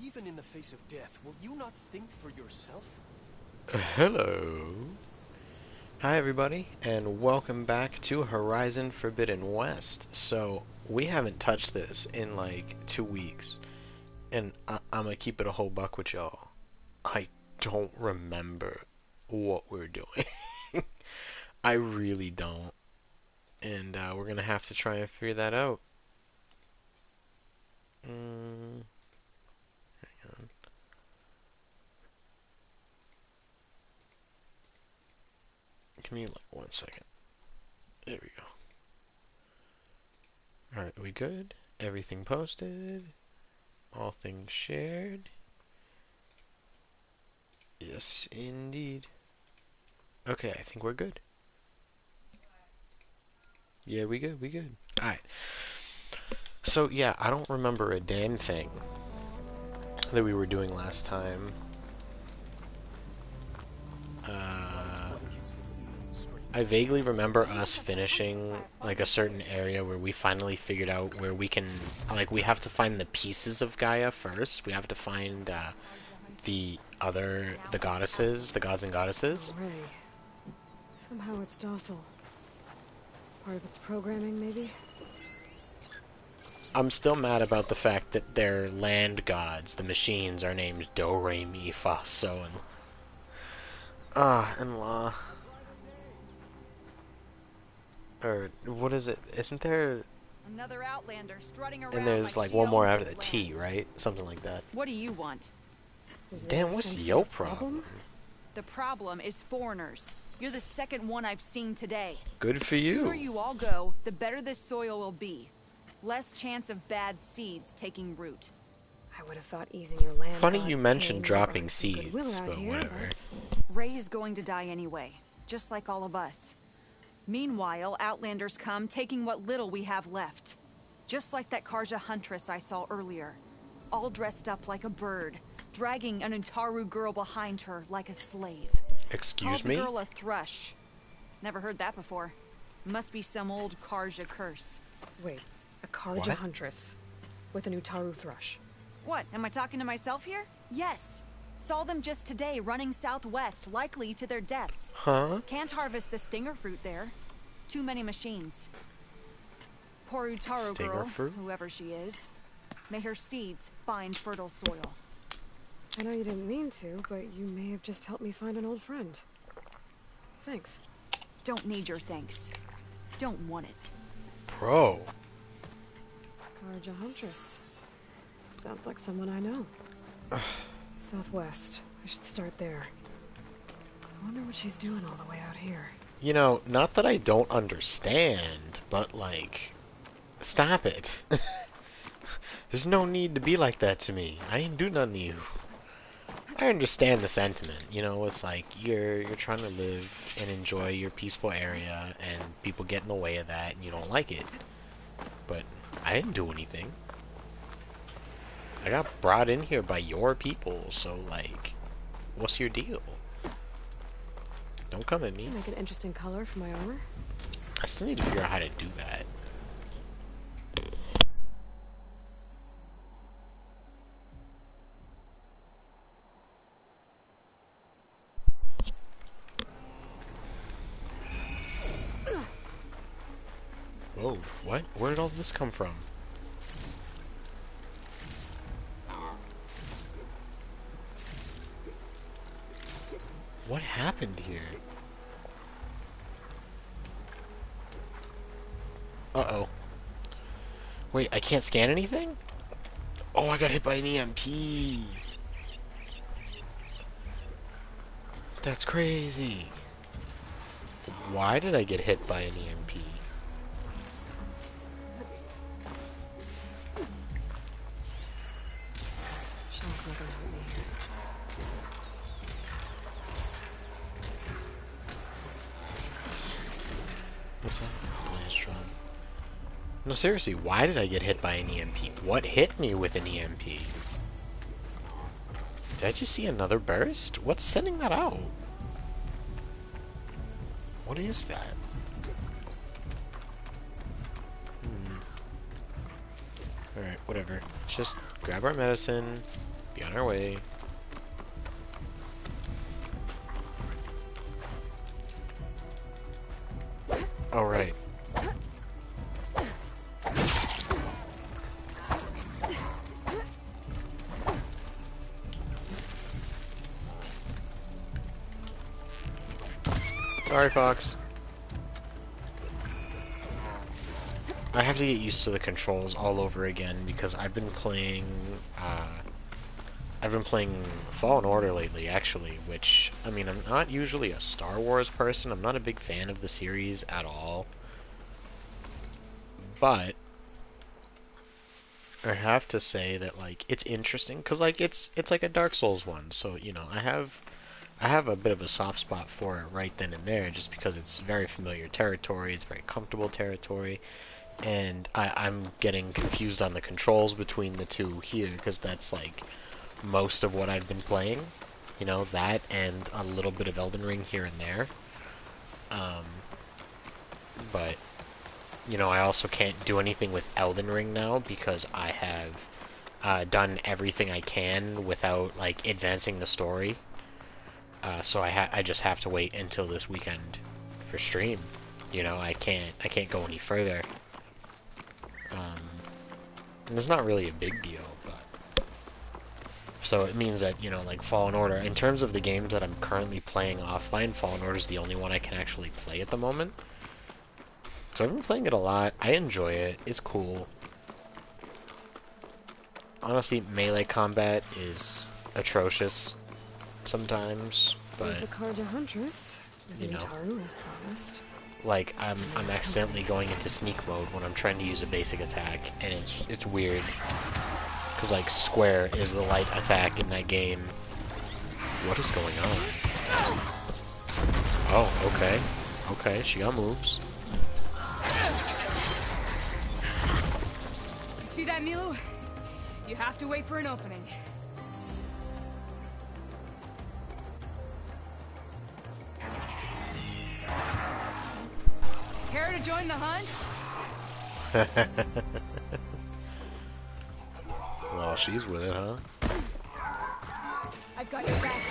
even in the face of death, will you not think for yourself? Hello. Hi everybody, and welcome back to Horizon Forbidden West. So, we haven't touched this in like 2 weeks, and I'm gonna keep it a whole buck with y'all. I don't remember what we're doing. I really don't. And we're gonna have to try and figure that out. Hang on. Give me like 1 second. There we go. Alright, are we good? Everything posted. All things shared. Yes, indeed. Okay, I think we're good. Yeah, we good. Alright. So, yeah, I don't remember a damn thing that we were doing last time. I vaguely remember us finishing, like, a certain area where we finally figured out where we can, like, we have to find the pieces of Gaia first. We have to find, the goddesses, the gods and goddesses. Ray. Somehow it's docile. Part of its programming, maybe? I'm still mad about the fact that their land gods, the machines, are named Do, Re, Mi, Fa, So, and La. Or, what is it? Isn't there... Another Outlander strutting around And there's, like, one more after the T, right? Something like that. What do you want? Damn, what's your problem? The problem is foreigners. You're the second one I've seen today. Good for The you. sooner you all go, the better this soil will be. Less chance of bad seeds taking root. I would have thought easing your land. Funny gods you mentioned pain dropping might some seeds, goodwill around but here, whatever. Ray is going to die anyway, just like all of us. Meanwhile, Outlanders come, taking what little we have left. Just like that Karja huntress I saw earlier. All dressed up like a bird, dragging an Utaru girl behind her like a slave. Excuse Called me? the girl a thrush. Never heard that before. Must be some old Karja curse. Wait, a Karja What? huntress with an Utaru thrush. What, am I talking to myself here? Yes. Saw them just today running southwest, likely to their deaths. Huh? Can't harvest the stinger fruit there. Too many machines. Poor Utaru Stinger girl, fruit? whoever she is. May her seeds find fertile soil. I know you didn't mean to, but you may have just helped me find an old friend. Thanks. Don't need your thanks. Don't want it. Bro. Karja huntress. Sounds like someone I know. Southwest. I should start there. I wonder what she's doing all the way out here. You know, not that I don't understand, but like, stop it. There's no need to be like that to me. I ain't do nothing to you. I understand the sentiment, you know, it's like you're trying to live and enjoy your peaceful area and people get in the way of that and you don't like it. But I didn't do anything. I got brought in here by your people, so like, what's your deal? Don't come at me. Make an interesting color for my armor. I still need to figure out how to do that. Whoa, what? Where did all this come from? What happened here? Uh-oh. Wait, I can't scan anything? Oh, I got hit by an EMP. That's crazy. Why did I get hit by an EMP? Shell's not gonna hurt me here. What's that? Blaze drum. No, seriously, why did I get hit by an EMP? What hit me with an EMP? Did I just see another burst? What's sending that out? What is that? Alright, whatever. Just grab our medicine. Be on our way. All right. Sorry, Fox. I have to get used to the controls all over again because I've been playing Fallen Order lately, actually, which, I mean, I'm not usually a Star Wars person. I'm not a big fan of the series at all. But I have to say that, like, it's interesting because, like, it's like a Dark Souls one. So, you know, I have a bit of a soft spot for it right then and there, just because it's very familiar territory, it's very comfortable territory, and I'm getting confused on the controls between the two here, because that's, like, most of what I've been playing. You know, that and a little bit of Elden Ring here and there. But, you know, I also can't do anything with Elden Ring now, because I have done everything I can without, like, advancing the story. So I just have to wait until this weekend for stream. You know, I can't go any further. And it's not really a big deal, but so it means that, you know, like Fallen Order, in terms of the games that I'm currently playing offline, Fallen Order is the only one I can actually play at the moment. So I've been playing it a lot. I enjoy it. It's cool. Honestly, melee combat is atrocious sometimes, There's but the Karja Huntress, as you know. Nitaru has promised. Like, I'm accidentally going into sneak mode when I'm trying to use a basic attack, and it's weird. Because, like, square is the light attack in that game. What is going on? Oh, okay. Okay, she got moves. See that, Milu? You have to wait for an opening. Care to join the hunt? Well, she's with it, huh? I've got your back.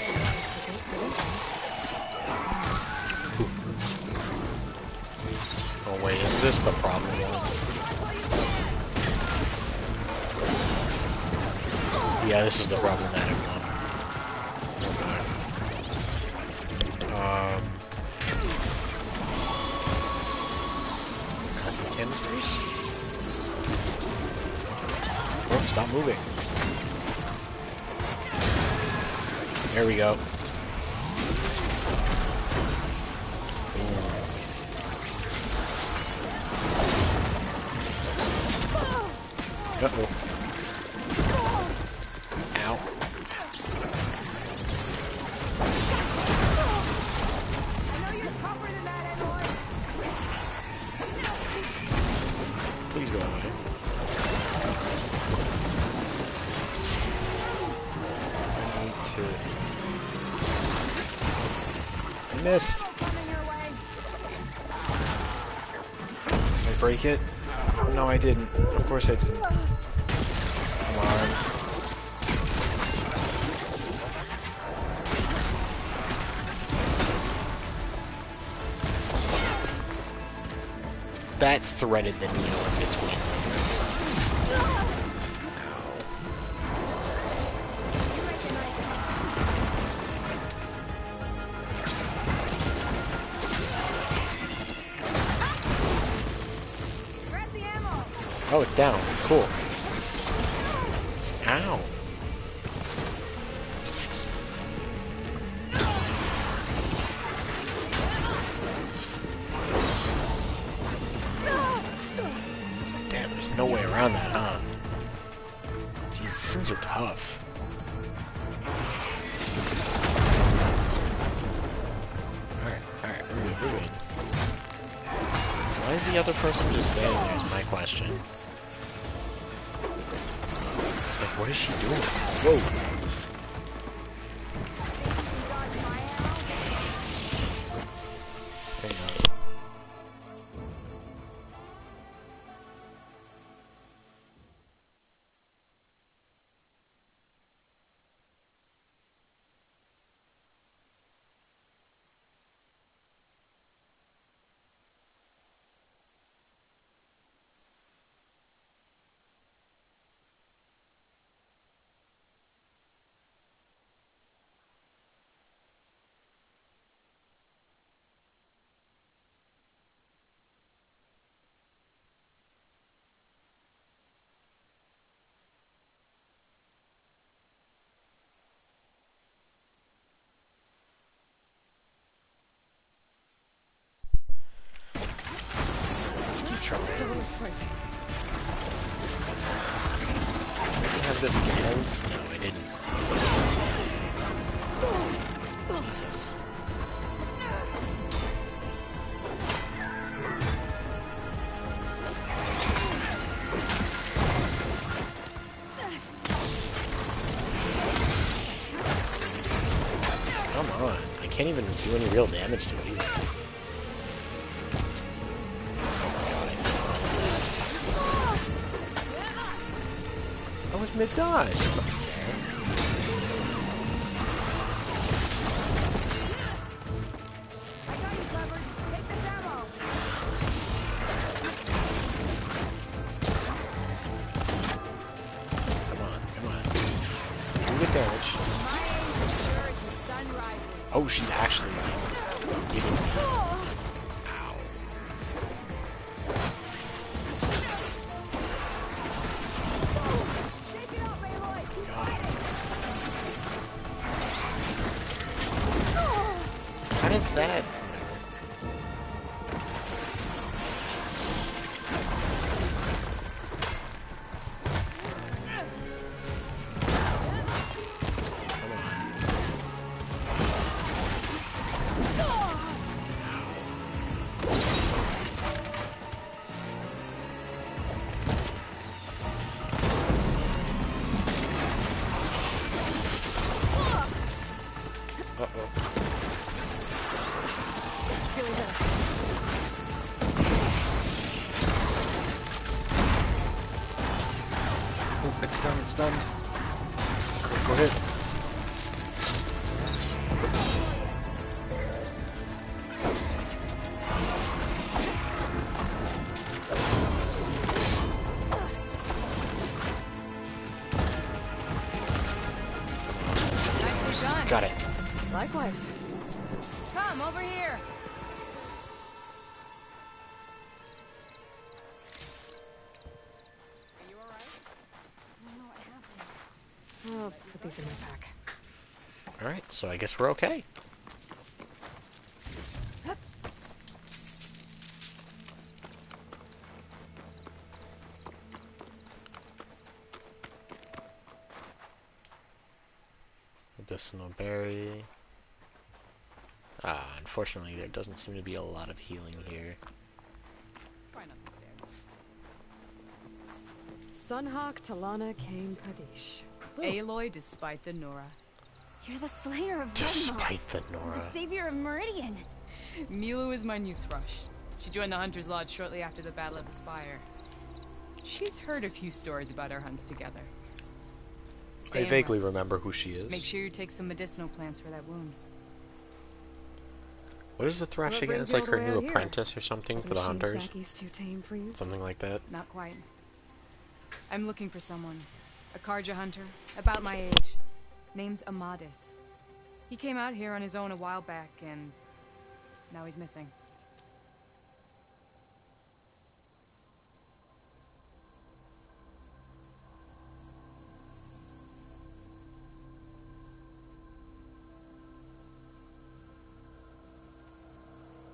Oh wait, is this the problem one? Yeah, this is the problematic one. Acid canisters? Oh, stop moving. There we go. Uh-oh. Ow. Please go away. I need to... I missed. Did I break it? No, I didn't. Of course I didn't. Come on. That threaded the needle in between. That sucks. Ow. Oh, it's down. Cool. Ow. Damn, there's no way around that, huh? Jeez, these things are tough. Alright, we're good. Why is the other person just standing there is my question. Like, what is she doing? Whoa! this fight. Did I have this scans? No, I didn't. Jesus. Come on. I can't even do any real damage to it either. I was mid-dodge. Oh, she's actually giving me. Ow. God. How does that? It's done. Go ahead. Nicely done. Got it. Likewise. Come over here. Are you alright? No, I haven't. I'll put these in my pack. Alright, so I guess we're okay. Medicinal berry. Unfortunately there doesn't seem to be a lot of healing here. Try not to stand. Sunhawk, Talana, Kane, Kadish. Aloy despite the Nora. You're the slayer of Dreadnought, Despite the the Nora. savior of Meridian. Milo is my new thrush. She joined the Hunter's Lodge shortly after the Battle of the Spire. She's heard a few stories about our hunts together. Stay I and vaguely rest. remember who she is. Make sure you take some medicinal plants for that wound. What is the thrush what again? brings It's you like all her the way new out here? apprentice or something for the Machines hunters. back east too tame for you? Something like that. Not quite. I'm looking for someone. A Karja hunter, about my age. Name's Amadis. He came out here on his own a while back, and now he's missing.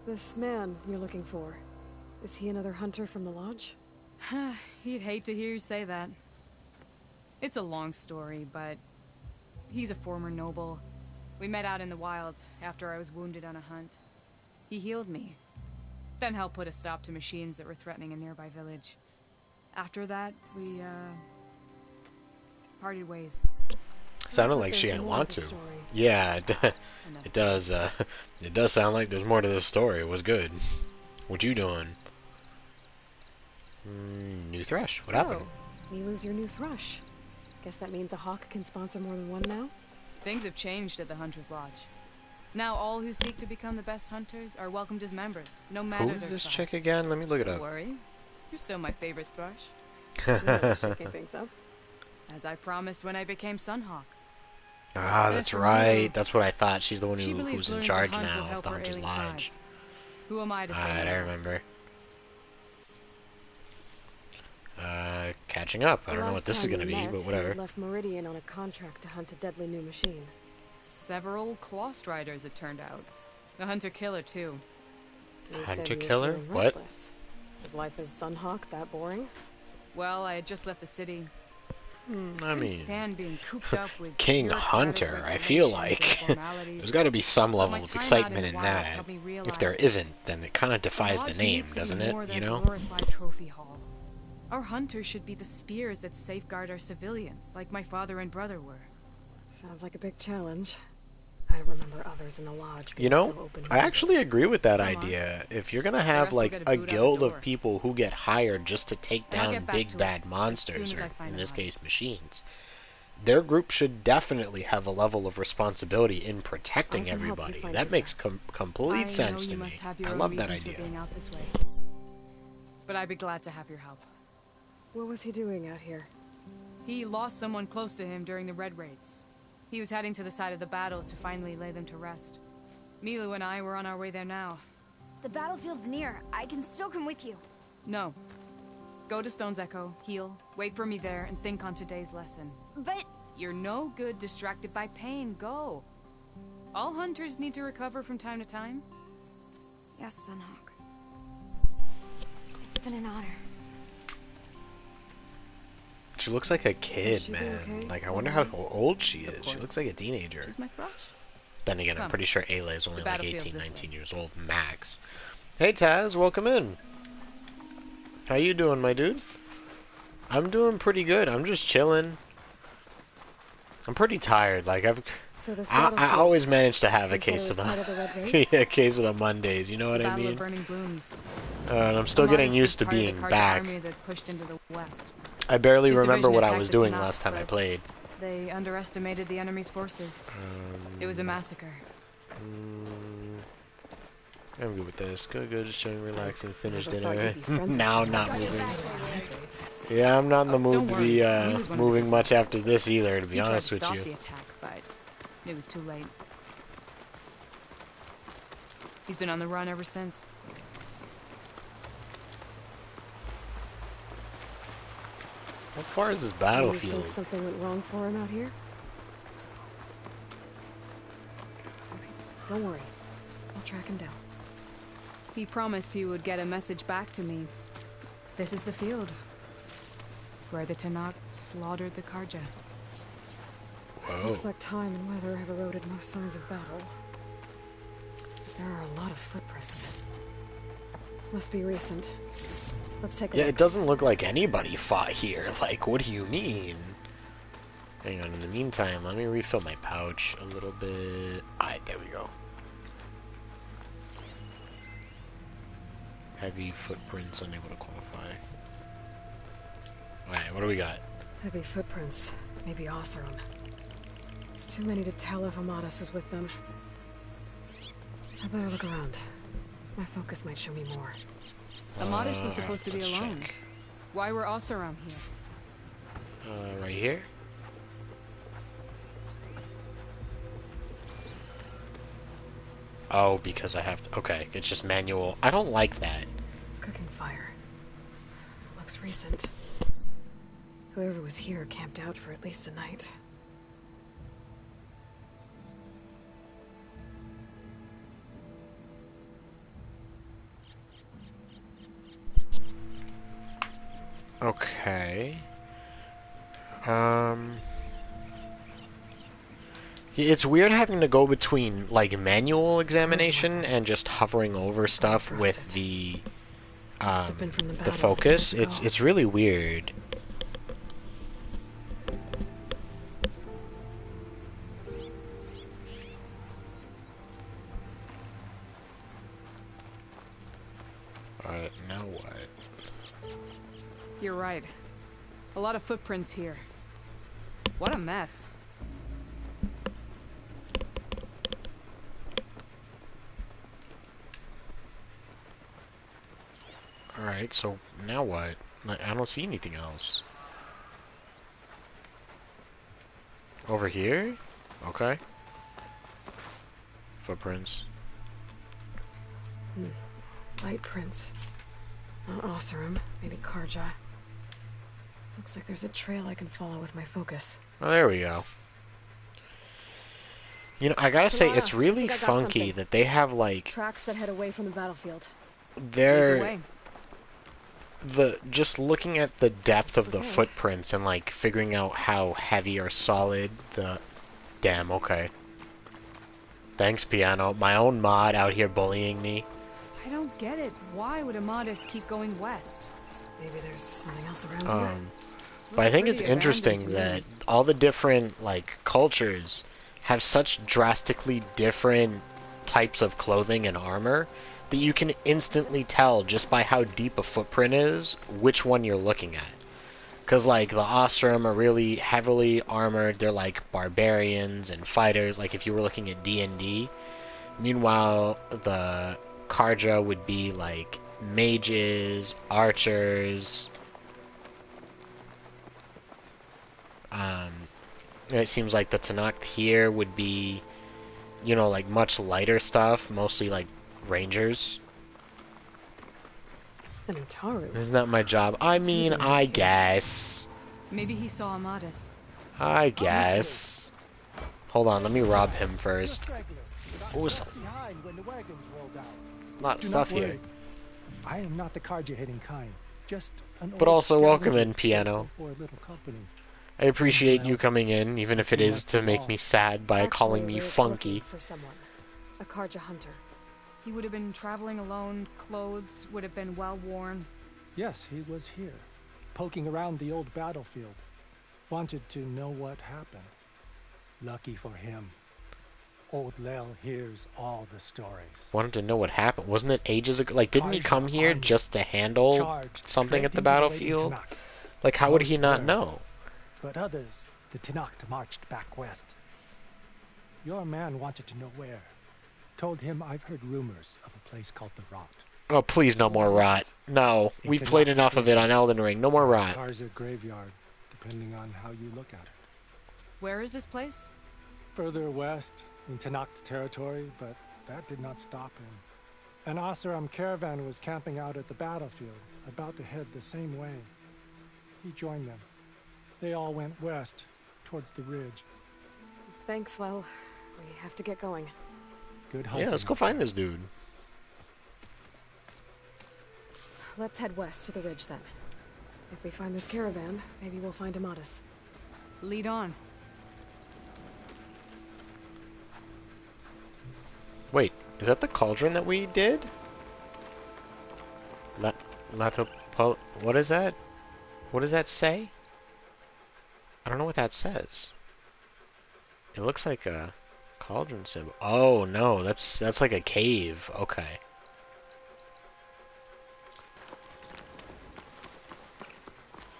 This man you're looking for, is he another hunter from the lodge? He'd hate to hear you say that. It's a long story, but he's a former noble. We met out in the wilds after I was wounded on a hunt. He healed me, then helped put a stop to machines that were threatening a nearby village. After that, we, parted ways. Sounded Sounds like she there's didn't more want to the to. story. Yeah, Enough. it does. It does sound like there's more to this story. It was good. What you doing? New thrush. What happened? Milu's your new thrush. Guess that means a hawk can sponsor more than one now? Things have changed at the Hunter's Lodge. Now all who seek to become the best hunters are welcomed as members, no matter Who's their this tribe. chick again? Let me look it Don't up. worry, you're still my favorite thrush, Really shaking things up. as I promised when I became Sunhawk. Ah, As that's for right. Milo, That's what I thought. She's the one she who, believes who's in learning to charge hunt will now of help the her Hunter's ailing tribe. Lodge. Who am I to say Alright, I no? remember. Catching up. I The don't know last what this is time gonna we be, met, but whatever. you left Meridian on a contract to hunt a deadly new machine. Several Clost Riders, it turned out. The Hunter-Killer, too. You said you were Hunter-killer? feeling What? restless. Is life as Sunhawk that boring? Well, I had just left the city. I Couldn't mean, stand being cooped up with King bureaucratic Hunter, I feel regulations like and formalities. there's got to be some But level my of time out excitement in in the wilds that. helped me If realize there isn't, then it kind of defies the Lodge name, needs to be doesn't it? more than You a know? glorified trophy hall. Our hunters should be the spears that safeguard our civilians, like my father and brother were. Sounds like a big challenge. I don't remember others in the lodge being You know, so open. I actually agree with that Some idea. If you're gonna have rest will like get a a boot out the guild door. of people who get hired just to take And I'll down get back big to bad it monsters, as soon as or I find in the this case bodies. machines, their group should definitely have a level of responsibility in protecting I can help you everybody. find That your makes friend. complete I sense know to you me. must have your I own love that reasons idea. for being out this way. But I'd be glad to have your help. What was he doing out here? He lost someone close to him during the Red Raids. He was heading to the side of the battle to finally lay them to rest. Milu and I were on our way there now. The battlefield's near. I can still come with you. No. Go to Stone's Echo, heal, wait for me there, and think on today's lesson. But You're no good distracted by pain. Go. All hunters need to recover from time to time. yes, Sunhawk. It's been an honor. She looks like a kid, she be man. okay? Like, I wonder how old she Of is. She course. looks like a teenager. She's my thrush. Then again, I'm Come. pretty sure Ayla is only The like battlefield's 18, this 19 way. years old max. Hey Taz, welcome in. How you doing, my dude? I'm doing pretty good. I'm just chilling. I'm pretty tired. Like So this I battlefield, always manage to have a you said it case was of part the of the Red Raids? yeah, case of the Mondays. You know what The I Battle of mean? Burning Blooms. And I'm still getting Armades used to was part of the being Karja back. Army that pushed into the west. I barely His remember division what I attacked was the doing Tanakh, last time I but played. They underestimated the enemy's forces. It was a massacre. I'm good with this. Good, just chilling, relaxing, finish Never thought dinner. you'd be friends with Now I'm someone not who was moving. in the Red Raids. Yeah, I'm not in the mood Don't to worry, be he was one of the moving good much ones. after this either, to be He tried honest to with stop you. the attack, but it was too late. He's been on the run ever since. How far is this You think battlefield? something went wrong for him out here? Don't worry. I'll track him down. He promised he would get a message back to me. This is the field. Where the Tanakh slaughtered the Karja. Whoa. Looks like time and weather have eroded most signs of battle. But there are a lot of footprints. Must be recent. Let's take a Yeah, look. it doesn't look like anybody fought here. Like, what do you mean? Hang on, in the meantime, let me refill my pouch a little bit. Alright, there we go. Heavy footprints, unable to qualify. Alright, what do we got? Heavy footprints. Maybe Osseram. It's too many to tell if Amadas is with them. I better look around. My focus might show me more. Amadas was supposed to be let's alone. check. Why were Oseram here? Right here? Oh, because I have to... Okay, it's just manual. I don't like that. Cooking fire. Looks recent. Whoever was here camped out for at least a night. Okay. It's weird having to go between, like, manual examination and just hovering over stuff trust with it. the, Must have been from the battle focus. years ago. It's really weird. Alright, now what? You're right. A lot of footprints here. What a mess. Alright, so now what? I don't see anything else. Over here? Okay. Footprints. Light prints. Not Osseram, maybe Karja. Looks like there's a trail I can follow with my focus. Oh, there we go. You know, I gotta say, Kamara, it's really I think I got funky something. that they have, like, Tracks that head away from the battlefield. Lead the their... way. just looking at the depth of the footprints and like figuring out how heavy or solid the... Damn, okay. Thanks, Piano. My own mod out here bullying me. I don't get it. Why would Amadis keep going west? Maybe there's something else around here. But I think it's pretty interesting abandoned to me. that all the different, like, cultures have such drastically different types of clothing and armor that you can instantly tell just by how deep a footprint is which one you're looking at. Because, like, the Ostrom are really heavily armored. They're, like, barbarians and fighters, like if you were looking at D&D. Meanwhile, the Karja would be, like, mages, archers. It seems like the Tenakth here would be, you know, like, much lighter stuff. Mostly, like, rangers. And Utaru. Isn't that my job? I mean, I guess. Maybe he saw Amadis. I guess. Hold on, let me rob him first. Ooh, some- behind when the wagons rolled out. lot of Do stuff not here. worry. I am not the Karja-hating kind. Just an But old also welcome scavenger in, Piano. for a little company. I appreciate you coming in, even if it is to make me sad by calling me Actually, we're funky. looking for someone. A Karja hunter. He would have been traveling alone, clothes would have been well worn. Yes, he was here, poking around the old battlefield. Wanted to know what happened. Lucky for him. Old Lel hears all the stories. Wanted to know what happened. Wasn't it ages ago? Like, didn't he Karja come here army just to handle Charged something straight at the into Waiting battlefield? Tenakth. Like, how would he Most not were. know? But others, the Tenakth marched back west. Your man wanted to know where. Told him I've heard rumors of a place called the Rot. Oh, please, no more What is rot. it? No, A we've played Tenakth enough of it prison. on Elden Ring. No more rot. Karza graveyard, depending on how you look at it. Where is this place? Further west, in Tenakth territory, but that did not stop him. An Oseram caravan was camping out at the battlefield, about to head the same way. He joined them. They all went west, towards the ridge. Thanks, Lel. We have to get going. Good hunting. Yeah, let's go find this dude. Let's head west to the ridge then. If we find this caravan, maybe we'll find Amadis. Lead on. Wait, is that the cauldron that we did? What is that? What does that say? I don't know what that says. It looks like a cauldron symbol. Oh no, that's like a cave. Okay.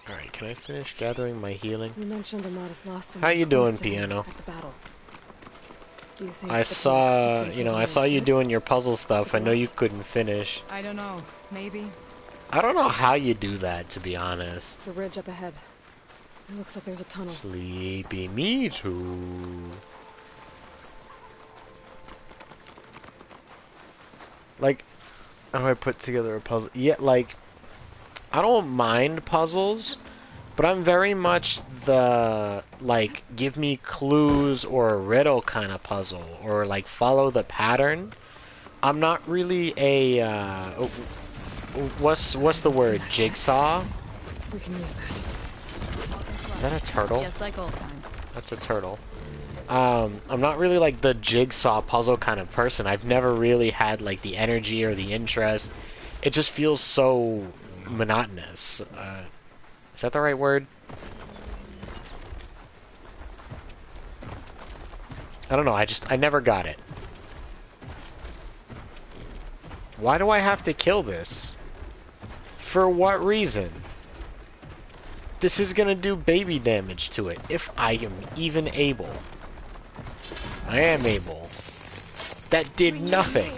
Alright, can I finish gathering my healing? You mentioned Amadis lost some. How you doing, Piano? At the battle. Do you think I the saw, Tenakth took you know, I prisoners saw you instead? doing your puzzle stuff. I know you couldn't finish. I don't know. Maybe. I don't know how you do that, to be honest. The ridge up ahead. It looks like there's a tunnel. Sleepy me too. Like, how do I put together a puzzle? Yeah, like, I don't mind puzzles, but I'm very much the, like, give me clues or a riddle kind of puzzle, or, like, follow the pattern. I'm not really a, what's the word? Jigsaw? We can use that. Is that a turtle? Just like old times. That's a turtle. I'm not really like the jigsaw puzzle kind of person. I've never really had like the energy or the interest. It just feels so monotonous. Is that the right word? I don't know. I never got it. Why do I have to kill this? For what reason? This is gonna do baby damage to it, if I am even able. I am able. That did nothing.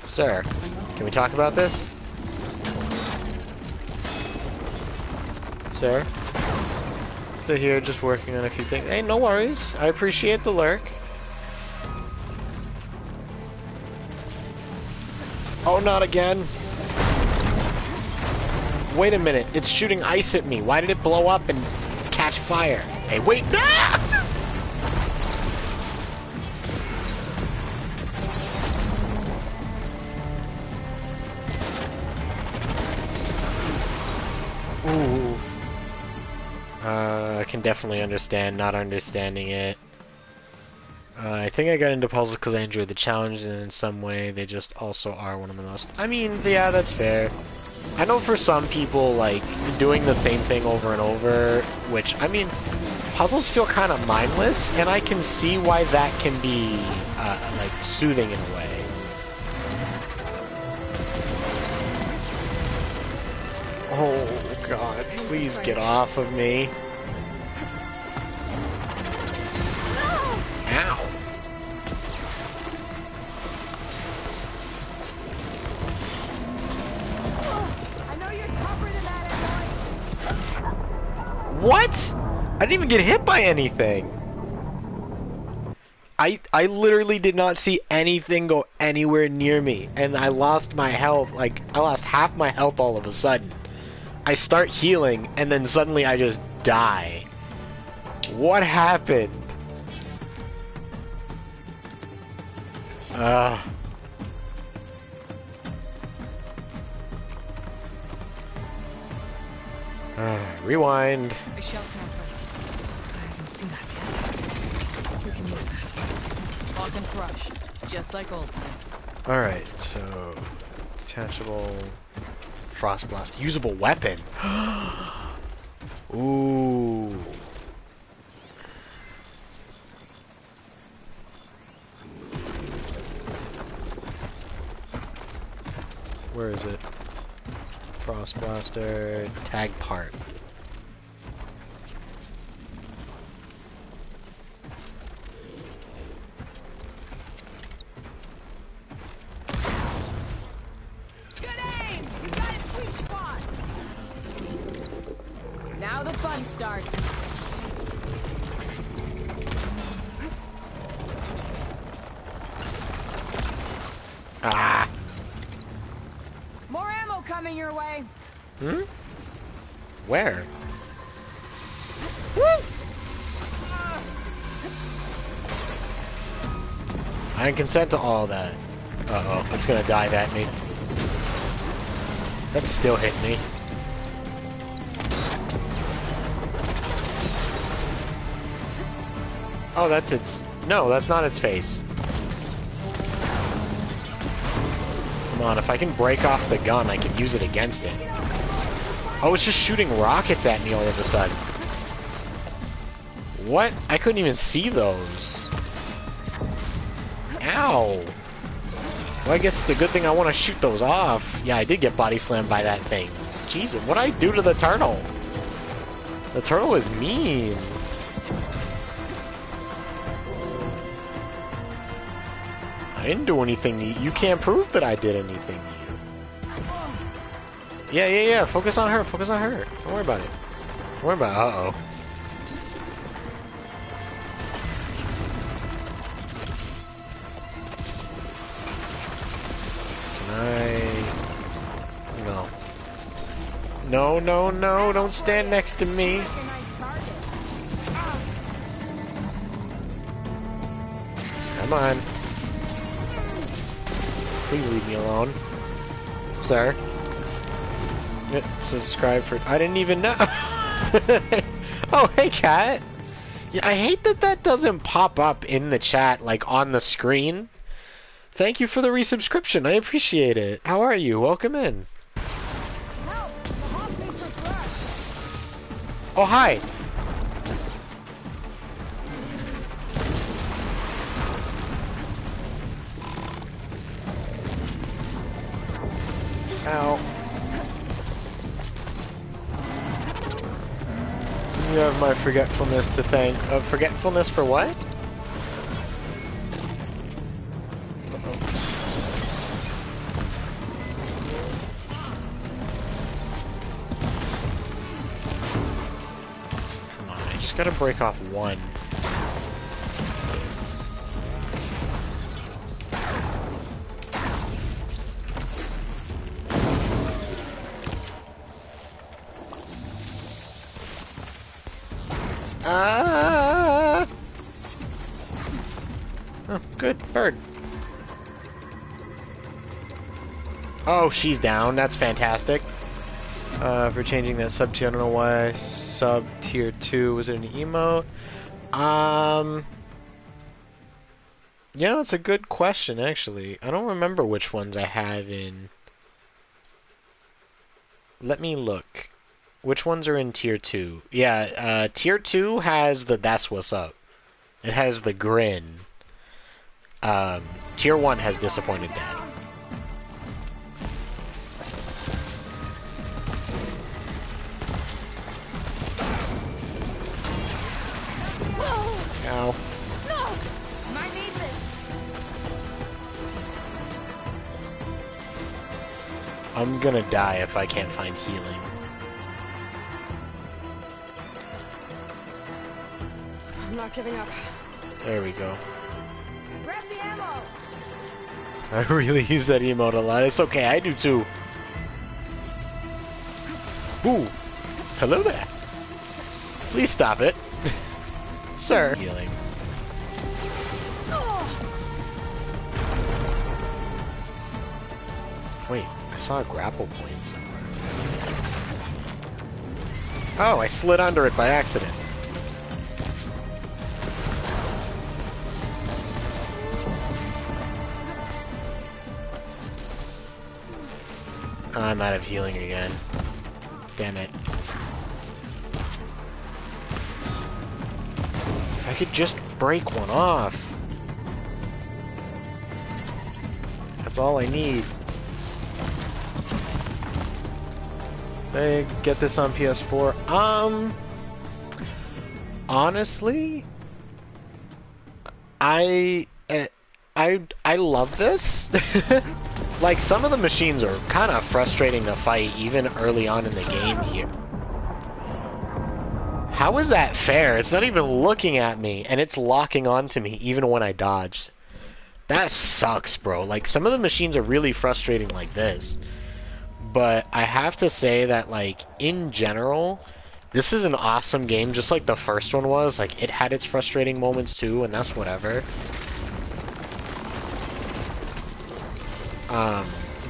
Sir, can we talk about this? Sir? Still here, just working on a few things. Hey, no worries. I appreciate the lurk. Oh, not again. Wait a minute. It's shooting ice at me. Why did it blow up and catch fire? Hey, wait. Ah! definitely understand not understanding it. I think I got into puzzles because I enjoyed the challenge, and in some way, they just also are one of the most... I mean, yeah, that's fair. I know for some people, like, doing the same thing over and over, which, I mean, puzzles feel kind of mindless, and I can see why that can be, like, soothing in a way. Oh, God, please get off of me. Ow. What? I didn't even get hit by anything. I literally did not see anything go anywhere near me, and I lost my health, like, I lost half my health all of a sudden. I start healing, and then suddenly I just die. What happened? Rewind. I shall sniper. Hasn't seen us yet. We can use this. Lock and crush, just like old times. Alright, so... detachable... Frost Blast. Usable weapon! Ooh... Where is it? Frost Blaster... Tag part. Now the fun starts. Ah! More ammo coming your way. Hmm? Where? I consent to all that. Uh-oh, it's gonna dive at me. That's still hitting me. Oh, that's its... No, that's not its face. Come on, if I can break off the gun, I can use it against it. Oh, it's just shooting rockets at me all of a sudden. What? I couldn't even see those. Ow! Well, I guess it's a good thing I want to shoot those off. Yeah, I did get body slammed by that thing. Jesus, what'd I do to the turtle? The turtle is mean. I didn't do anything to you. You can't prove that I did anything to you. Yeah. Focus on her. Focus on her. Don't worry about it. Don't worry about it. Uh-oh. No, don't stand next to me. Come on. Please leave me alone. Sir. Subscribe for... I didn't even know. Oh, hey, cat. Yeah, I hate that that doesn't pop up in the chat, like, on the screen. Thank you for the resubscription. I appreciate it. How are you? Welcome in. Oh, hi. Ow. You have my forgetfulness to thank. Forgetfulness for what? Come on, I just gotta break off one. Oh, good. Bird. Oh, she's down. That's fantastic. For changing that sub tier. I don't know why sub tier 2 was it an emote? You know, it's a good question actually. I don't remember which ones I have in. Let me look. Which ones are in tier 2? Yeah, tier 2 has the that's what's up. It has the grin. Tier 1 has disappointed dad. Ow. Might need this. I'm gonna die if I can't find healing. I'm not giving up. There we go. Grab the ammo. I really use that emote a lot. It's okay, I do too. Ooh. Hello there. Please stop it. Sir. Healing. Wait, I saw a grapple point somewhere. Oh, I slid under it by accident. I'm out of healing again. Damn it. If I could just break one off. That's all I need. They get this on PS4. Honestly, I love this. Like, some of the machines are kind of frustrating to fight even early on in the game here. How is that fair? It's not even looking at me, and it's locking onto me even when I dodged. That sucks, bro. Like, some of the machines are really frustrating like this. But I have to say that, like, in general, this is an awesome game, just like the first one was. Like, it had its frustrating moments too, and that's whatever.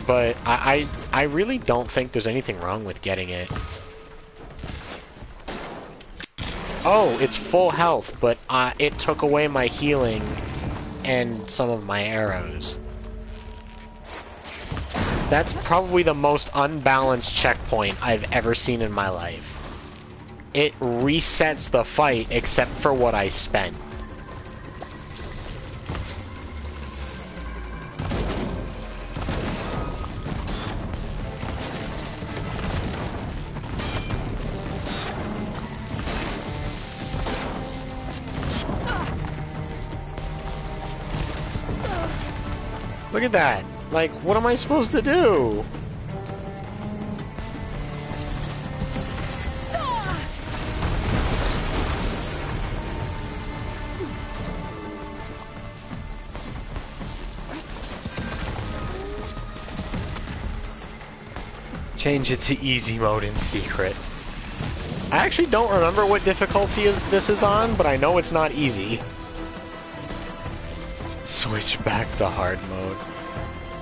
But I really don't think there's anything wrong with getting it. Oh, it's full health, but it took away my healing and some of my arrows. That's probably the most unbalanced checkpoint I've ever seen in my life. It resets the fight except for what I spent. Look at that. Like, what am I supposed to do? Change it to easy mode in secret. I actually don't remember what difficulty this is on, but I know it's not easy. Switch back to hard mode.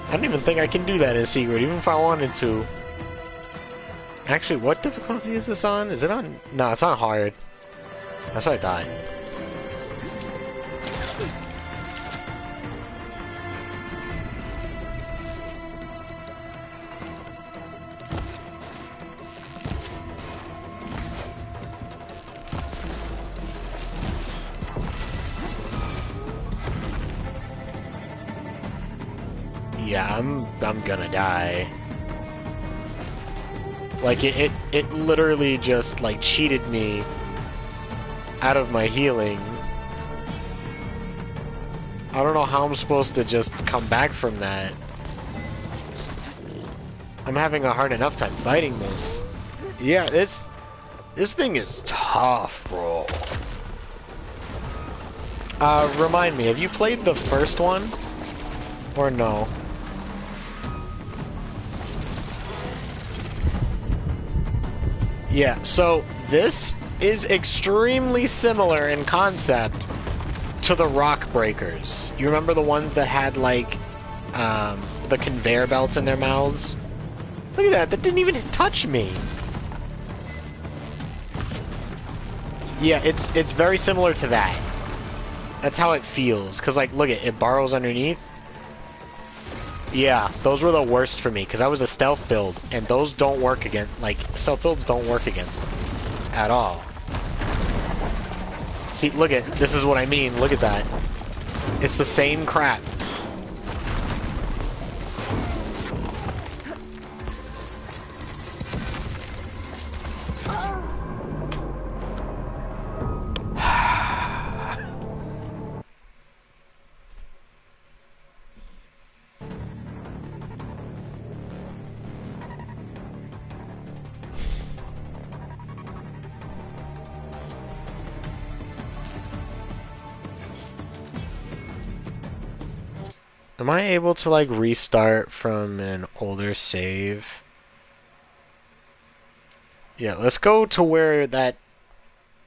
I don't even think I can do that in secret, even if I wanted to. Actually, what difficulty is this on? Is it on? No, it's on hard. That's what I thought. Yeah, I'm gonna die. Like, it literally just, like, cheated me out of my healing. I don't know how I'm supposed to just come back from that. I'm having a hard enough time fighting this. Yeah, this thing is tough, bro. Remind me, have you played the first one? Or no? Yeah, so this is extremely similar in concept to the Rock Breakers. You remember the ones that had, like, the conveyor belts in their mouths? Look at that. That didn't even touch me. Yeah, it's very similar to that. That's how it feels. Cause like, look it burrows underneath. Yeah, those were the worst for me because I was a stealth build, and those don't work against, like, stealth builds don't work against them at all. See, look at, this is what I mean, look at that. It's the same crap. Am I able to, like, restart from an older save? Yeah, let's go to where that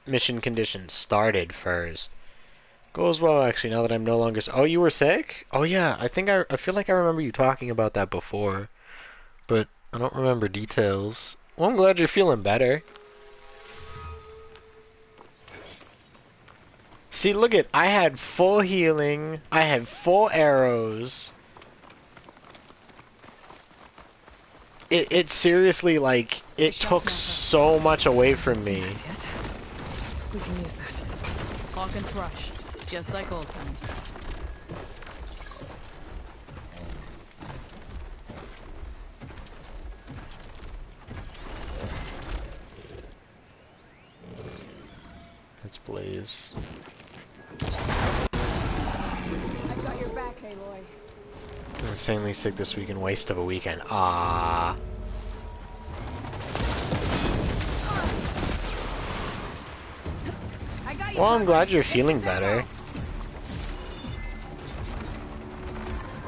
mission condition started first. Goes well, actually, now that I'm no longer... Oh, you were sick? Oh, yeah, I feel like I remember you talking about that before. But I don't remember details. Well, I'm glad you're feeling better. See, look at, I had full healing, I had full arrows. It seriously, like, it took so much away from me. We can use that. Hawk and Thrush, just like old times. That's Blaze. I got your back, Aloy. Insanely sick this weekend, waste of a weekend. Ah. Well, I'm glad you're feeling better.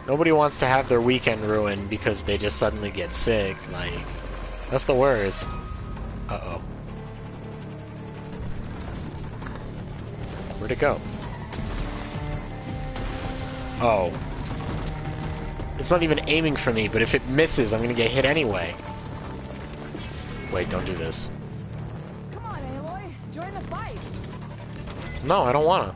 Nobody wants to have their weekend ruined because they just suddenly get sick. Like, that's the worst. Uh-oh. Where'd it go? Oh. It's not even aiming for me, but if it misses, I'm gonna get hit anyway. Wait, don't do this. Come on, Aloy, join the fight. No, I don't wanna.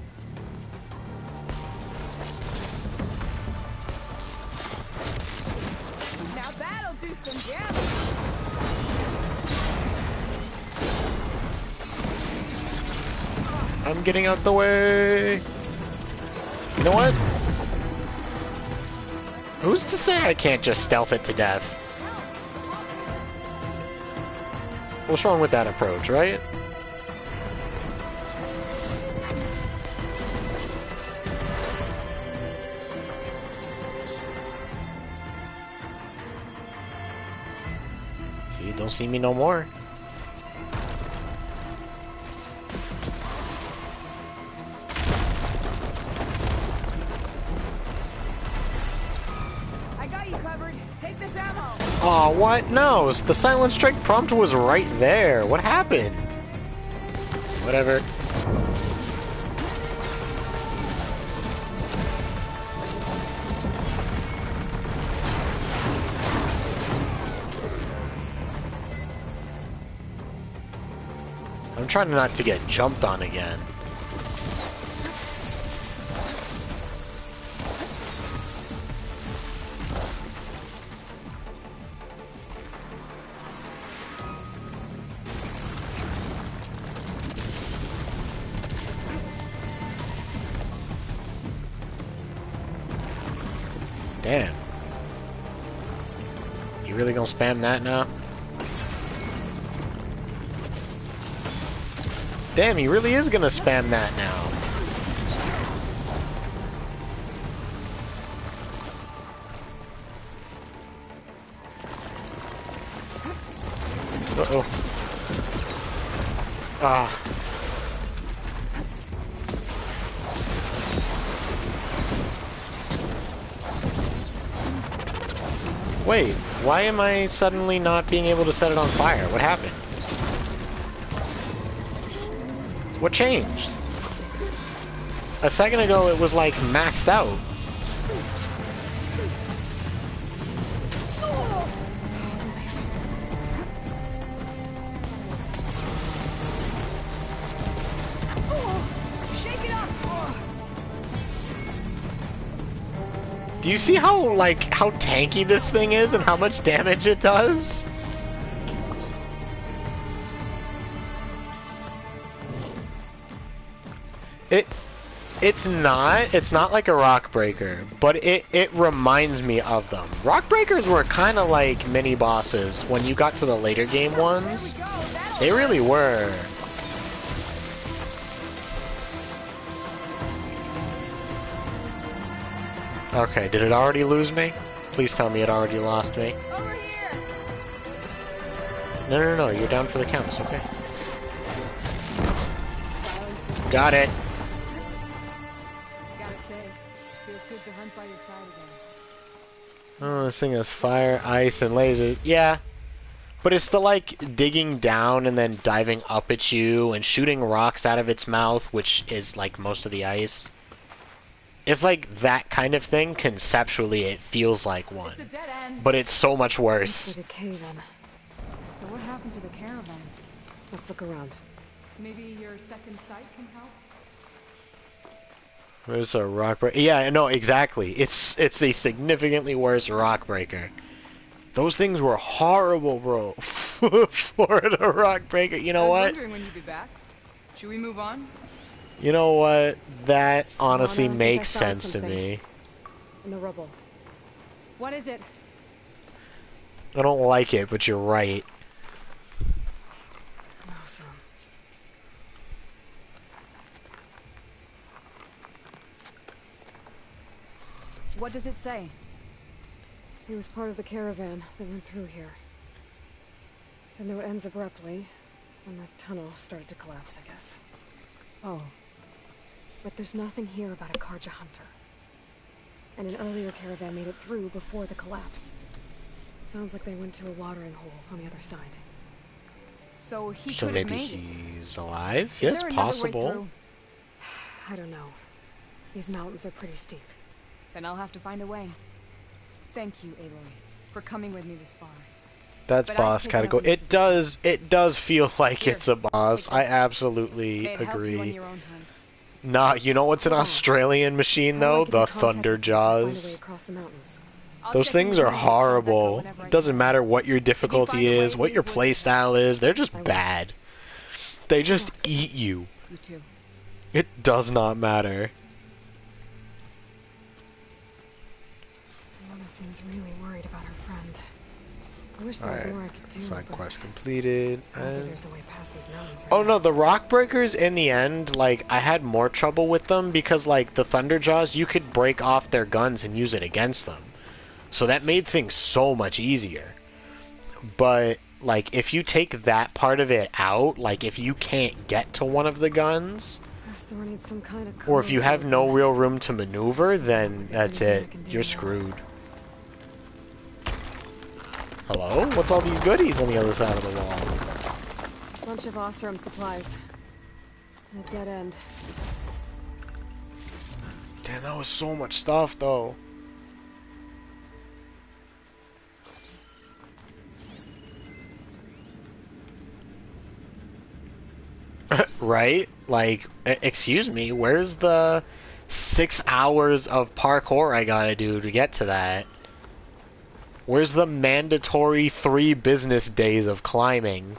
Now that'll do some damage. I'm getting out the way. You know what? Who's to say I can't just stealth it to death? What's wrong with that approach, right? See, don't see me no more. Aw, what? No, the silent strike prompt was right there. What happened? Whatever. I'm trying not to get jumped on again. Damn. You really gonna spam that now? Damn, he really is gonna spam that now. Uh-oh. Ah. Wait, why am I suddenly not being able to set it on fire? What happened? What changed? A second ago it was like maxed out. Do you see how, like, how tanky this thing is and how much damage it does? It's not like a rock breaker, but it reminds me of them. Rock breakers were kind of like mini bosses when you got to the later game ones. They really were. Okay, did it already lose me? Please tell me it already lost me. Over here. No, you're down for the count, it's okay. Got it. Gotta say, feels good to hunt by your side again. Oh, this thing has fire, ice, and lasers. Yeah. But it's the, like, digging down and then diving up at you and shooting rocks out of its mouth, which is, like, most of the ice. It's like that kind of thing. Conceptually, it feels like one. It's a dead end. But it's so much worse. Looks like a cave in. So what happened to the caravan? Let's look around. Maybe your second sight can help? There's a rock breaker. Yeah, no, exactly. It's a significantly worse rock breaker. Those things were horrible, bro. For a rock breaker. You know I was what? wondering when you'd be back. Should we move on? You know what? That honestly I think makes I found sense to something. me. In the rubble. What is it? I don't like it, but you're right. Mouse room. What does it say? He was part of the caravan that went through here. The note ends abruptly, and the tunnel started to collapse, I guess. Oh. But there's nothing here about a Karja hunter. And an earlier caravan made it through before the collapse. Sounds like they went to a watering hole on the other side. So he So could have maybe made it. he's alive? Is Yeah, it's there another way possible. through? I don't know. These mountains are pretty steep. Then I'll have to find a way. Thank you, Aloy, for coming with me this far. That's But I've boss taken category. over. It does feel like Here, it's a boss. take I this. absolutely May it help you on agree. your own hunt. Nah, you know what's an Wow. Australian machine How do I though? get The in contact Thunder with you if I find a way Jaws. across the mountains? I'll Those check in things with are you on Stone's Echo horrible. whenever I It doesn't can. matter what your difficulty find a way, is, what your leave with play me. style is, they're just I will. bad. They just eat you. You too. It does not matter. Tiana seems really worried about her friend. I wish there was Alright, more I could do, side but quest completed. I don't think And... there's a way past these mountains right Oh now. no, the rock breakers in the end, like, I had more trouble with them because, like, the Thunder Jaws, you could break off their guns and use it against them. So that made things so much easier. But, like, if you take that part of it out, like, if you can't get to one of the guns, This door needs some kind of or if you code have to no open it. real room to maneuver, then that's anything I it. can do You're now. screwed. Hello? What's all these goodies on the other side of the wall? Bunch of Oseram supplies. And a dead end. Damn, that was so much stuff, though. Right? Like, excuse me, where's the 6 hours of parkour I gotta do to get to that? Where's the mandatory 3 business days of climbing?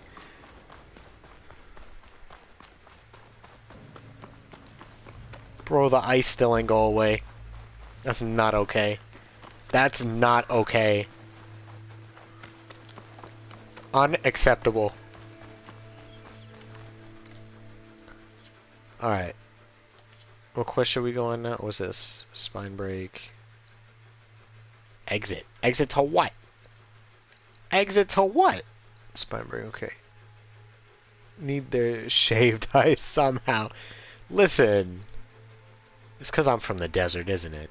Bro, the ice still ain't go away. That's not okay. That's not okay. Unacceptable. Alright. What quest should we go on now? What's this? Spine break. Exit. Exit to what? Exit to what? Spine break, okay. Need their shaved ice somehow. Listen. It's because I'm from the desert, isn't it?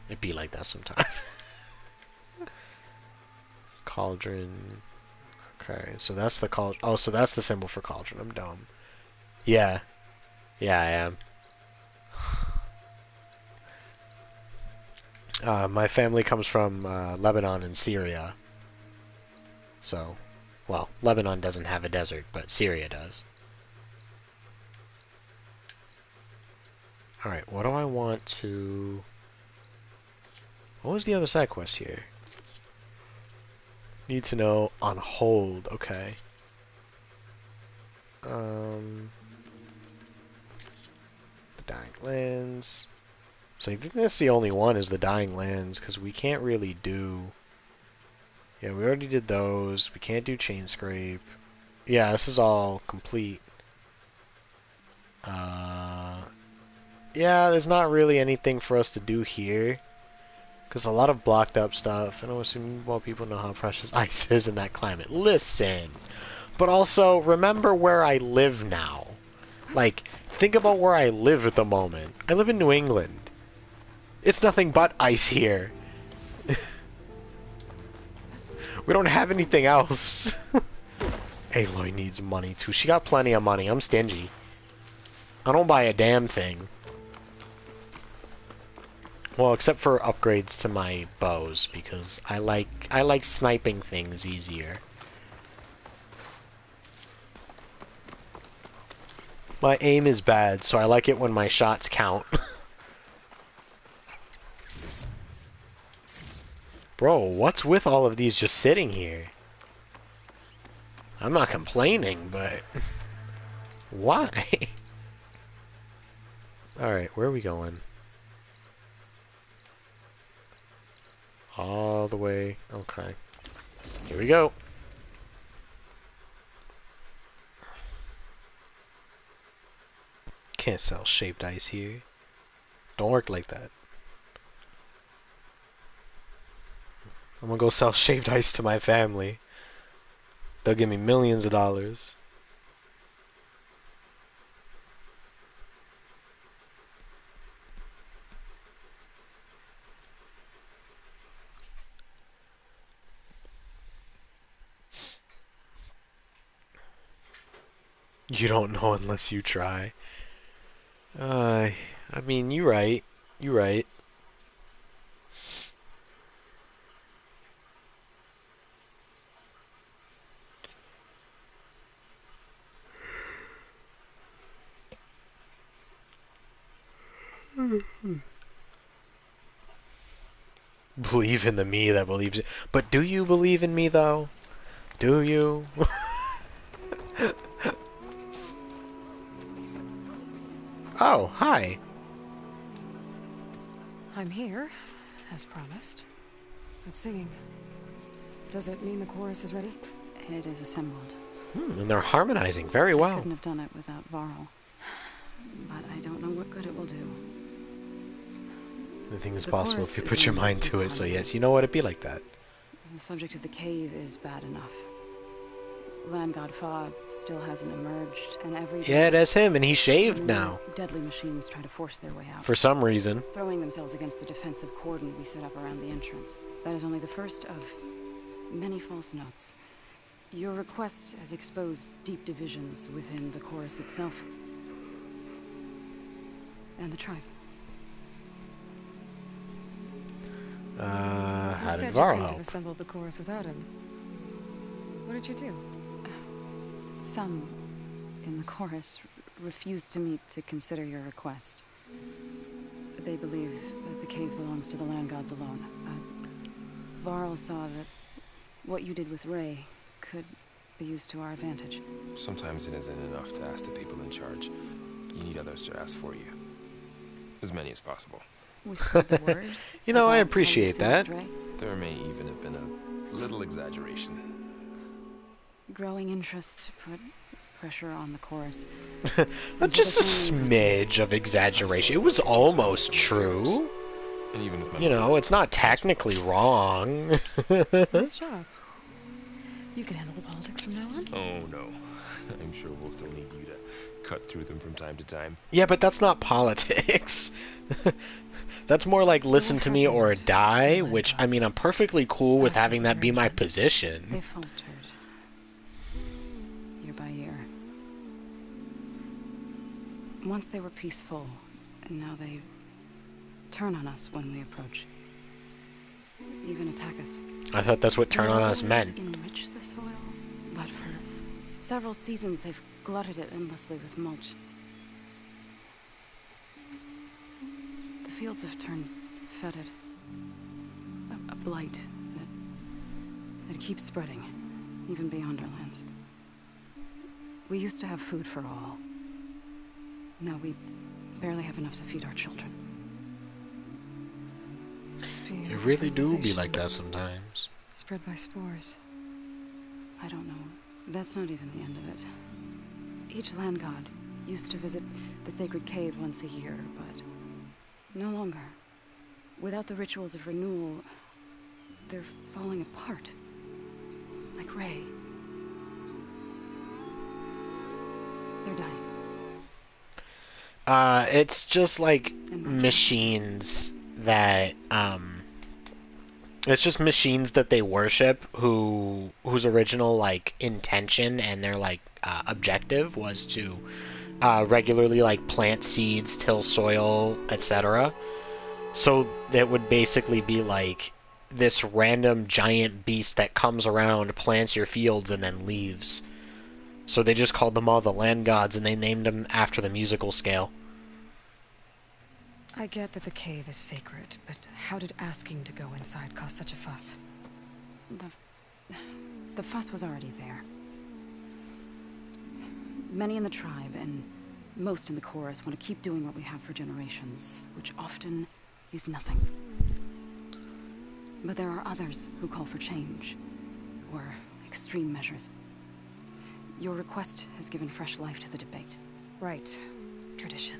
It'd be like that sometime. Cauldron. Okay, so that's the cauldron. Oh, so that's the symbol for cauldron. I'm dumb. Yeah. Yeah, I am. My family comes from Lebanon and Syria. So, well, Lebanon doesn't have a desert, but Syria does. Alright, what do I want to... What was the other side quest here? Need to know on hold. Okay. The Dying Lands. So I think that's the only one is the Dying Lands, because we can't really do... Yeah, we already did those. We can't do Chain Scrape. Yeah, this is all complete. Yeah, there's not really anything for us to do here. Because a lot of blocked up stuff. And I'm assuming, well, people know how precious ice is in that climate. Listen! But also, remember where I live now. Like, think about where I live at the moment. I live in New England. It's nothing but ice here. We don't have anything else. Aloy needs money too. She got plenty of money. I'm stingy. I don't buy a damn thing. Well, except for upgrades to my bows, because I like sniping things easier. My aim is bad, so I like it when my shots count. Bro, what's with all of these just sitting here? I'm not complaining, but... Why? Alright, where are we going? All the way... Okay. Here we go. Can't sell shaped ice here. Don't work like that. I'm gonna go sell shaved ice to my family. They'll give me millions of dollars. You don't know unless you try. I mean, you're right. You're right. Believe in the me that believes it. But do you believe in me, though? Do you? Oh, hi. I'm here, as promised. It's singing. Does it mean the chorus is ready? It is assembled. And they're harmonizing very I well. couldn't have done it without Varl. But I don't know what good it will do. Anything is The possible chorus if you is put your in mind his to it, so harmony. yes, you know what it'd be like that. The subject of the cave is bad enough. Land God Fa still hasn't emerged, and every day Yeah, that's him, and he's shaved new now. deadly machines try to force their way out, For some reason. throwing themselves against the defensive cordon we set up around the entrance. That is only the first of many false notes. Your request has exposed deep divisions within the chorus itself and the tribe. How You did said you Varl couldn't have help? assembled the chorus without him. What did you do? Some in the chorus refused to meet to consider your request. They believe that the cave belongs to the land gods alone. Varl saw that what you did with Ray could be used to our advantage. Sometimes it isn't enough to ask the people in charge. You need others to ask for you. As many as possible. We spread the word. You know, I about how you appreciate soothed that. Ray. There may even have been a little exaggeration. Growing interest put pressure on the chorus. But just a smidge of exaggeration. It was almost true. And even with my You know, it's not technically wrong. Nice job. You can handle the politics from now on. Oh no. I'm sure we'll still need you to cut through them from time to time. Yeah, but that's not politics. That's more like So listen what to me or happened to die, the which, I Land mean, Gods I'm perfectly cool with after having that be my Varangian? They position. faltered. Year by year. Once they were peaceful, and now they turn on us when we approach. Even attack us. I thought that's what turn on us They meant. always enrich the soil, but for several seasons they've glutted it endlessly with mulch. The fields have turned fetid. blight that keeps spreading, even beyond our lands. We used to have food for all. Now we barely have enough to feed our children. It really do be like that sometimes. Spread by spores. I don't know. That's not even the end of it. Each land god used to visit the sacred cave once a year, but no longer. Without the rituals of renewal, they're falling apart. Like Ray. They're dying. It's just like machines that, it's just machines that they worship whose original, like, intention and their, like, objective was to regularly, like, plant seeds, till soil, etc. So it would basically be like this random giant beast that comes around, plants your fields, and then leaves. So they just called them all the land gods, and they named them after the musical scale. I get that the cave is sacred, but how did asking to go inside cause such a fuss? The fuss was already there. Many in the tribe, and most in the chorus, want to keep doing what we have for generations, which often is nothing. But there are others who call for change, or extreme measures. Your request has given fresh life to the debate. Right. Tradition.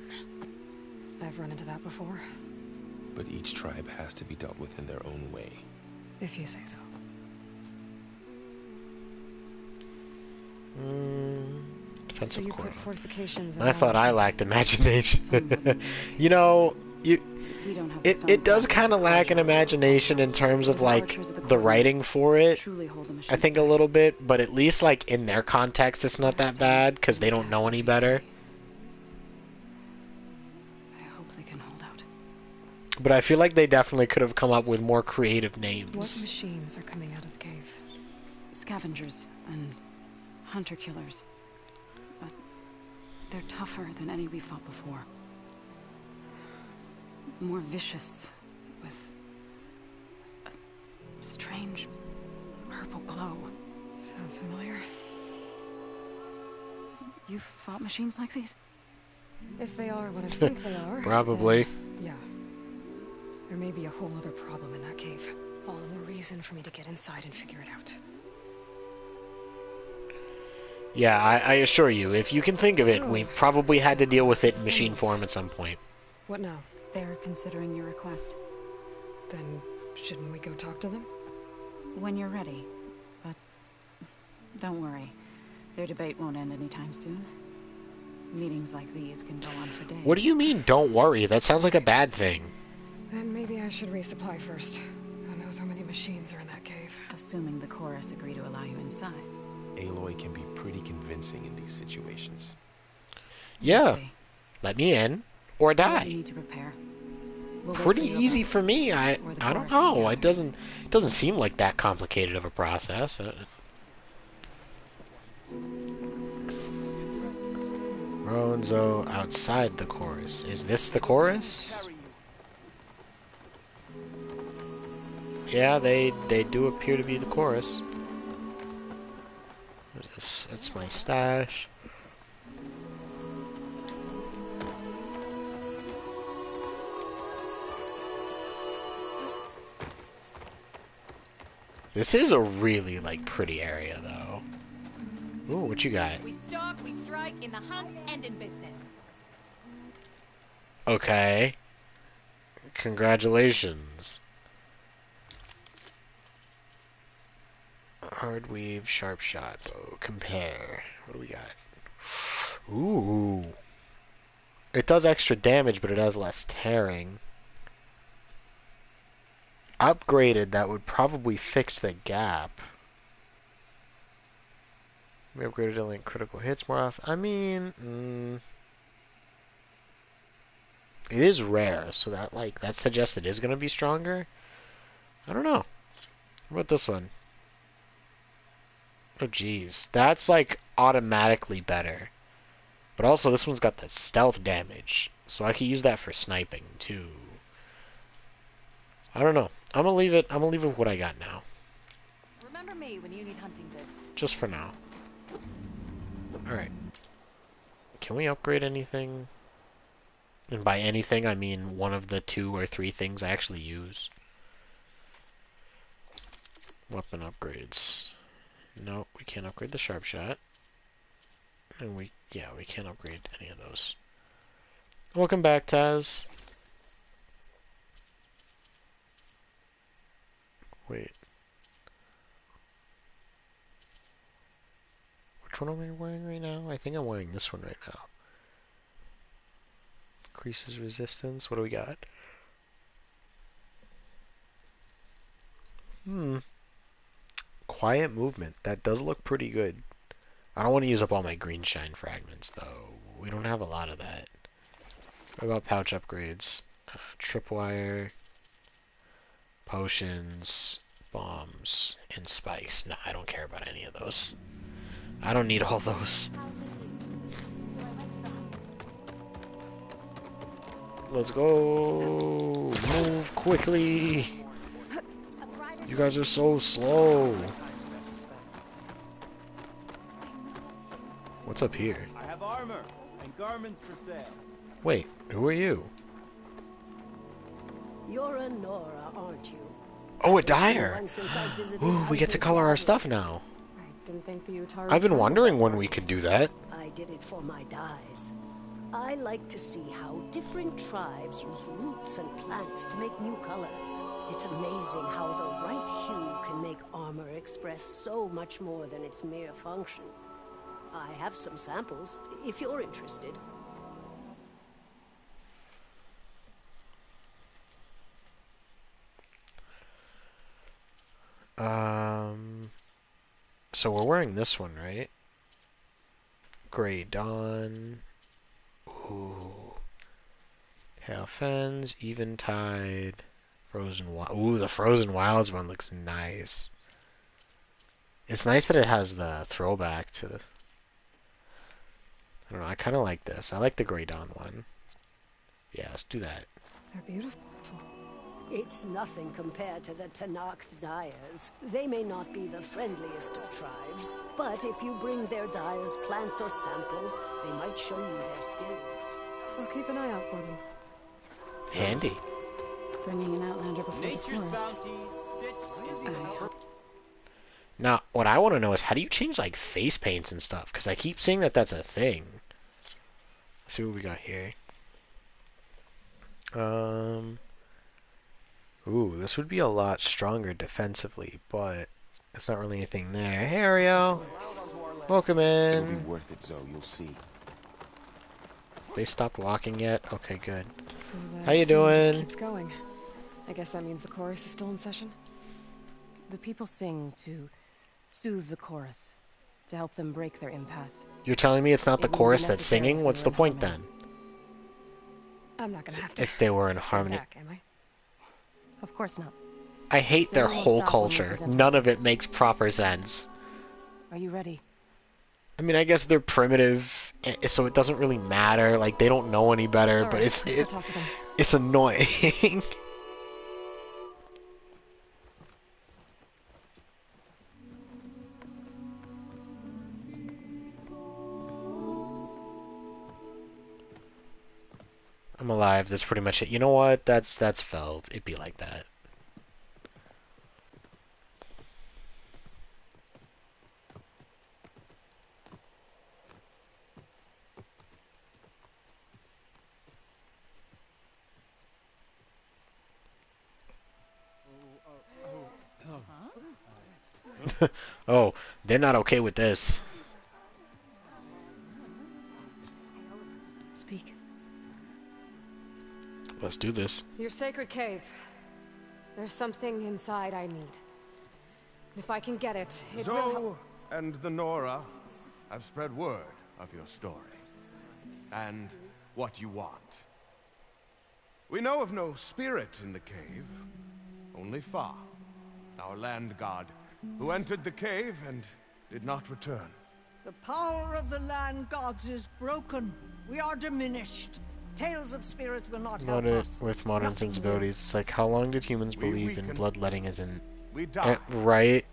I've run into that before. But each tribe has to be dealt with in their own way. If you say so. Defensive So you core. put fortifications I thought I lacked imagination. Some You know, we don't have the stone it does power kind of the lack an Karja. imagination in terms of, Those like, archers of the the Court writing for it. truly hold the I machine think a back. little bit, but at least, like, in their context, it's not that bad, because they don't know any better. I hope they can hold out. But I feel like they definitely could have come up with more creative What names. machines are coming out of the cave? Scavengers and hunter-killers. But they're tougher than any we fought before. More vicious, with a strange purple glow. Sounds familiar. You've fought machines like these? If they are what I think they are. Probably. then, yeah. There may be a whole other problem in that cave. All the more reason for me to get inside and figure it out. Yeah, I assure you, if you can think of it, So, we've probably had to deal with it in so- machine form at some point. What now? They're considering your request. Then shouldn't we go talk to them? When you're ready. But don't worry. Their debate won't end anytime soon. Meetings like these can go on for days. What do you mean, don't worry? That sounds like a bad thing. Then maybe I should resupply first. Who knows how many machines are in that cave? Assuming the chorus agree to allow you inside. Aloy can be pretty convincing in these situations. Yeah, We'll see. let me in, or Do what you die. need to prepare. We'll wait Pretty for your easy vote. for me. I Or the don't chorus is know. gathering. It doesn't seem like that complicated of a process. Ronzo outside the chorus. Is this the chorus? Yeah, they do appear to be the chorus. That's my stash. This is a really, like, pretty area, though. Ooh, what you got? We stalk, we strike, in the hunt and in business. Okay. Congratulations. Hard weave, sharp shot, bow. Compare. What do we got? Ooh. It does extra damage, but it has less tearing. Upgraded, that would probably fix the gap. We upgraded to link critical hits more often. I mean, it is rare, so that suggests it is gonna be stronger. I don't know. What about this one? Oh geez, that's like automatically better. But also this one's got the stealth damage, so I could use that for sniping too. I don't know. I'm gonna leave it. I'm gonna leave it with what I got now. Remember me when you need hunting bits. Just for now. Alright. Can we upgrade anything? And by anything, I mean one of the 2 or 3 things I actually use. Weapon upgrades. No, we can't upgrade the sharp shot. And we can't upgrade any of those. Welcome back, Taz. Wait. Which one am I wearing right now? I think I'm wearing this one right now. Increases resistance. What do we got? Quiet movement. That does look pretty good. I don't want to use up all my green shine fragments, though. We don't have a lot of that. What about pouch upgrades? Tripwire, potions, bombs, and spikes. No, I don't care about any of those. I don't need all those. Let's go! Move quickly! You guys are so slow! What's up here? I have armor and garments for sale. Wait, who are you? You're a Nora, aren't you? Oh, a dyer! Ooh, we get to color our stuff now. I didn't think the Utari I've been tried wondering that when we first. could do that. I did it for my dyes. I like to see how different tribes use roots and plants to make new colors. It's amazing how the right hue can make armor express so much more than its mere function. I have some samples, if you're interested. So we're wearing this one, right? Grey Dawn. Ooh. Pale Fens, Eventide, Frozen Wild. Ooh, the Frozen Wilds one looks nice. It's nice that it has the throwback to the... I don't know, I kind of like this. I like the Grey Dawn one. Yeah, let's do that. They're beautiful. It's nothing compared to the Tenakth dyers. They may not be the friendliest of tribes, but if you bring their dyers plants or samples, they might show you their skills. I'll keep an eye out for them. Handy. Bringing an Outlander before Nature's the chorus. bounty stitched into I the hope. Now, what I want to know is how do you change, like, face paints and stuff? Because I keep seeing that that's a thing. Let's see what we got here. Ooh, this would be a lot stronger defensively, but there's not really anything there. Hey, Ariel. Welcome It'll be in. worth it, Zoe. You'll see. They stopped walking yet? Okay, good. So the How you scene just doing? keeps going. I guess that means the chorus is still in session. The people sing to soothe the chorus, to help them break their impasse. You're telling me it's not the It wouldn't be chorus that's necessary singing? if they What's were the in point harmony. then? I'm not gonna have to. If they were in sing harmony. back, am I? Of course not. I hate their Singing will whole stop when we culture. present None of ourselves. it makes proper sense. Are you ready? I mean, I guess they're primitive, so it doesn't really matter. Like, they don't know any better, All but right, it's let's go talk to them. it's annoying. I'm alive. That's pretty much it. You know what? That's Feld. It'd be like that. Oh, they're not okay with this. Speak. Let's do this. Your sacred cave. There's something inside I need. If I can get it, it will help. Zoe and the Nora have spread word of your story. And what you want. We know of no spirit in the cave. Only Fa, our land god, who entered the cave and did not return. The power of the land gods is broken. We are diminished. Tales of spirits will not help us. With modern Nothing sensibilities, it's like, how long did humans believe in bloodletting as in... We die. Right?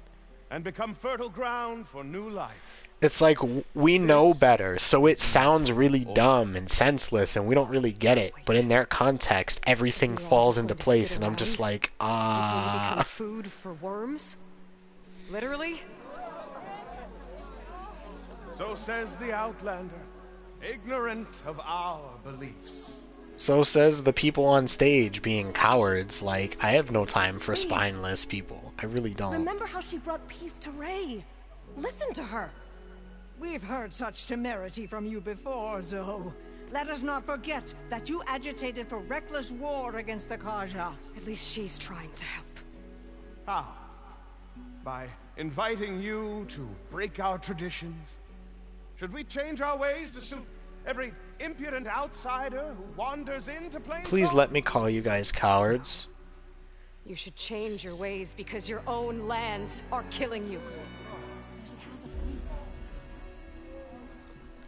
And become fertile ground for new life. It's like, we know better, so it sounds really dumb and senseless, and we don't really get it. But in their context, everything falls into place, and I'm just like, Until you become food for worms? Literally? So says the Outlander, ignorant of our beliefs. So says the people on stage being cowards. Like, I have no time for spineless people. I really don't. Remember how she brought peace to Ray? Listen to her. We've heard such temerity from you before, Zoe. Let us not forget that you agitated for reckless war against the Karja. At least she's trying to help. How? By inviting you to break our traditions? Should we change our ways to suit every impudent outsider who wanders into Plainsong? Please let me call you guys cowards. You should change your ways because your own lands are killing you.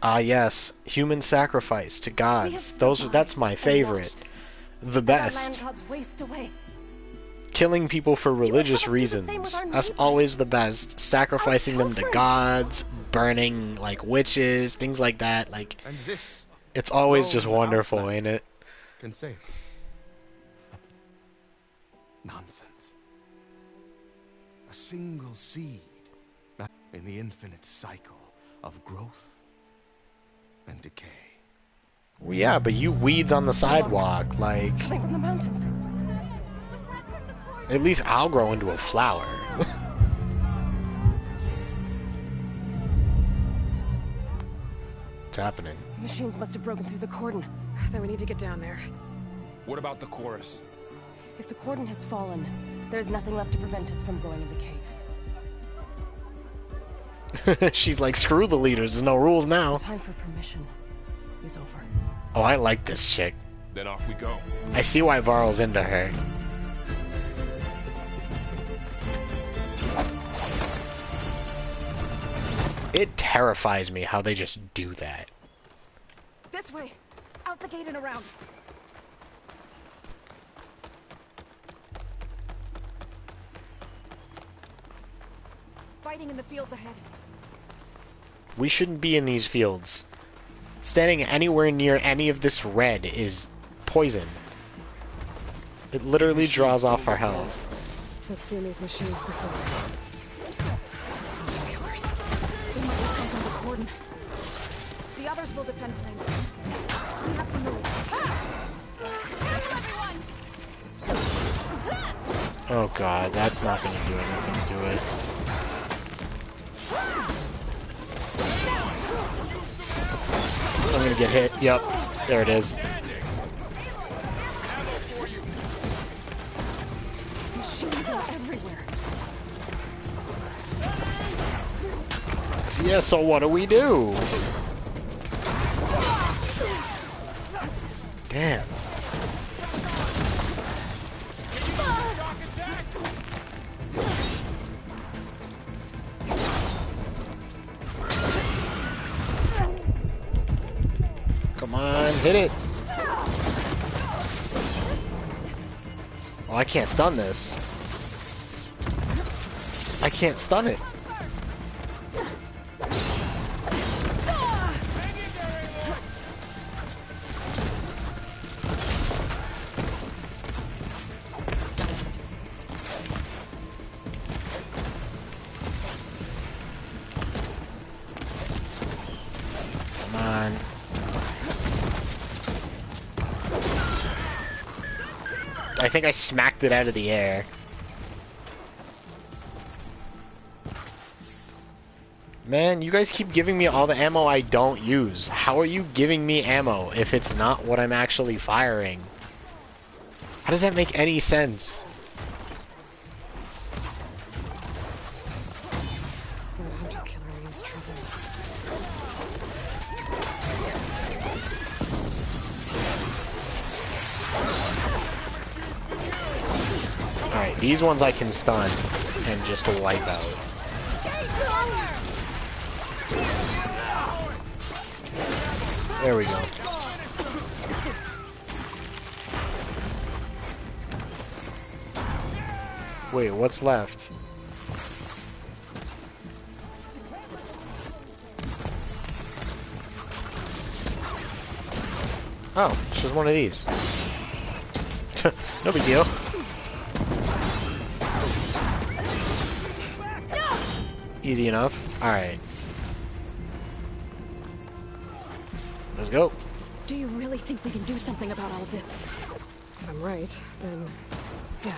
Ah, yes, human sacrifice to gods. That's my favorite. The best. Waste away. Killing people for religious reasons. That's always the best. Sacrificing them to gods, burning like witches, things like that. Like, it's always just wonderful, ain't it? Can save. Nonsense. A single seed in the infinite cycle of growth and decay. Well, yeah, but you weeds on the sidewalk, like... It's coming from the mountains. At least I'll grow into a flower. What's happening? The machines must have broken through the cordon. Then we need to get down there. What about the chorus? If the cordon has fallen, there's nothing left to prevent us from going in the cave. She's like, screw the leaders, there's no rules now. The time for permission is over. Oh, I like this chick. Then off we go. I see why Varl's into her. It terrifies me how they just do that. This way! Out the gate and around! Fighting in the fields ahead. We shouldn't be in these fields. Standing anywhere near any of this red is poison. It literally draws off our health. I've seen these machines before. Killers. They might have come from the cordon. The others will defend Plains. We have to move. Oh god, that's not gonna do anything to it. I'm gonna get hit. Yep. There it is. Machines are everywhere. Yeah, so what do we do? Damn. Come on, hit it. Oh, I can't stun this. I can't stun it. Come on. I think I smacked it out of the air. Man, you guys keep giving me all the ammo I don't use. How are you giving me ammo if it's not what I'm actually firing? How does that make any sense? Hunter-killer means trouble. Alright, these ones I can stun and just wipe out. There we go. Wait, what's left? Oh, it's just one of these. No big deal. Easy enough. Alright. Let's go. Do you really think we can do something about all of this? If I'm right, then... yeah.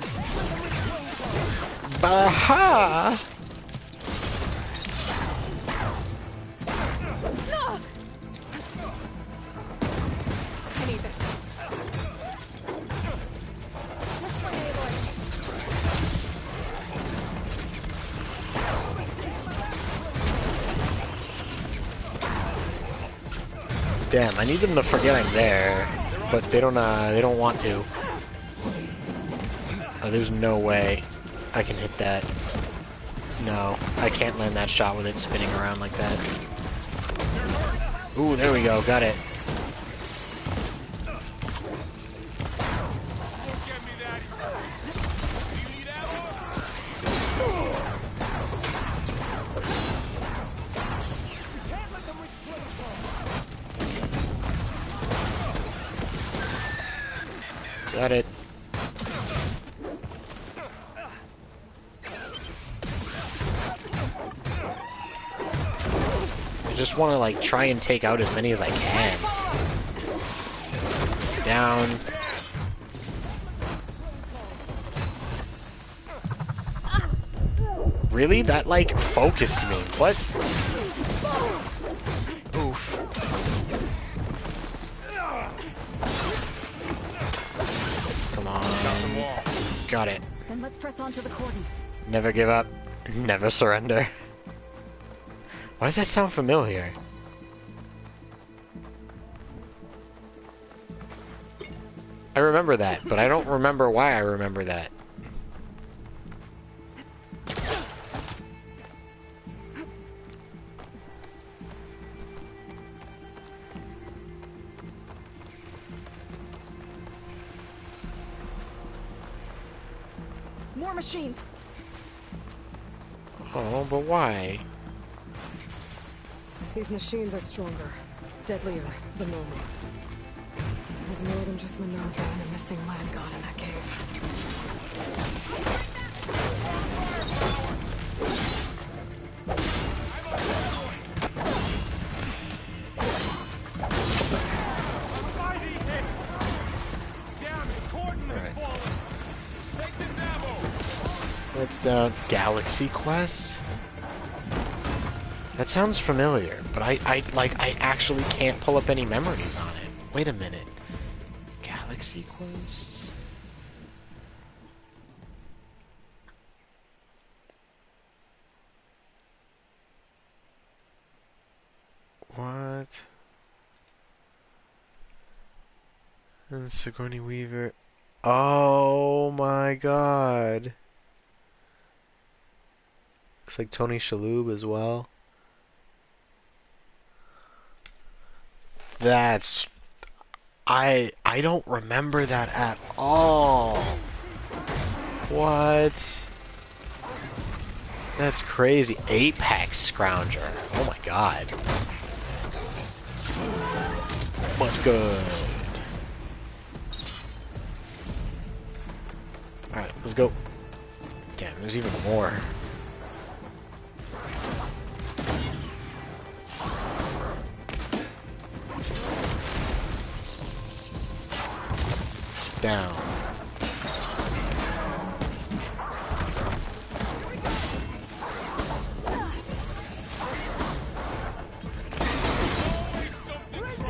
Baha! I need this. Damn, I need them to forget I'm there, but they don't want to. Oh, there's no way I can hit that. No, I can't land that shot with it spinning around like that. Ooh, there we go, got it. Got it. I just want to like try and take out as many as I can. Down. Really? That like focused me. What? Oof. Come on. Got it. Then let's press on to the cordon. Never give up. Never surrender. Why does that sound familiar? I remember that, but I don't remember why I remember that. More machines. Oh, but why? These machines are stronger, deadlier than normal. There's more than just Minerva and a missing land god in that cave. What's down? Galaxy Quest? That sounds familiar, but I actually can't pull up any memories on it. Wait a minute. Galaxy Quest? What? And Sigourney Weaver. Oh my god. Looks like Tony Shalhoub as well. That's... I don't remember that at all. What? That's crazy. Apex Scrounger. Oh my god. What's good? Alright, let's go. Damn, there's even more. Down.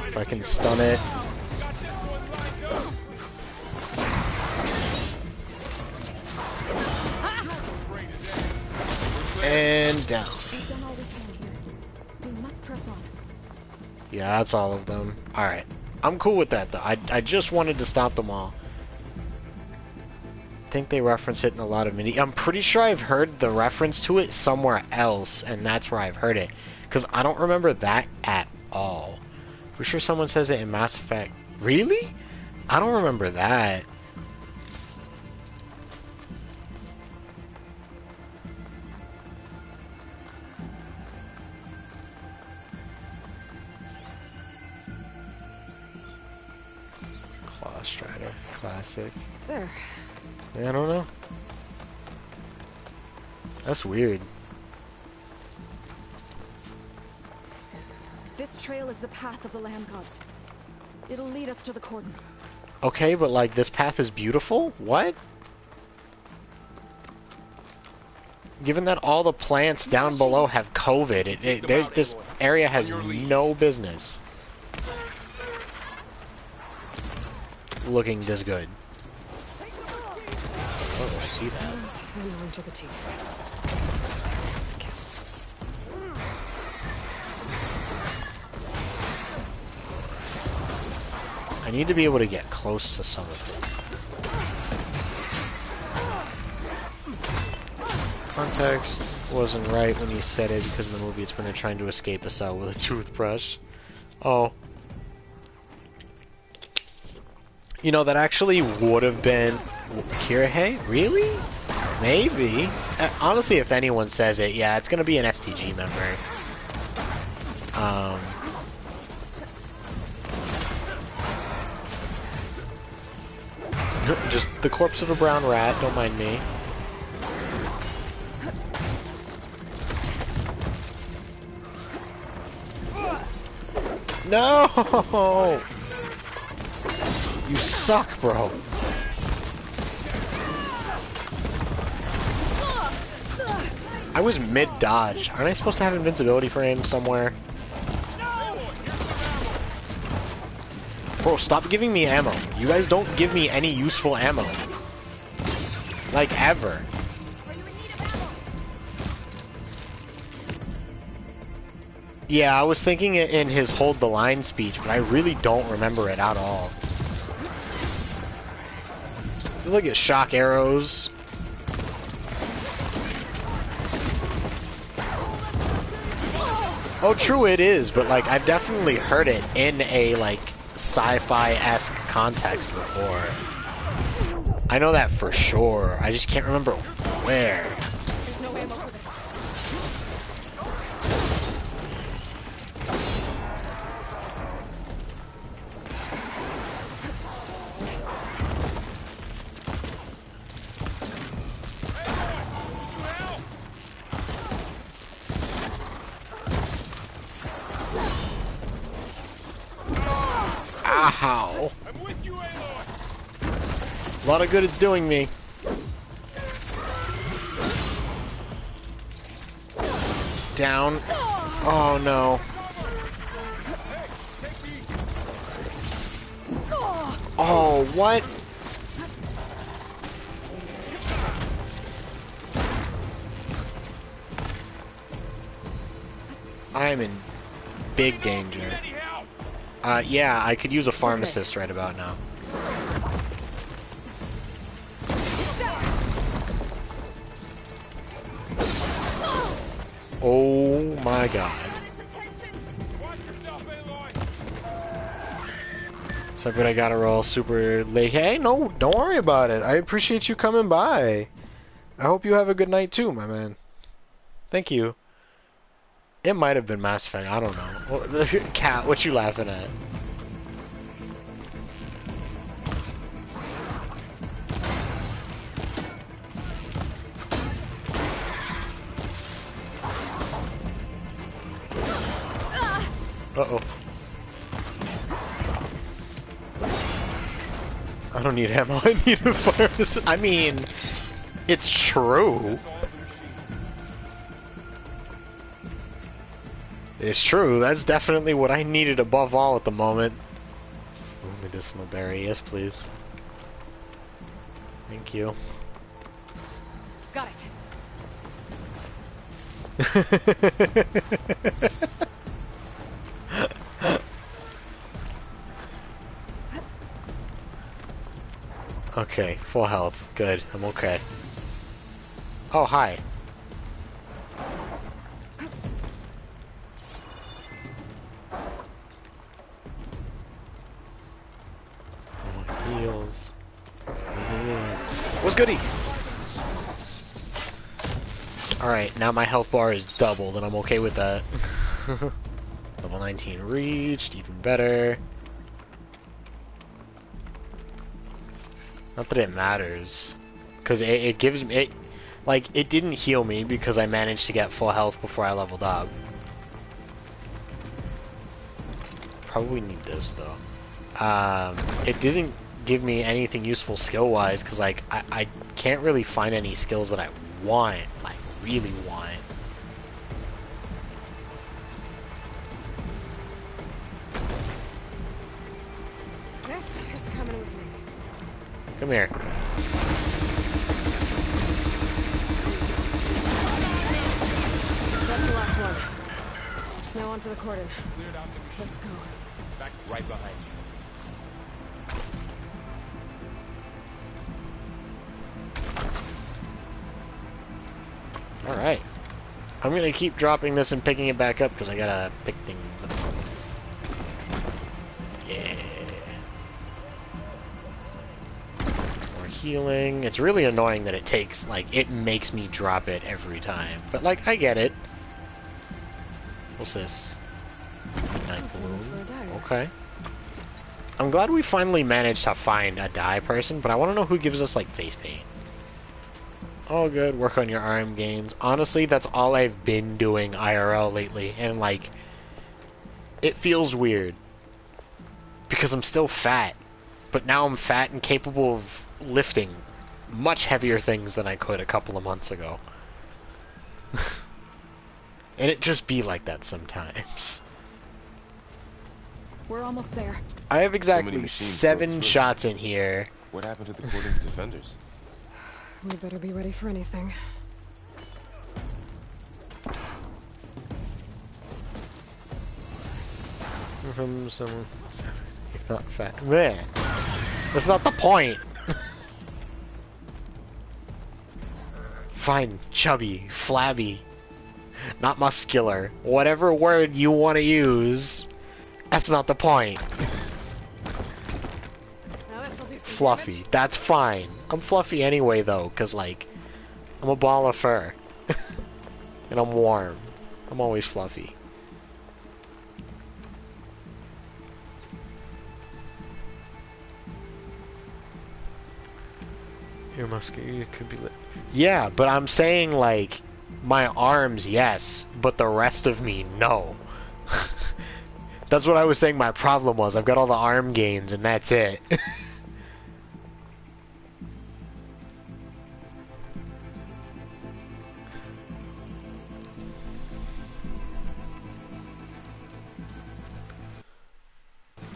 If I can stun it. And down. Yeah, that's all of them. Alright. I'm cool with that, though. I just wanted to stop them all. I think they reference it in a lot of mini... I'm pretty sure I've heard the reference to it somewhere else, and that's where I've heard it. Because I don't remember that at all. For sure someone says it in Mass Effect. Really? I don't remember that. Strider. Classic. There. I don't know. That's weird. This trail is the path of the land gods. It'll lead us to the cordon. Okay, but like this path is beautiful? What? Given that all the plants down below have COVID, this area has no business looking this good. Oh, I see that. Handling to the teeth. I need to be able to get close to some of them. Context wasn't right when you said it, because in the movie it's when they're trying to escape a cell with a toothbrush. Oh. You know, that actually would have been... Kirihei? Really? Maybe. Honestly, if anyone says it, yeah, it's gonna be an STG member. Just the corpse of a brown rat, don't mind me. No! You suck, bro. I was mid-dodge. Aren't I supposed to have invincibility for him somewhere? Bro, stop giving me ammo. You guys don't give me any useful ammo. Like, ever. Yeah, I was thinking it in his hold the line speech, but I really don't remember it at all. Look at shock arrows. Oh, true it is, but like I've definitely heard it in a like sci-fi-esque context before. I know that for sure. I just can't remember where. There's no ammo for this. Ow. A lot of good it's doing me. Down. Oh no. Oh, what? I am in big danger. Yeah, I could use a pharmacist right about now. Oh my god. So good, I gotta roll super late. Hey, no, don't worry about it. I appreciate you coming by. I hope you have a good night too, my man. Thank you. It might have been Mass Effect, I don't know. Cat, what you laughing at? Uh-oh. I don't need ammo, I need a pharmacist. I mean, it's true. It's true, that's definitely what I needed above all at the moment. Ooh, medicinal berry, yes please. Thank you. Got it. Okay, full health. Good, I'm okay. Oh, hi. Heals. What's goody? Alright, now my health bar is doubled and I'm okay with that. Level 19 reached, even better. Not that it matters. Because it gives me... Like, it didn't heal me because I managed to get full health before I leveled up. Probably need this, though. It doesn't give me anything useful skill-wise, because, like, I can't really find any skills that I want, like, really want. This is coming with me. Come here. That's the last one. Now onto the cordon. Let's go. Back right behind you. Alright. I'm gonna keep dropping this and picking it back up because I gotta pick things up. Yeah. More healing. It's really annoying that it takes, like, it makes me drop it every time. But, like, I get it. What's this? Midnight Bloom. Okay. I'm glad we finally managed to find a dye person, but I want to know who gives us, like, face paint. Oh, good. Work on your arm gains. Honestly, that's all I've been doing IRL lately, and, like, it feels weird. Because I'm still fat. But now I'm fat and capable of lifting much heavier things than I could a couple of months ago. And it just be like that sometimes. We're almost there. I have exactly 7 shots in here. What happened to the Cordon's defenders? We better be ready for anything. From some... Not fat. Bleh. That's not the point! Fine, chubby, flabby, not muscular. Whatever word you want to use, that's not the point. Now this'll do some Fluffy, damage. that's fine. I'm fluffy anyway though, cause like, I'm a ball of fur. And I'm warm. I'm always fluffy. Your muscular could be lit. Yeah, but I'm saying like, my arms, yes, but the rest of me, no. That's what I was saying my problem was. I've got all the arm gains and that's it.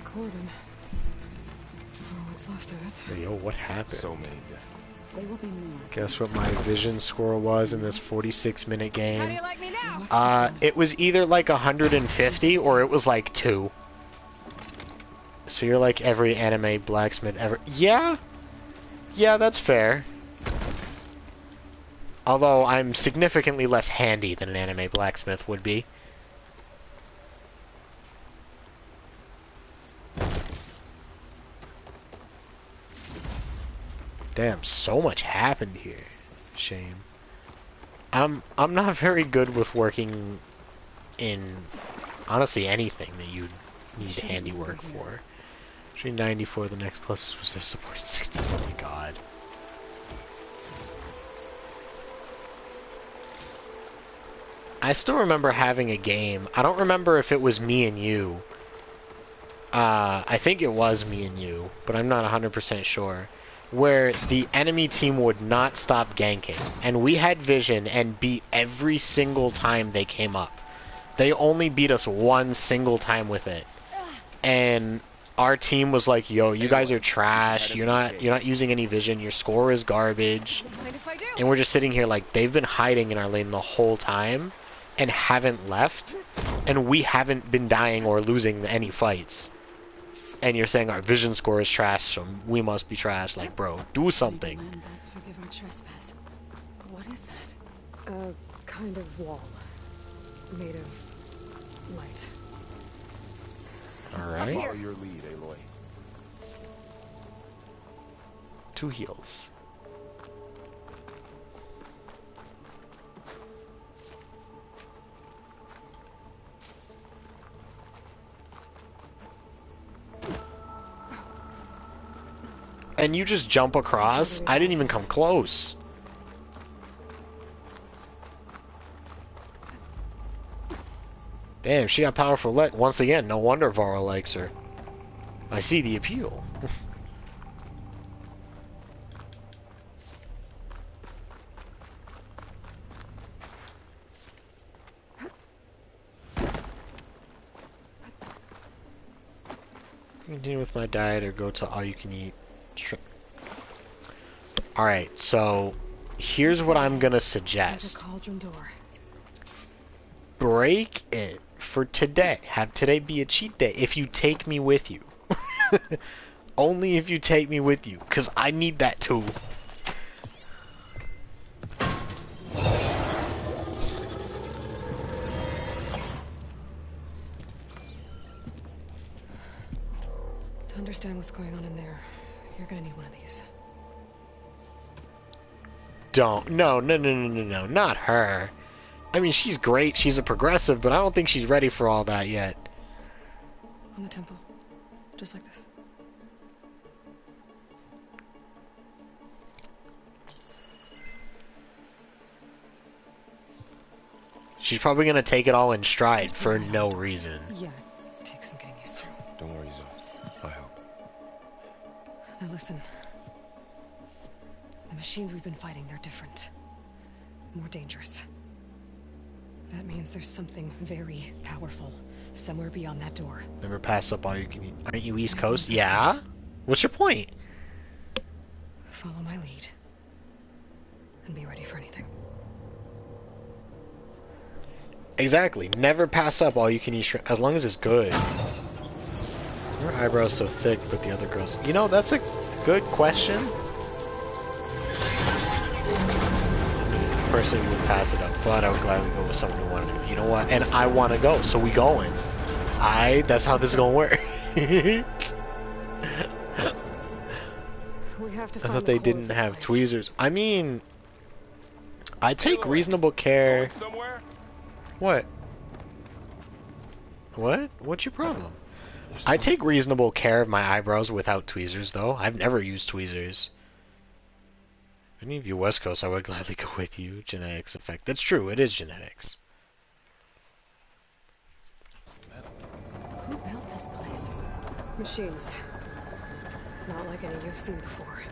Cordon. Oh, what's left of it? Hey, yo, what happened? So many deaths. They will be more. Guess what my vision score was in this 46-minute game? How do you like me now? It was either like 150 or it was like 2. So you're like every anime blacksmith ever. Yeah? Yeah, that's fair. Although I'm significantly less handy than an anime blacksmith would be. Damn, so much happened here. Shame. I'm not very good with working in honestly anything that you need handiwork for. Actually 94, the next closest was their supported 60. Oh my god. I still remember having a game. I don't remember if it was me and you. I think it was me and you, but I'm not 100% sure. Where the enemy team would not stop ganking, and we had vision and beat every single time they came up. They only beat us one single time with it, and our team was like, "Yo, you guys are trash. You're not using any vision. Your score is garbage." Mind if I do? And we're just sitting here like they've been hiding in our lane the whole time, and haven't left, and we haven't been dying or losing any fights. And you're saying our vision score is trash, so we must be trash. Like, bro, do something. Let's forgive our trespass. What is that? A kind of wall. Made of light. Alright. Follow your lead, Aloy. 2 heals. and you just jump across. I didn't even come close. Damn, she got powerful leg. Once again, no wonder Varl likes her. I see the appeal. Continue with my diet or go to all you can eat. Alright, so here's what I'm gonna suggest. Cauldron door. Break it for today. Have today be a cheat day if you take me with you. Only if you take me with you, because I need that too. To understand what's going on in there, you're gonna need one of these. Don't. No, not her. I mean, she's great, she's a progressive, but I don't think she's ready for all that yet. On the temple. Just like this. She's probably gonna take it all in stride for no reason. Yeah, it takes some getting used to. Don't worry, Zoe. I help. Now listen. The machines we've been fighting, they're different. More dangerous. That means there's something very powerful somewhere beyond that door. Never pass up all you can eat. Aren't you East Coast? Yeah? What's your point? Follow my lead. And be ready for anything. Exactly. Never pass up all you can eat shrimp, as long as it's good. Her eyebrows so thick, but the other girls... You know, that's a good question. Personally would pass it up, but I would gladly go with someone who wanted to. You know what? And I want to go, so we going. That's how this is gonna work. We have to I thought they didn't have tweezers. I mean, I take reasonable care. What? What? What's your problem? I take reasonable care of my eyebrows without tweezers, though. I've never used tweezers. If any of you West Coast, I would gladly go with you. Genetics effect. That's true. It is genetics. Who built this place? Machines. Not like any you've seen before.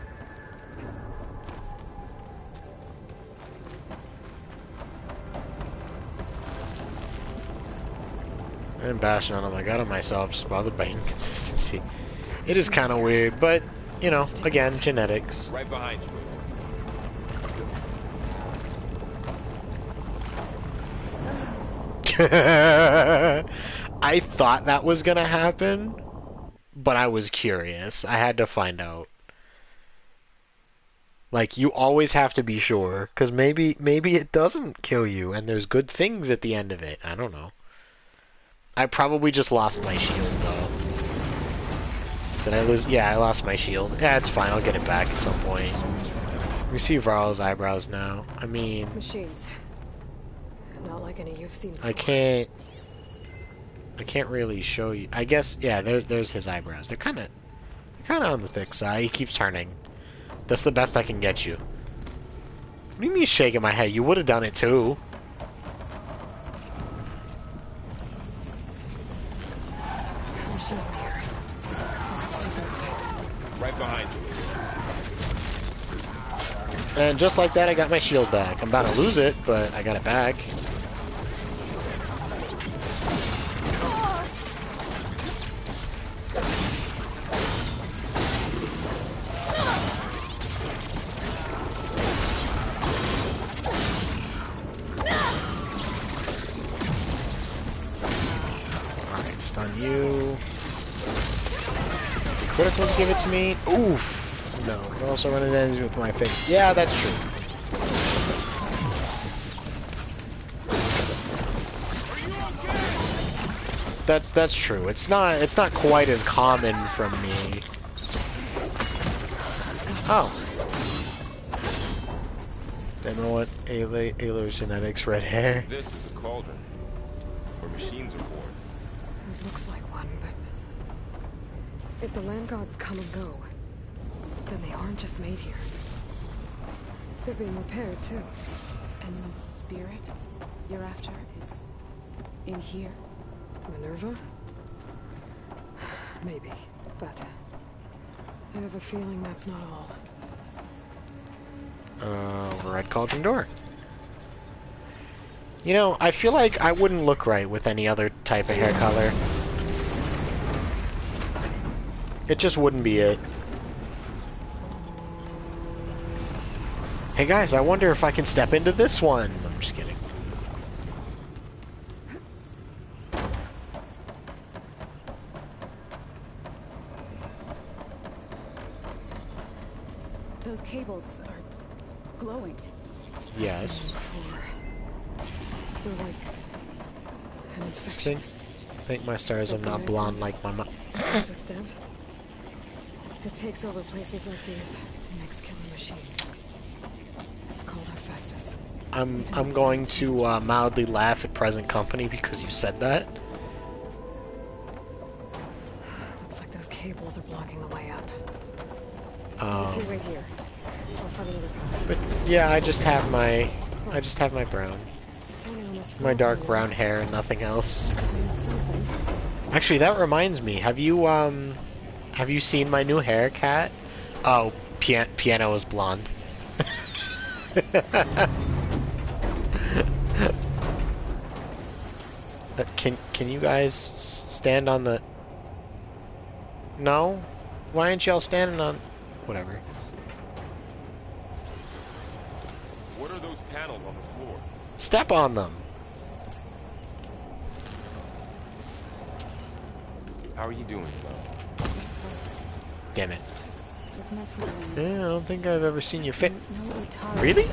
I'm bashing on them. I got it myself, just bothered by inconsistency. It is kind of weird, but, you know, again, genetics. Right behind you. I thought that was gonna happen, but I was curious. I had to find out. Like, you always have to be sure, because maybe it doesn't kill you, and there's good things at the end of it. I don't know. I probably just lost my shield, though. Did I lose? Yeah, I lost my shield. Yeah, it's fine. I'll get it back at some point. We see Varl's eyebrows now. I mean... Machines. Not like any you've seen before. I can't really show you. I guess, yeah, there's his eyebrows. They're kind of on the thick side. He keeps turning. That's the best I can get you. What do you mean shaking my head? You would have done it, too. Right behind you. And just like that, I got my shield back. I'm about to lose it, but I got it back. Alright, stun you. Criticals give it to me. Oof. No. But also run it ends with my face. Yeah, that's true. That's true. It's not quite as common from me. Oh. Don't know what Aloy's genetics, red hair. This is a cauldron where machines are born. It looks like one, but if the land gods come and go, then they aren't just made here. They're being repaired, too. And the spirit you're after is in here? Minerva? Maybe, but I have a feeling that's not all. Red cauldron door. You know, I feel like I wouldn't look right with any other type of hair color. It just wouldn't be it. Hey guys, I wonder if I can step into this one. I'm just kidding. Those cables are glowing. Yes. They're like an infection. Thank my stars I'm not blonde like my mom. It's a stent. It takes over places like these and makes killing machines. It's called Hephaestus. I'm going to mildly laugh at present company because you said that. Looks like those cables are blocking the way up. Oh. Right here. I'll find another path. But yeah, I just have my brown. My dark brown hair and nothing else. Actually, that reminds me. Have you seen my new hair, Kat? Oh, Piano is blonde. Can you guys stand on the... No? Why aren't y'all standing on... Whatever. What are those panels on the floor? Step on them. How are you doing, son? Damn it. Yeah, I don't think I've ever seen you fit. Really?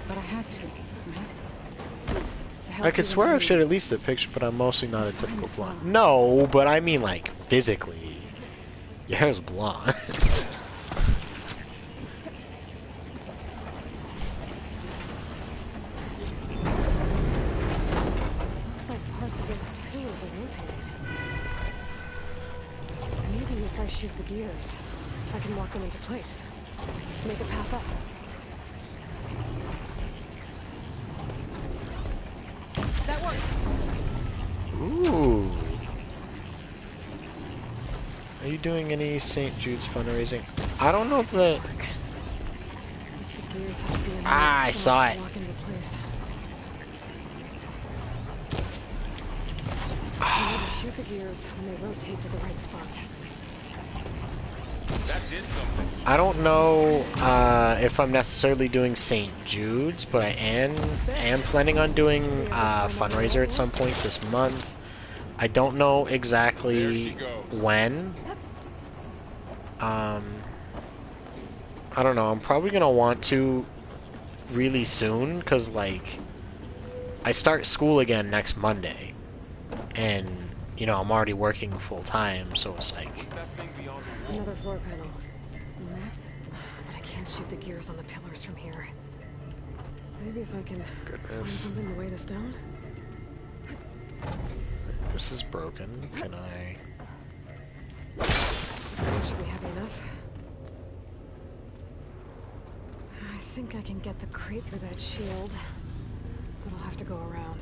But I had to, right? I could swear I've shared at least a picture, but I'm mostly not a typical blonde. No, but I mean like physically. Your hair's blonde. Looks like parts of those pillars are rotating. Maybe if I shoot the gears, I can lock them into place. Make a path up. That worked. Ooh. Are you doing any St. Jude's fundraising? I don't know if the... Ah, I saw it. Shoot the gears when they rotate to the right spot. That did something. I don't know if I'm necessarily doing St. Jude's, but I am planning on doing a fundraiser at some point this month. I don't know exactly when. I don't know. I'm probably gonna want to really soon, because like I start school again next Monday, and you know I'm already working full time, so it's like. Another floor panel. Massive. But I can't shoot the gears on the pillars from here. Maybe if I can find something to weigh this down. This is broken. Can I? This thing should be heavy enough. I think I can get the crate through that shield, but I'll have to go around.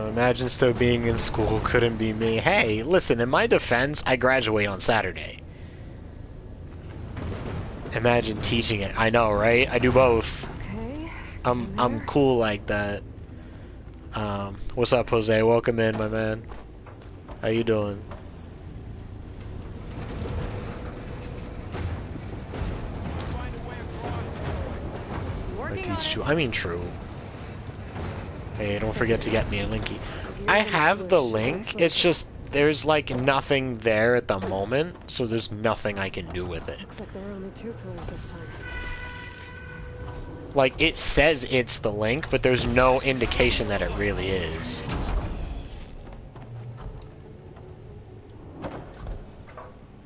Imagine still being in school couldn't be me. Hey, listen, in my defense, I graduate on Saturday. Imagine teaching it. I know, right? I do both. Okay. I'm cool like that. What's up, Jose? Welcome in, my man. How you doing? I teach you. I mean, true. Hey, don't forget to get me a linky. I have the link, it's just there's like nothing there at the moment, so there's nothing I can do with it. Looks like there are only 2 pillars this time. Like, it says it's the link, but there's no indication that it really is.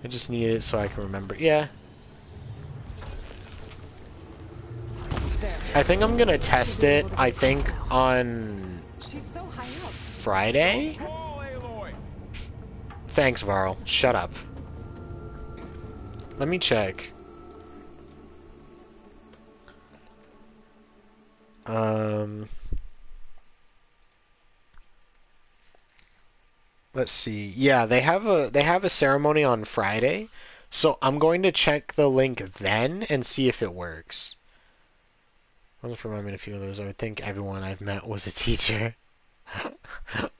I just need it so I can remember. Yeah. I think I'm gonna test it, I think, on Friday? Thanks, Varl. Shut up. Let me check. Let's see. Yeah, they have a ceremony on Friday, so I'm going to check the link then and see if it works. Let's remind me of a few of those. I would think everyone I've met was a teacher.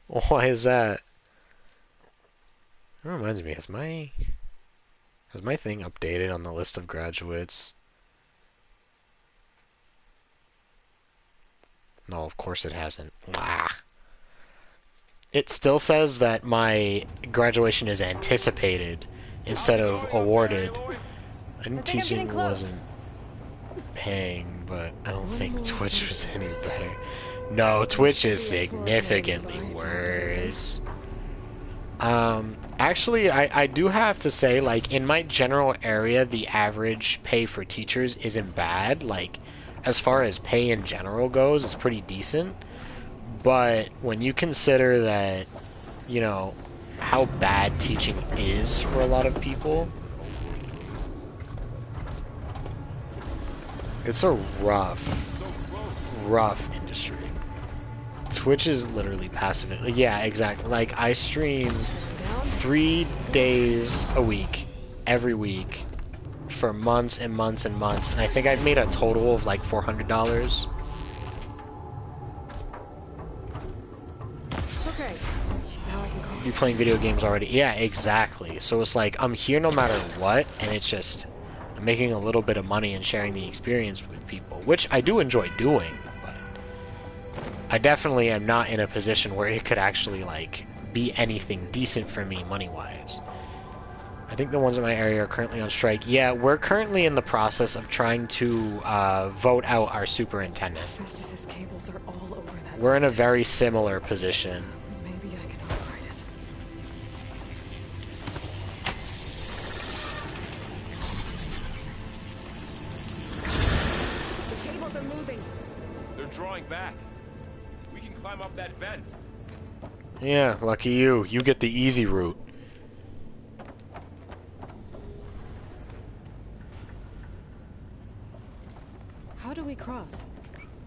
Why is that? That reminds me, has my thing updated on the list of graduates? No, of course it hasn't. Ah. It still says that my graduation is anticipated instead of awarded. I knew teaching wasn't paying, but I don't think Twitch was any better. No, Twitch is significantly worse. Actually, I do have to say, like, in my general area, the average pay for teachers isn't bad. Like, as far as pay in general goes, it's pretty decent. But when you consider that, you know, how bad teaching is for a lot of people, it's a rough industry. Twitch is literally passive. Yeah, exactly. Like, I stream 3 days a week, every week, for months and months and months, and I think I've made a total of like $400. Okay, now I can go. You playing video games already? Yeah, exactly. So it's like, I'm here no matter what, and it's just, I'm making a little bit of money and sharing the experience with people, which I do enjoy doing, but I definitely am not in a position where it could actually, like, be anything decent for me money-wise. I think the ones in my area are currently on strike. Yeah, we're currently in the process of trying to vote out our superintendent. Festus's cables are all over that. We're in a very similar position. Maybe I can override it. The cables are moving. They're drawing back. We can climb up that vent. Yeah, lucky you. You get the easy route. How do we cross?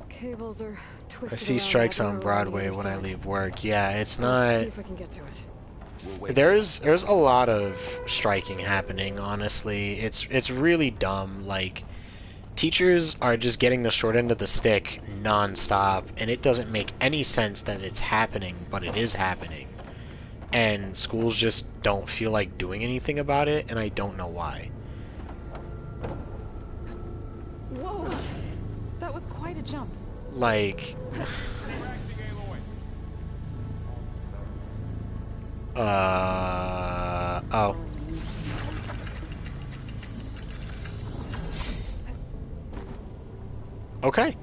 Cables are I twisted. see strikes on Broadway when I leave work. Yeah, it's not... See if I can get to it. There's a lot of striking happening, honestly. It's really dumb. Like, teachers are just getting the short end of the stick non-stop, and it doesn't make any sense that it's happening, but it is happening. And schools just don't feel like doing anything about it, and I don't know why. Whoa! That was quite a jump. Like... oh. Okay.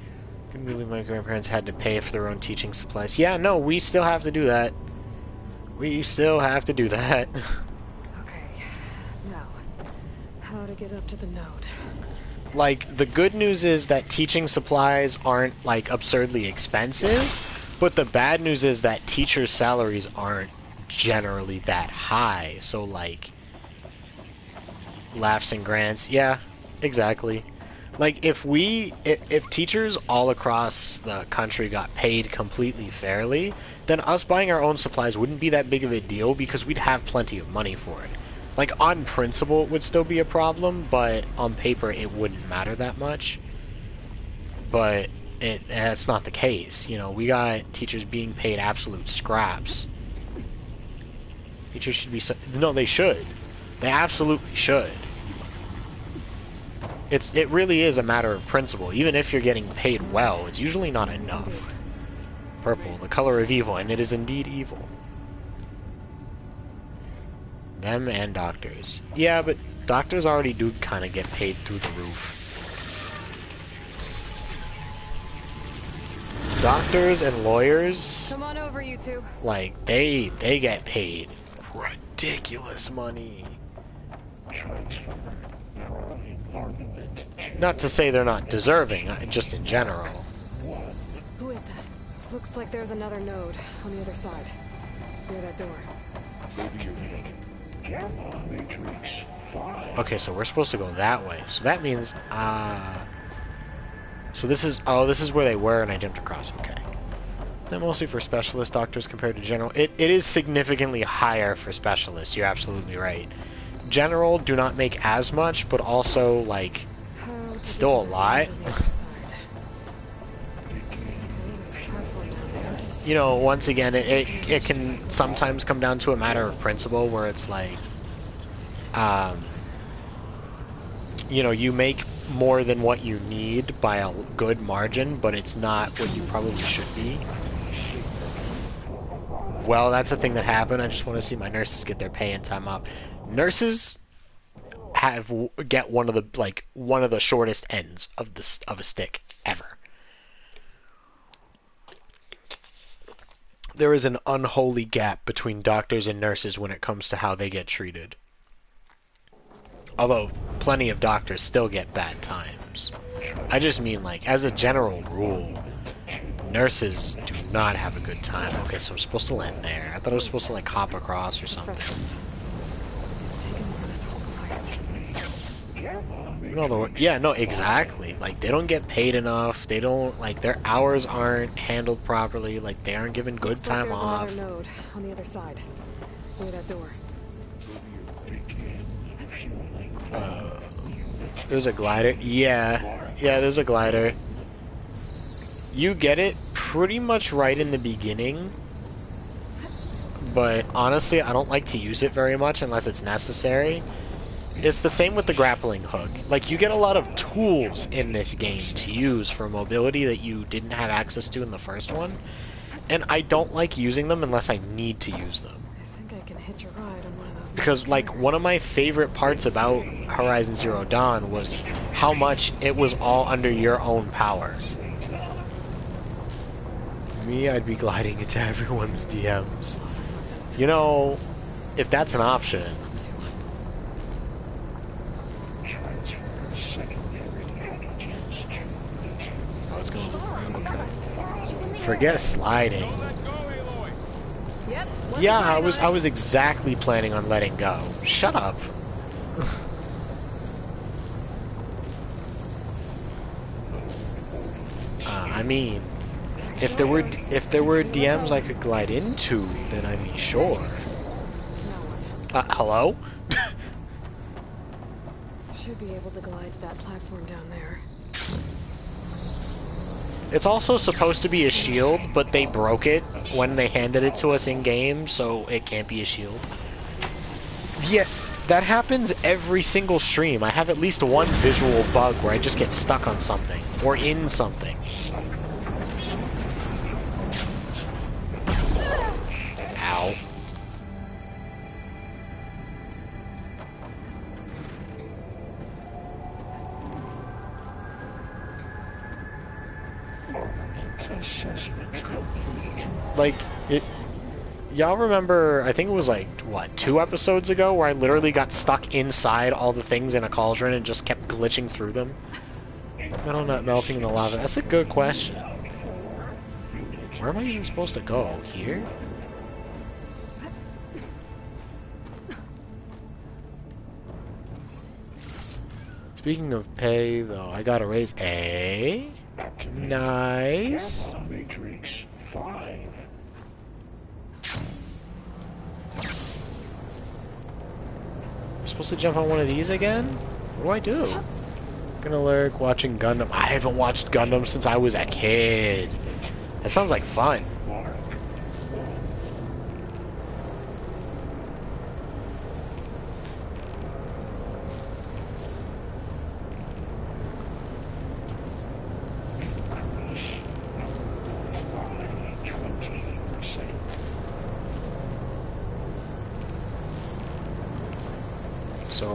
Couldn't believe my grandparents had to pay for their own teaching supplies. Yeah, no, we still have to do that. We still have to do that. Okay. Now, how to get up to the node? Like, the good news is that teaching supplies aren't, like, absurdly expensive, but the bad news is that teachers' salaries aren't generally that high. So, like, laughs and grants, yeah, exactly. Like, if teachers all across the country got paid completely fairly, then us buying our own supplies wouldn't be that big of a deal because we'd have plenty of money for it. Like, on principle, it would still be a problem, but on paper, it wouldn't matter that much. But that's not the case. You know, we got teachers being paid absolute scraps. Teachers should be... No, they should. They absolutely should. It really is a matter of principle. Even if you're getting paid well, it's usually not enough. Purple, the color of evil, and it is indeed evil. Them and doctors. Yeah, but doctors already do kind of get paid through the roof. Doctors and lawyers... Come on over, you two. Like, they get paid ridiculous money. Not to say they're not deserving, just in general. Who is that? Looks like there's another node on the other side. Near that door. Maybe you're thinking, Gamma Matrix. Okay, so we're supposed to go that way. So that means, so this is, oh, this is where they were, and I jumped across. Okay. They're mostly for specialist doctors compared to general. It is significantly higher for specialists. You're absolutely right. General do not make as much, but also, like, still a lot. You know, once again, it can sometimes come down to a matter of principle where it's like, you know, you make more than what you need by a good margin, but it's not what you probably should be. Well, that's a thing that happened. I just want to see my nurses get their pay and time off. Nurses get one of the shortest ends of a stick ever. There is an unholy gap between doctors and nurses when it comes to how they get treated. Although, plenty of doctors still get bad times. I just mean, like, as a general rule, nurses do not have a good time. Okay, so I'm supposed to land there. I thought I was supposed to, like, hop across or something. It's taken over this whole place. No, yeah, no, exactly. Like, they don't get paid enough. They don't, like, their hours aren't handled properly. Like, they aren't given good time off. There's another node on the other side, near that door. There's a glider. Yeah, there's a glider. You get it pretty much right in the beginning, but honestly, I don't like to use it very much unless it's necessary. It's the same with the grappling hook. Like, you get a lot of tools in this game to use for mobility that you didn't have access to in the first one, and I don't like using them unless I need to use them. I think I can hitch a ride on one of those. Because, like, one of my favorite parts about Horizon Zero Dawn was how much it was all under your own power. Me, I'd be gliding into everyone's DMs. You know, if that's an option. Oh, it's going around, okay. Forget sliding. Yeah, I was exactly planning on letting go. Shut up. I mean, if there were DMs I could glide into, then I'd be sure. Hello? Should be able to glide to that platform down there. It's also supposed to be a shield, but they broke it when they handed it to us in game, so it can't be a shield. Yeah, that happens every single stream. I have at least one visual bug where I just get stuck on something, or in something. Ow. Like, y'all remember, I think it was like, what, 2 episodes ago, where I literally got stuck inside all the things in a cauldron and just kept glitching through them? Metal not melting in the lava. That's a good question. Where am I even supposed to go? Here? Speaking of pay, though, I got a raise. Nice. Matrix 5. I'm supposed to jump on one of these again? What do I do? Gonna lurk, watching Gundam. I haven't watched Gundam since I was a kid. That sounds like fun. So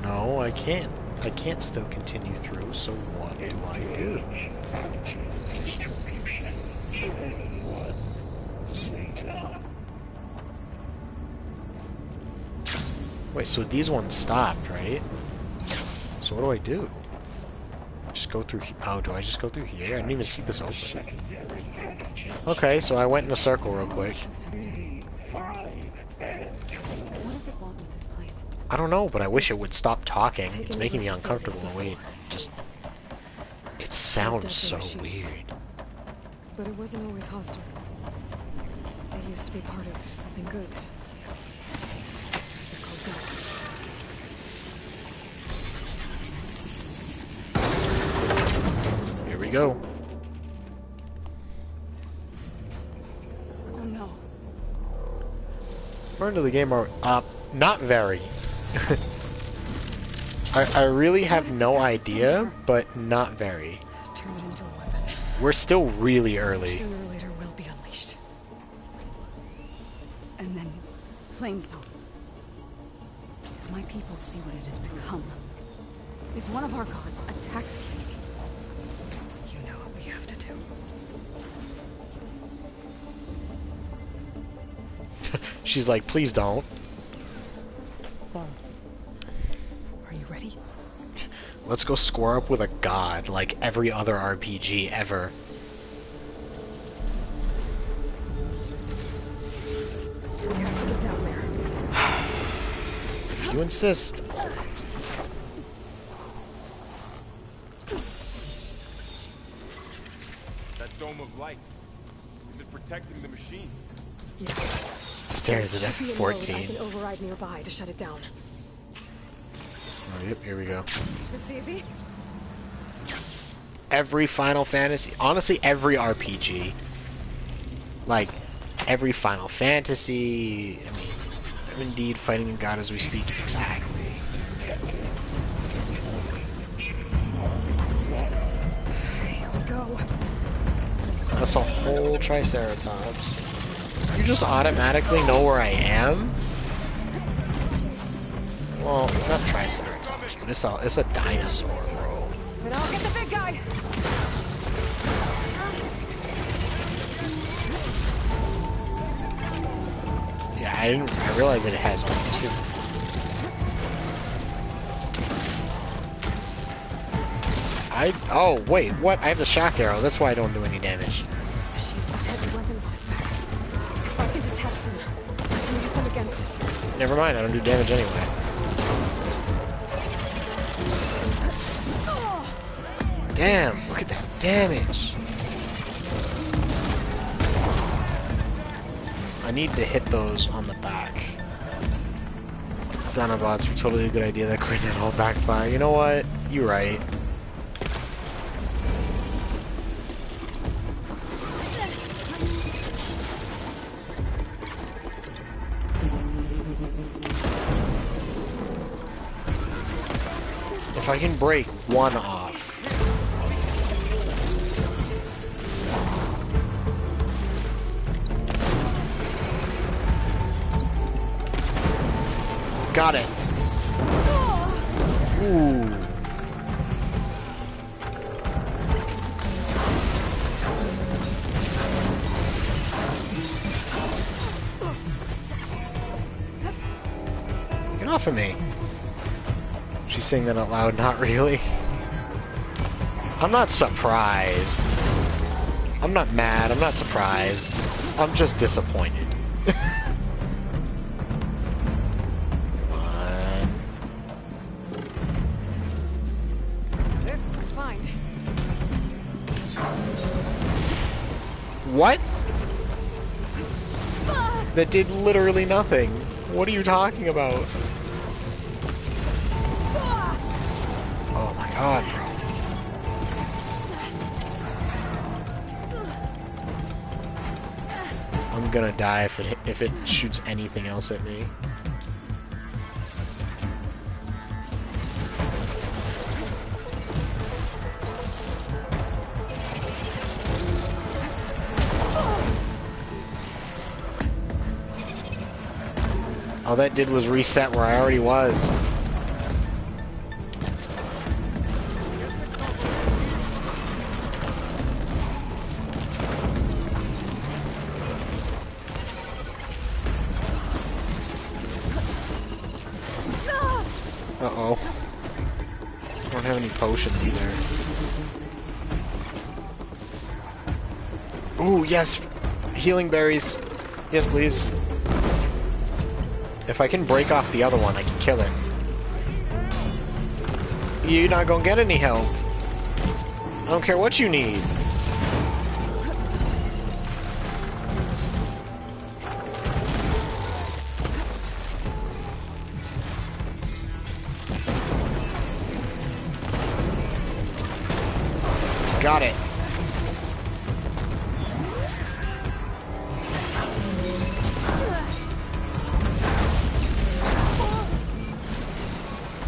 no, I can't. I can't still continue through, so what do I do? Wait, so these ones stopped, right? So what do I do? Just go through. Oh, do I just go through here? I didn't even see this open. Okay, so I went in a circle real quick. I don't know, but I wish it would stop talking. It's Taken making me over uncomfortable. facilities Wait, before. it's just... It sounds deadly so machines. weird. But it wasn't always hostile. They used to be part of something good. They're called gods. Here we go. Oh no. We're into the game, are not very. I really have no idea, but not very. Turn it into a weapon. We're still really early. Sooner or later, we'll be unleashed. And then, Plain Zone. If my people see what it has become, if one of our gods attacks them, You know what we have to do. She's like, please don't. Are you ready? Let's go square up with a god like every other RPG ever. We have to get down there. If you insist. That dome of light. Is it protecting the machine? Yeah. Stairs at Should be a node I F14. can override nearby to shut it down. Oh, yep, here we go. It's easy. Every Final Fantasy, honestly, every RPG, like every Final Fantasy. I mean, I'm indeed fighting a god as we speak. Exactly. Here we go. That's a whole Triceratops. You just automatically know where I am? Well, not Triceratops, but it's a dinosaur, bro. Then I'll get the big guy. Yeah, I realized that it has only two. Oh, wait, what? I have the shock arrow, that's why I don't do any damage. Machines have heavy weapons on its back. If I can detach them, I can use them against it. Never mind, I don't do damage anyway. Damn, look at that damage. I need to hit those on the back. Dinobots were totally a good idea. That could have all backfire. You know what? You're right. If I can break one off. Got it. Ooh. Get off of me. She's saying that out loud, not really. I'm not surprised. I'm not mad, I'm not surprised. I'm just disappointed. This is a find. What? That did literally nothing. What are you talking about? Oh my god, bro. I'm gonna die if it shoots anything else at me. All that did was reset where I already was. Uh-oh. I don't have any potions either. Ooh, yes! Healing berries. Yes, please. If I can break off the other one, I can kill it. You're not gonna get any help. I don't care what you need. Got it.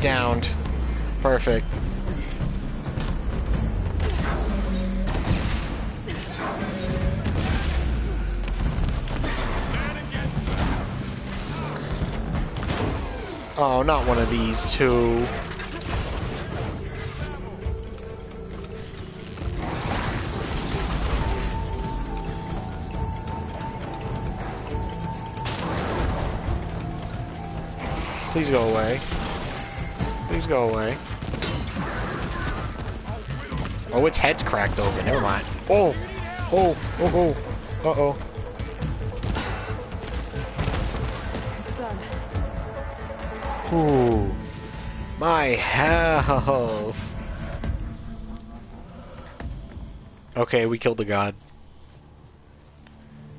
Downed. Perfect. Oh, not one of these two. Please go away. Please go away. Oh, its head's cracked open. Never mind. Oh! Oh! Oh! Oh! Uh-oh. It's done. Ooh. My health. Okay, we killed the god.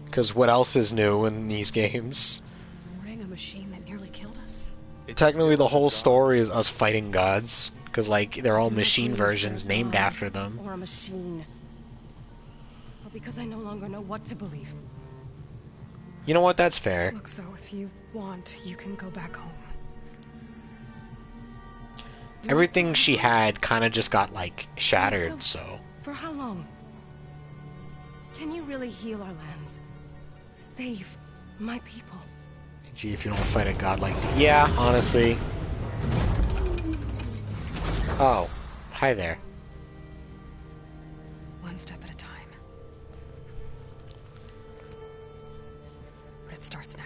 Because what else is new in these games? Ring a machine that nearly killed us. Technically, the whole story is us fighting gods. Because, like, they're all machine versions named after them. Or a machine. Or because I no longer know what to believe. You know what? That's fair. Look, so if you want, you can go back home. Everything she had kind of just got, like, shattered, so... For how long? Can you really heal our lands? Save my people? Gee, if you don't fight a god like that. Yeah, honestly. Oh, hi there. One step at a time. But it starts now.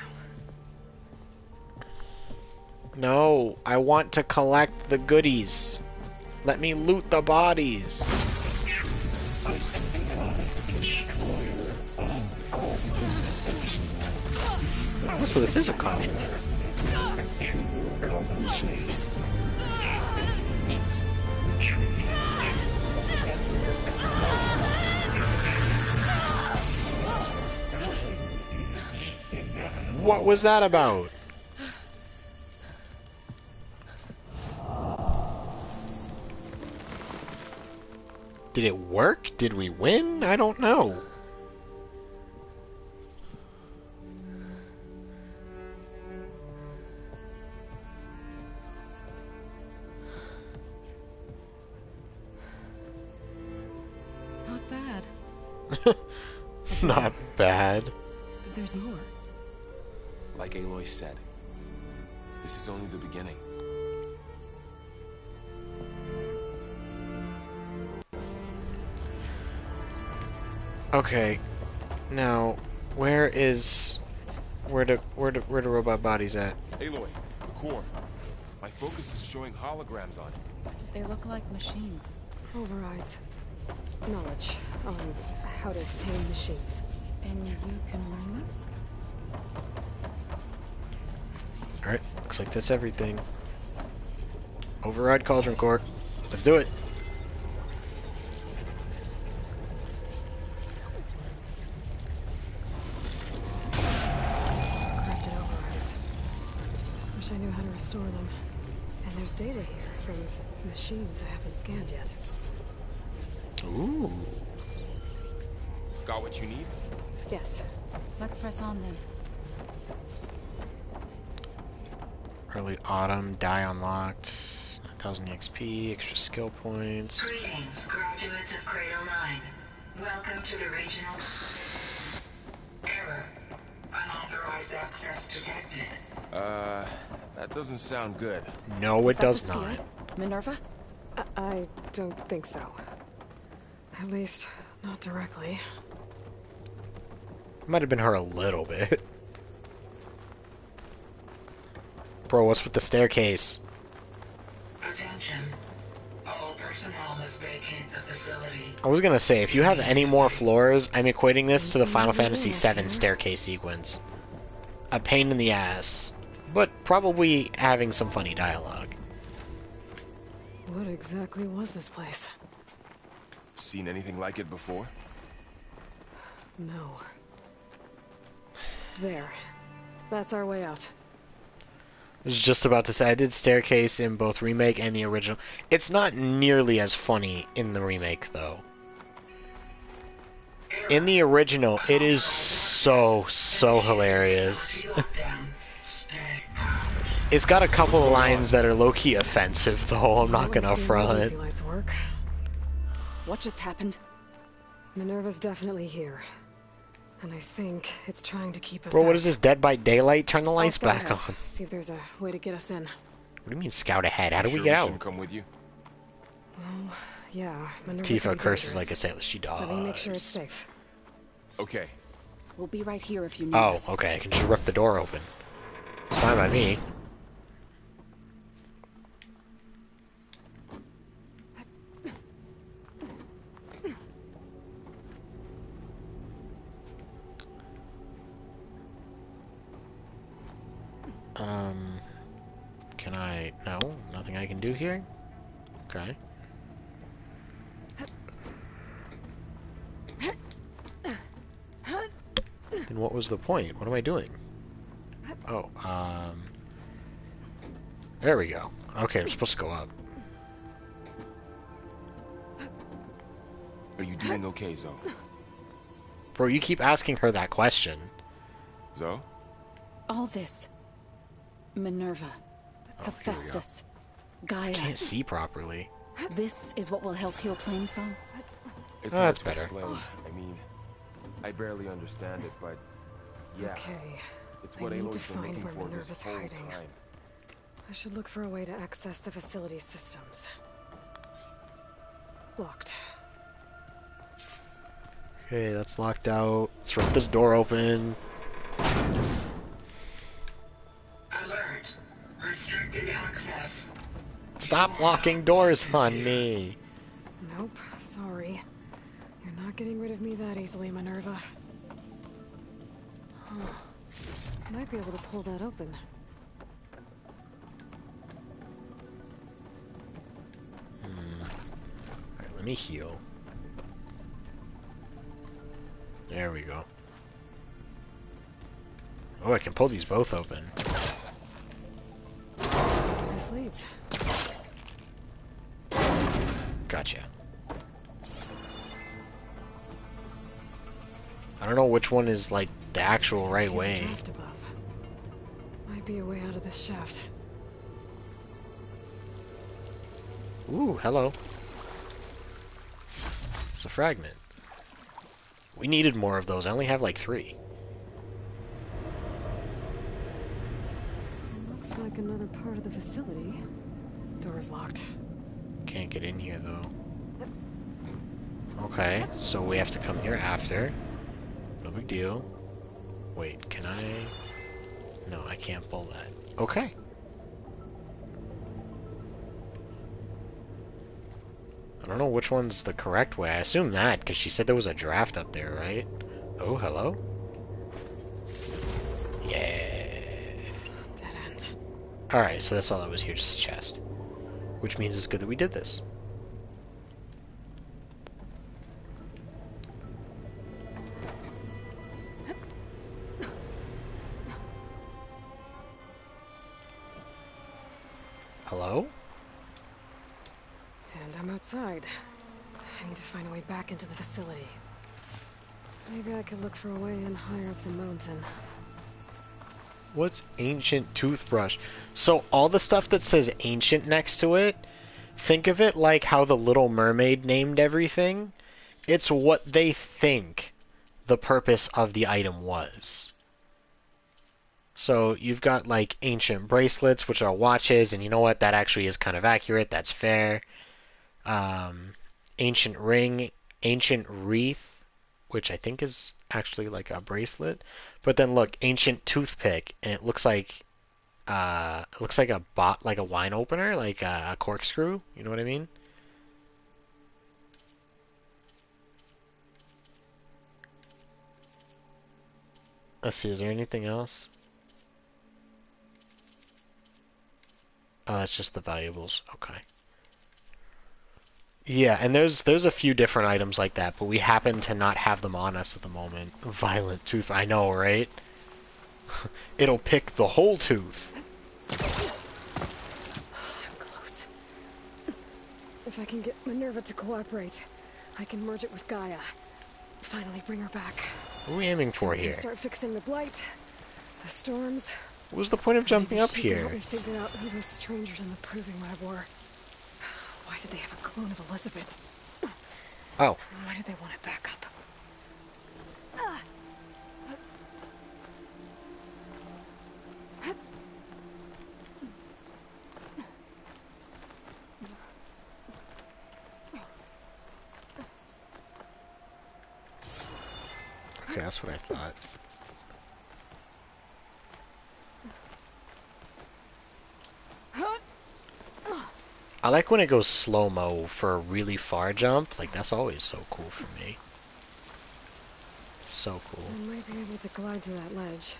No, I want to collect the goodies. Let me loot the bodies. Oh, so this is a comet. What was that about? Did it work? Did we win? I don't know. Not bad. Not bad. But there's more. Like Aloy said, this is only the beginning. Okay, now where the robot bodies at? Aloy, the core. My focus is showing holograms on it. They look like machines. Overrides. Knowledge on how to tame machines. And you can learn this? Alright, looks like that's everything. Override Cauldron Core. Let's do it. Corrupted overrides. Wish I knew how to restore them. And there's data here from machines I haven't scanned yet. Ooh. Got what you need? Yes. Let's press on then. Early autumn, die unlocked, 1000 EXP, extra skill points. Greetings, graduates of Cradle 9. Welcome to the regional... Error. Unauthorized access detected. That doesn't sound good. No, it does not. Minerva? I don't think so. At least, not directly. Might have been her a little bit. Bro, what's with the staircase? Attention. All personnel must vacate the facility. I was gonna say, if you have any more floors, I'm equating this to the Final Fantasy VII staircase sequence. A pain in the ass. but probably having some funny dialogue. What exactly was this place? Seen anything like it before? No. There. That's our way out. I was just about to say, I did Staircase in both remake and the original. It's not nearly as funny in the remake, though. In the original, it is so hilarious. It's got a couple of lines that are low-key offensive, though, I'm not gonna front. Lights work. What just happened? Minerva's definitely here. And I think it's trying to keep us Bro, out. what is this, Dead by Daylight? Turn the lights I'll scout back ahead, on. see if there's a way to get us in. What do you mean, scout ahead? How do we Sure get out? shouldn't come with you? Well, yeah, Minerva Tifa could be curses dangerous. like a sailor. She does. Let me make sure it's safe. Okay. We'll be right here if you need Oh, us. okay. I can just rip the door open. It's fine by me. Can I... No? Nothing I can do here? Okay. Then what was the point? What am I doing? Oh, there we go. Okay, I'm supposed to go up. Are you doing okay, Zoe? Bro, you keep asking her that question. Zoe? All this. Minerva. Hephaestus. Gaia. I can't see properly. This is what will help heal Plainsong? It's Oh, hard that's to better. explain. I mean, I barely understand it, but yeah. Okay. It's what I need Aloy's to been find looking where for Minerva's this whole hiding. time. I should look for a way to access the facility's systems. Locked. Okay, that's locked out. Let's rip this door open. Alert. Restricted access. Stop locking doors on me. Nope, sorry. You're not getting rid of me that easily, Minerva. Huh. Might be able to pull that open. Alright, let me heal. There we go. Oh, I can pull these both open. Let's see where this leads. Gotcha. I don't know which one is, like, the actual right Feel the way. draft above. Might be a way out of this shaft. Ooh, hello. It's a fragment. We needed more of those. I only have, like, 3. Looks like another part of the facility. Door's locked. Can't get in here, though. Okay, so we have to come here after. No big deal. Wait, can I... No, I can't pull that. Okay. I don't know which one's the correct way. I assume that, because she said there was a draft up there, right? Oh, hello? Yeah. Dead end. Alright, so that's all that was here, just a chest. Which means it's good that we did this. Hello? And I'm outside. I need to find a way back into the facility. Maybe I could look for a way in higher up the mountain. What's ancient toothbrush? So all the stuff that says ancient next to it, think of it like how the Little Mermaid named everything. It's what they think the purpose of the item was. So you've got like ancient bracelets, which are watches, and you know what? That actually is kind of accurate. That's fair. Ancient ring, ancient wreath, which I think is actually like a bracelet. But then look, ancient toothpick, and it looks like a like a wine opener, like a corkscrew. You know what I mean? Let's see. Is there anything else? Oh, that's just the valuables. Okay. Yeah, and there's a few different items like that, but we happen to not have them on us at the moment. Violent tooth, I know, right? It'll pick the whole tooth. I'm close. If I can get Minerva to cooperate, I can merge it with Gaia. Finally bring her back. What are we aiming for We here? can start fixing the blight, the storms. What was the point of jumping up She can here? help me figure out who those strangers in the Proving Lab were. Why did they have a clone of Elizabeth? Oh. Why did they want it back up? Okay, that's what I thought. I like when it goes slow-mo for a really far jump. Like, that's always so cool for me. So cool. I might be able to glide to that ledge.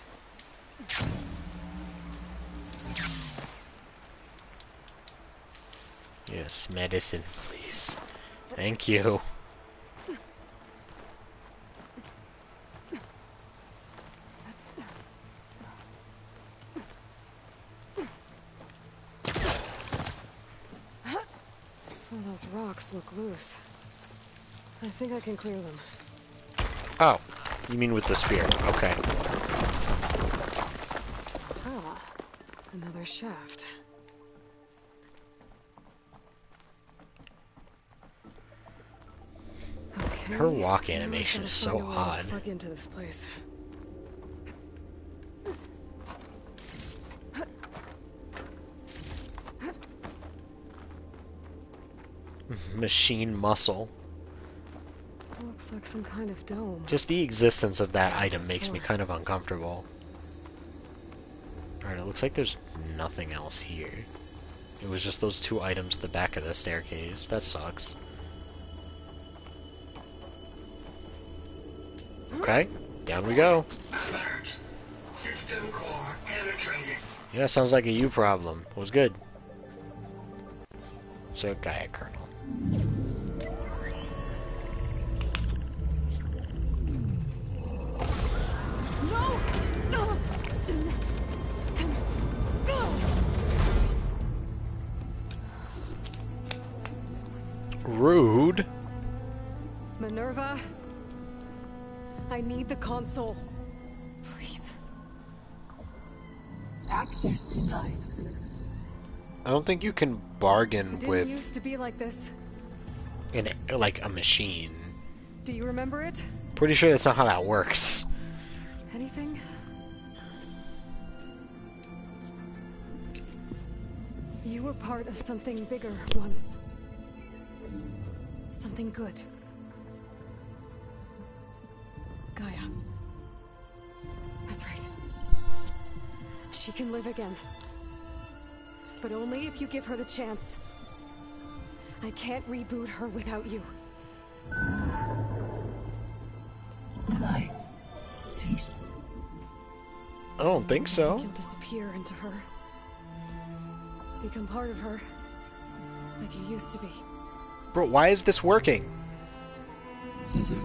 Yes, medicine, please. Thank you. Some of those rocks look loose. I think I can clear them. Oh, you mean with the spear. Okay. Ah, another shaft. Okay. Her walk now I've animation gotta is so find a way to odd. Plug into this place. Machine muscle. Looks like some kind of dome. Just the existence of that item makes me kind of uncomfortable. Alright, it looks like there's nothing else here. It was just those two items at the back of the staircase. That sucks. Okay, down we go. Alert. System core penetrated. Yeah, sounds like a you problem. Was good. So, Gaia Kernel. Rude. Minerva, I need the console. Please. Access denied. I don't think you can bargain It with didn't used to be like this. like a machine. Do you remember it? Pretty sure that's not how that works. Anything? You were part of something bigger once. Something good. Gaia. That's right. She can live again. But only if you give her the chance. I can't reboot her without you. Light. Cease. I don't think so. You'll disappear into her. Become part of her. Like you used to be. Bro, why is this working? Misery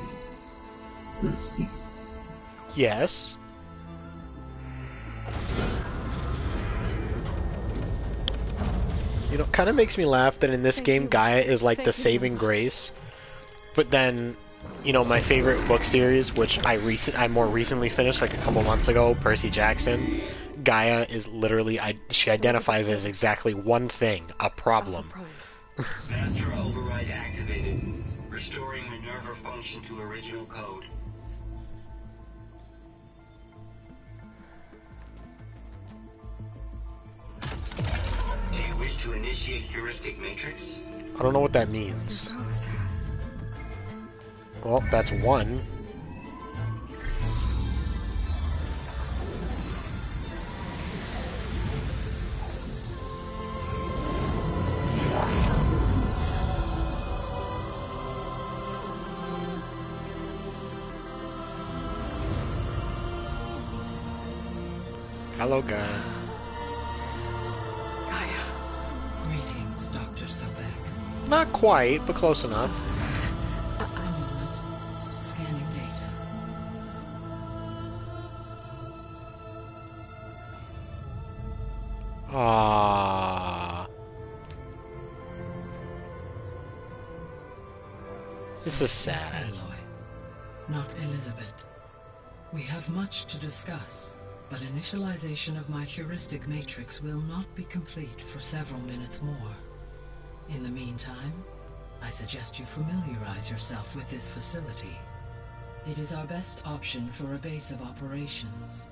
will cease. Yes. You know, kind of makes me laugh that in this game Gaia is like the saving grace. But then, you know, my favorite book series, which I more recently finished like a couple months ago, Percy Jackson, Gaia is literally, she identifies as exactly one thing, a problem. Master override activated. Restoring Minerva function to original code. Do you wish to initiate heuristic matrix? I don't know what that means. Well, that's one. Hello, guy. Gaia. Dr. Sobek. Not quite, but close enough. A moment. Scanning data. Ah. This is sad. Aloy, not Elizabeth. We have much to discuss, but initialization of my heuristic matrix will not be complete for several minutes more. In the meantime, I suggest you familiarize yourself with this facility. It is our best option for a base of operations.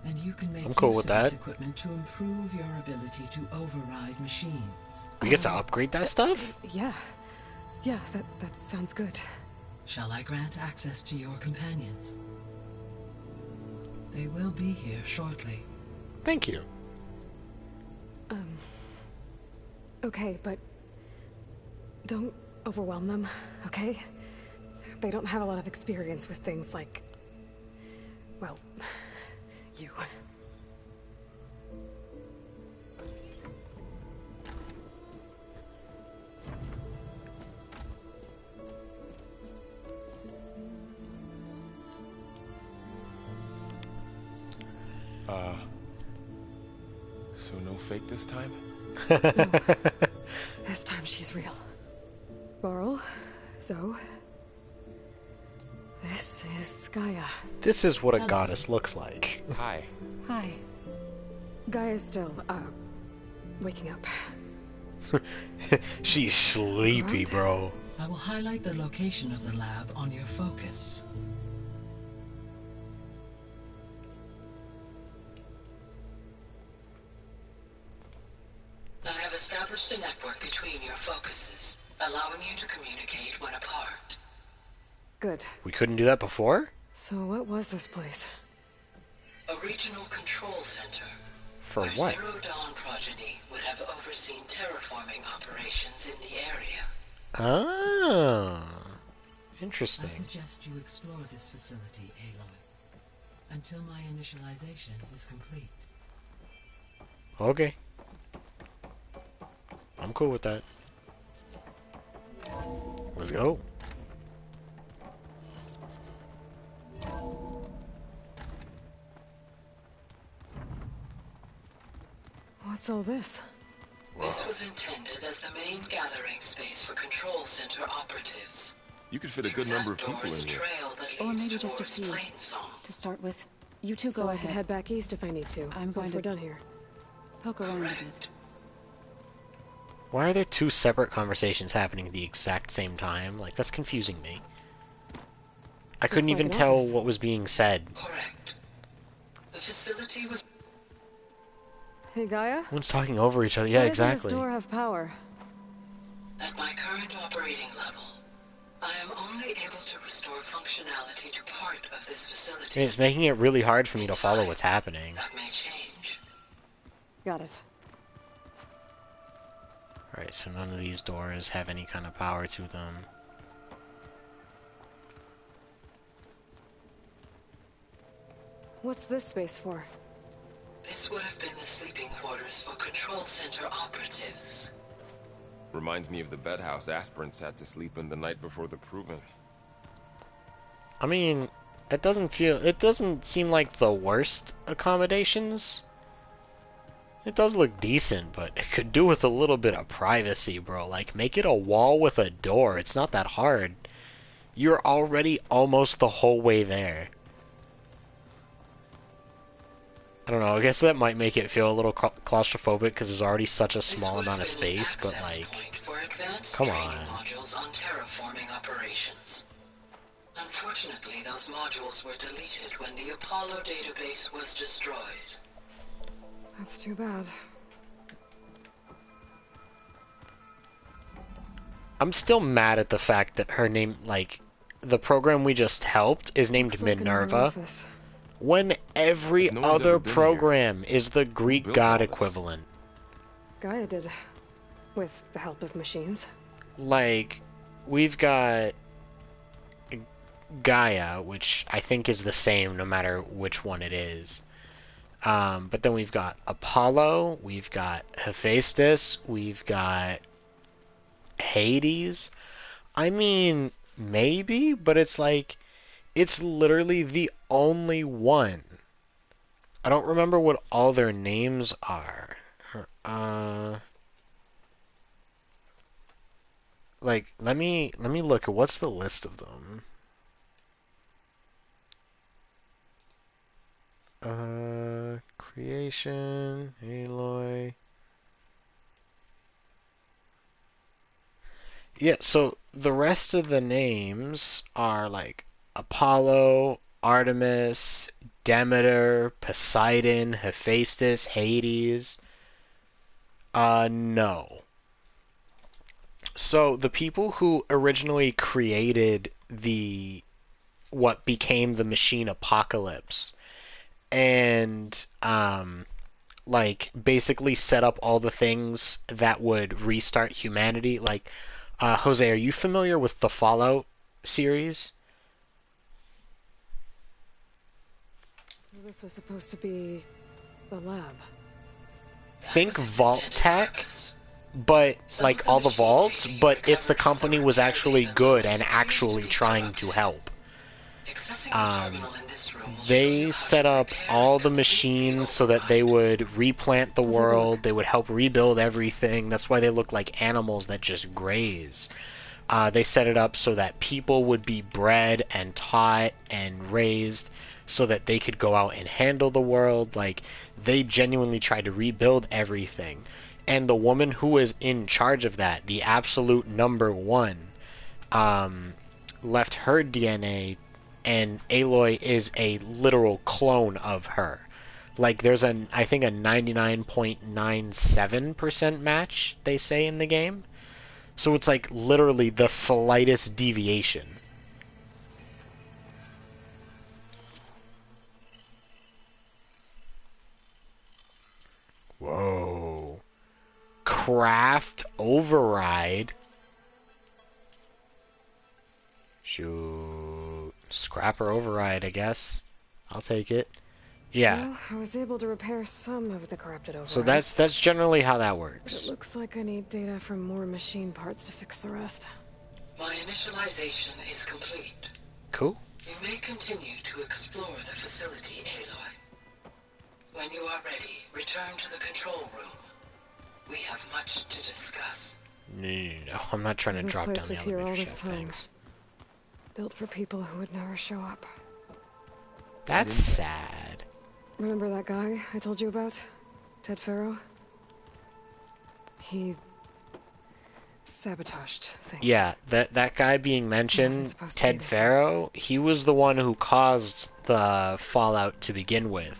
And you can make I'm cool use with of that. its equipment to improve your ability to override machines. We get to upgrade that stuff? Yeah. Yeah, that sounds good. Shall I grant access to your companions? They will be here shortly. Thank you. Okay, but don't overwhelm them, okay? They don't have a lot of experience with things like, well, you. So no fake this time? No. This time she's real. Varl, Zoe. This is Gaia. This is what a goddess looks like. Hi. Hi. Gaia's still, waking up. She's sleepy, bro. I will highlight the location of the lab on your focus. I have established a network between your focuses, allowing you to communicate when apart. Good. We couldn't do that before? So what was this place? A regional control center. For where what? Zero Dawn progeny would have overseen terraforming operations in the area. Ah. I Interesting. suggest you explore this facility, Aloy, until my initialization is complete. Okay. I'm cool with that. Let's go. What's all this? This was intended as the main gathering space for control center operatives. You could fit a good number of people in here. Or maybe just a few. To start with, you two So go I ahead. can head back east if I need to. I'm going once to we're done here. Poke around a bit. Why are there two separate conversations happening at the exact same time? Like, that's confusing me. I couldn't like even an tell office. what was being said. Correct. The facility was... Hey, Gaia? Everyone's talking over each other. Yeah, Why exactly. doesn't this door have power? At my current operating level, I am only able to restore functionality to part of this facility. And it's making it really hard for me to follow what's happening. That may change. Got it. Alright, so none of these doors have any kind of power to them. What's this space for? This would have been the sleeping quarters for control center operatives. Reminds me of the bedhouse aspirants had to sleep in the night before the proving. I mean, it doesn't seem like the worst accommodations. It does look decent, but it could do with a little bit of privacy, bro. Like, make it a wall with a door. It's not that hard. You're already almost the whole way there. I don't know, I guess that might make it feel a little claustrophobic because there's already such a small amount of space, but like, come on. Modules on terraforming operations. Unfortunately, those modules were deleted when the Apollo database was destroyed. That's too bad. I'm still mad at the fact that her name, like, the program we just helped is named Looks like an Minerva, office. when every No one's other ever been program is the Greek built god all this? equivalent. Gaia did. With the help of machines. Like, we've got Gaia, which I think is the same no matter which one it is. But then we've got Apollo, we've got Hephaestus, we've got Hades. I mean, maybe, but it's like, it's literally the only one. I don't remember what all their names are. Like, let me look at what's the list of them. Creation, Aloy. Yeah, so the rest of the names are like Apollo, Artemis, Demeter, Poseidon, Hephaestus, Hades. No. So the people who originally created what became the Machine Apocalypse and like basically set up all the things that would restart humanity. Like, Jose, are you familiar with the Fallout series? This was supposed to be a lab. Think Vault Tech, but like all the vaults, but if the company was actually good and actually trying to help. They set up all the machines so that they would replant the world, they would help rebuild everything. That's why they look like animals that just graze. They set it up so that people would be bred and taught and raised so that they could go out and handle the world. Like, they genuinely tried to rebuild everything. And the woman who was in charge of that, the absolute number one, left her DNA, and Aloy is a literal clone of her. Like, there's I think a 99.97% match, they say in the game. So it's like literally the slightest deviation. Whoa. Craft Override. Shoot. Scrapper Override, I guess. I'll take it. Yeah. Well, I was able to repair some of the corrupted overrides. So that's generally how that works. It looks like I need data from more machine parts to fix the rest. My initialization is complete. Cool. You may continue to explore the facility, Aloy. When you are ready, return to the control room. We have much to discuss. No. I'm not trying to drop down the This place was here all this time. Thanks. Built for people who would never show up. That's sad. Remember that guy I told you about? Ted Faro? He sabotaged things. Yeah, that guy being mentioned, Ted Faro, he was the one who caused the fallout to begin with.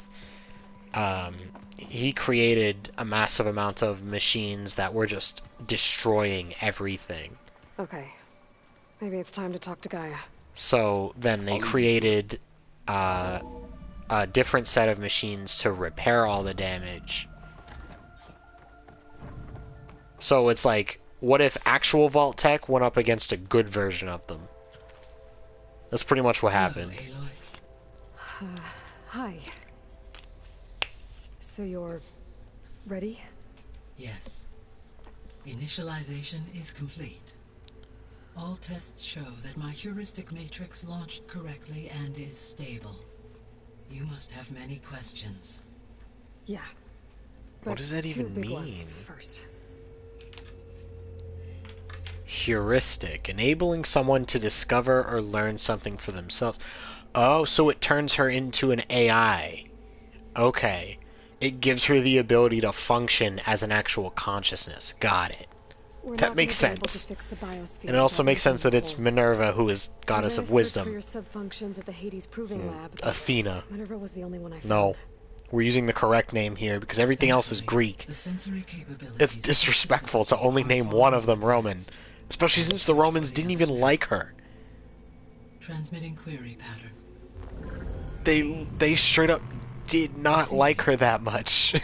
He created a massive amount of machines that were just destroying everything. Okay. Maybe it's time to talk to Gaia. So then they created a different set of machines to repair all the damage. So it's like, what if actual Vault Tech went up against a good version of them? That's pretty much what happened. Hi. So you're ready? Yes. Initialization is complete. All tests show that my heuristic matrix launched correctly and is stable. You must have many questions. Yeah. What does that even mean? First. Heuristic. Enabling someone to discover or learn something for themselves. Oh, so it turns her into an AI. Okay. It gives her the ability to function as an actual consciousness. Got it. That makes sense. And it also makes sense that it's Minerva who is goddess of wisdom. For your subfunctions at the Hades Proving Lab. Athena. Minerva was the only one I found. No. We're using the correct name here because everything else is Greek. It's disrespectful to only name one of them Roman. Especially since the Romans didn't even like her. Transmitting query pattern. They straight up did not like her that much.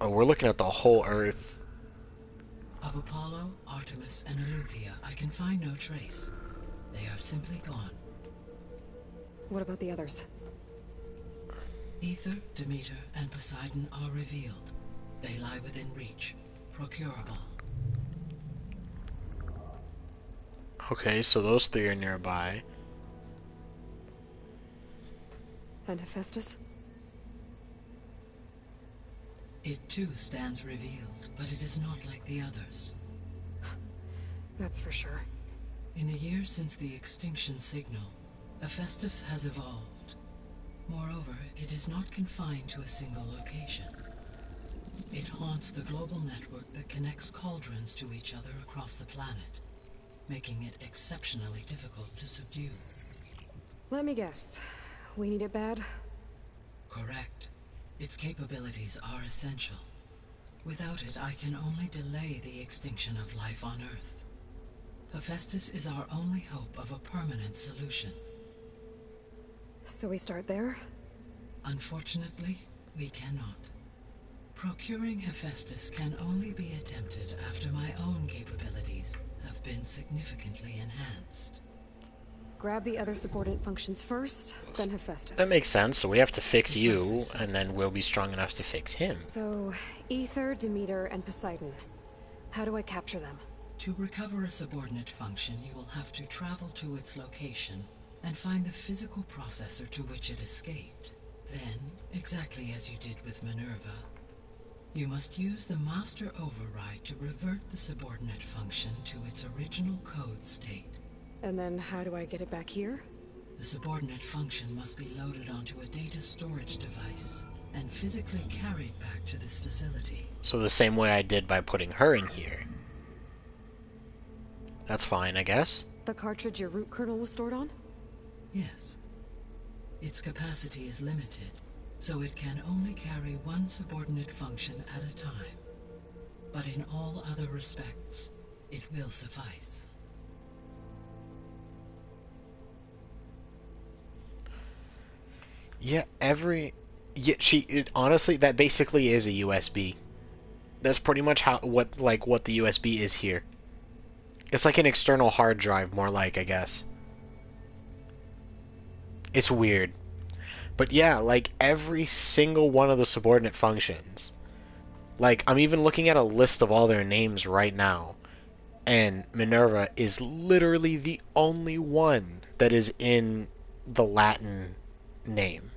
Oh, we're looking at the whole Earth. Of Apollo, Artemis, and Eleuthia, I can find no trace. They are simply gone. What about the others? Aether, Demeter, and Poseidon are revealed. They lie within reach, procurable. Okay, so those three are nearby. And Hephaestus? It too stands revealed, but it is not like the others. That's for sure. In the years since the extinction signal, Hephaestus has evolved. Moreover, it is not confined to a single location. It haunts the global network that connects cauldrons to each other across the planet, making it exceptionally difficult to subdue. Let me guess. We need it bad? Correct. Its capabilities are essential. Without it, I can only delay the extinction of life on Earth. Hephaestus is our only hope of a permanent solution. So we start there? Unfortunately, we cannot. Procuring Hephaestus can only be attempted after my own capabilities have been significantly enhanced. Grab the other subordinate functions first, then Hephaestus. That makes sense, so we have to fix you, and then we'll be strong enough to fix him. So, Aether, Demeter, and Poseidon. How do I capture them? To recover a subordinate function, you will have to travel to its location and find the physical processor to which it escaped. Then, exactly as you did with Minerva, you must use the master override to revert the subordinate function to its original code state. And then how do I get it back here? The subordinate function must be loaded onto a data storage device and physically carried back to this facility. So the same way I did by putting her in here. That's fine, I guess. The cartridge your root kernel was stored on? Yes. Its capacity is limited, so it can only carry one subordinate function at a time. But in all other respects, it will suffice. Yeah, honestly, that basically is a USB. That's pretty much what the USB is here. It's like an external hard drive, more like, I guess. It's weird. But yeah, like, every single one of the subordinate functions. Like, I'm even looking at a list of all their names right now. And Minerva is literally the only one that is in the Latin name.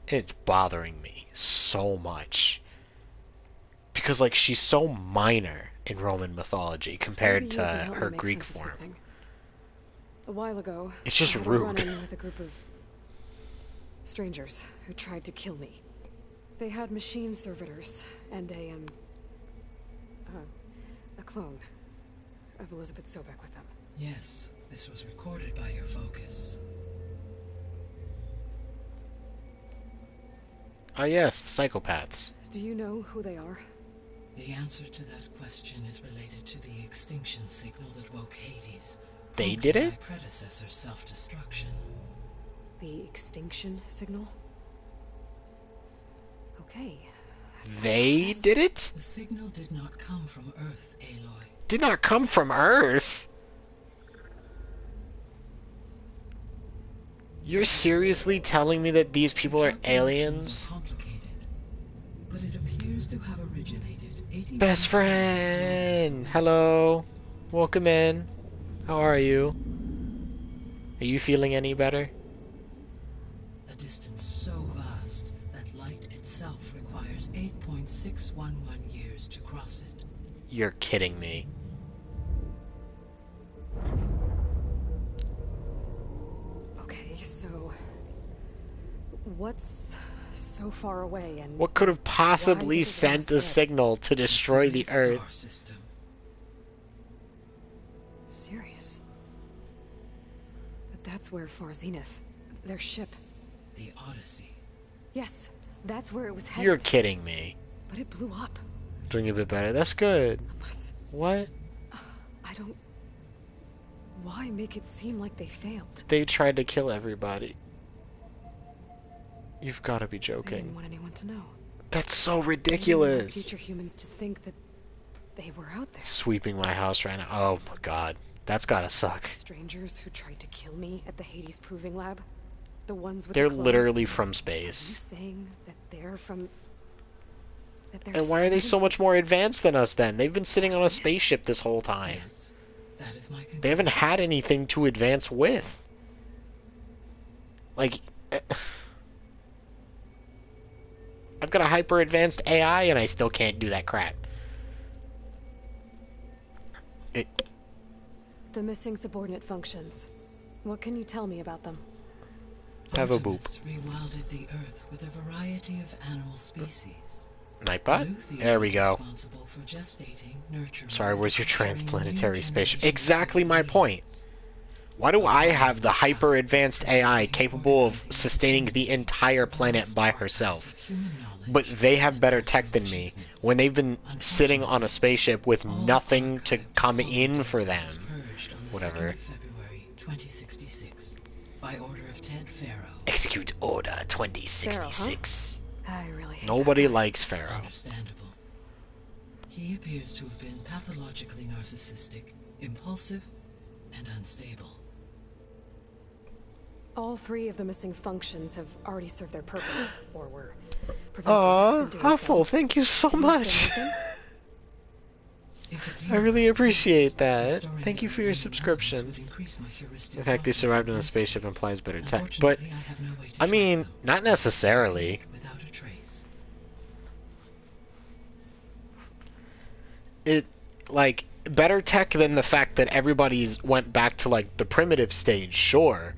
And it's bothering me so much. Because, like, she's so minor in Roman mythology compared to her Greek form. A while ago, it's just I had rude. a run-in with a group of strangers who tried to kill me. They had machine servitors and a clone of Elizabeth Sobek with them. Yes, this was recorded by your focus. Ah, yes, the psychopaths. Do you know who they are? The answer to that question is related to the extinction signal that woke Hades. They did it? My predecessor's self-destruction. The extinction signal? Okay. They did it? The signal did not come from Earth, Aloy. Did not come from Earth? You're seriously telling me that these people are aliens? But it appears to have originated 80 Best friend! Hello. Welcome in. How are you? Are you feeling any better? A distance so vast that light itself requires 8.611 years to cross it. You're kidding me. Okay, so what's so far away and what could have possibly sent a signal to destroy the Earth? System. Sirius. But that's where Far Zenith, their ship. The Odyssey. Yes, that's where it was headed. You're kidding me. But it blew up. Doing a bit better. That's good. Unless... What? I don't... Why make it seem like they failed? They tried to kill everybody. You've got to be I joking. didn't want anyone to know. That's so I ridiculous. didn't want future humans to think that they were out there. Sweeping my house right now. Oh my god. That's gotta suck. Strangers who tried to kill me at the Hades Proving Lab? The ones with They're the clone? literally from Are you space. saying that they're from... that they're And why are they so much more advanced than us then? They've been sitting on a spaceship this whole time. That is my conclusion. They haven't had anything to advance with. Like... I've got a hyper-advanced AI and I still can't do that crap. The missing subordinate functions. What can you tell me about them? Have a boop. Artemis rewilded the Earth with a variety of animal species. Nightbot? Eleuthia There we was go. responsible for gestating, nurturing, Sorry, where's your and nurturing transplanetary new spaceship? generations Exactly my point. Why do I have the hyper-advanced AI capable of sustaining the entire planet by herself? But they have better tech than me, when they've been sitting on a spaceship with nothing to come in for them. Whatever. February 2066, by order of Ted Faro. Execute Order 2066. I really hate Nobody likes Pharaoh. Understandable. He appears to have been pathologically narcissistic, impulsive, and unstable. All three of the missing functions have already served their purpose, or were prevented Aw, from doing Huffle, so. thank you so Do you much. still want them? I really appreciate that. Thank you for your subscription. The fact they survived on the spaceship implies better tech. But, I mean, not necessarily. It, like, better tech than the fact that everybody's went back to, like, the primitive stage, sure.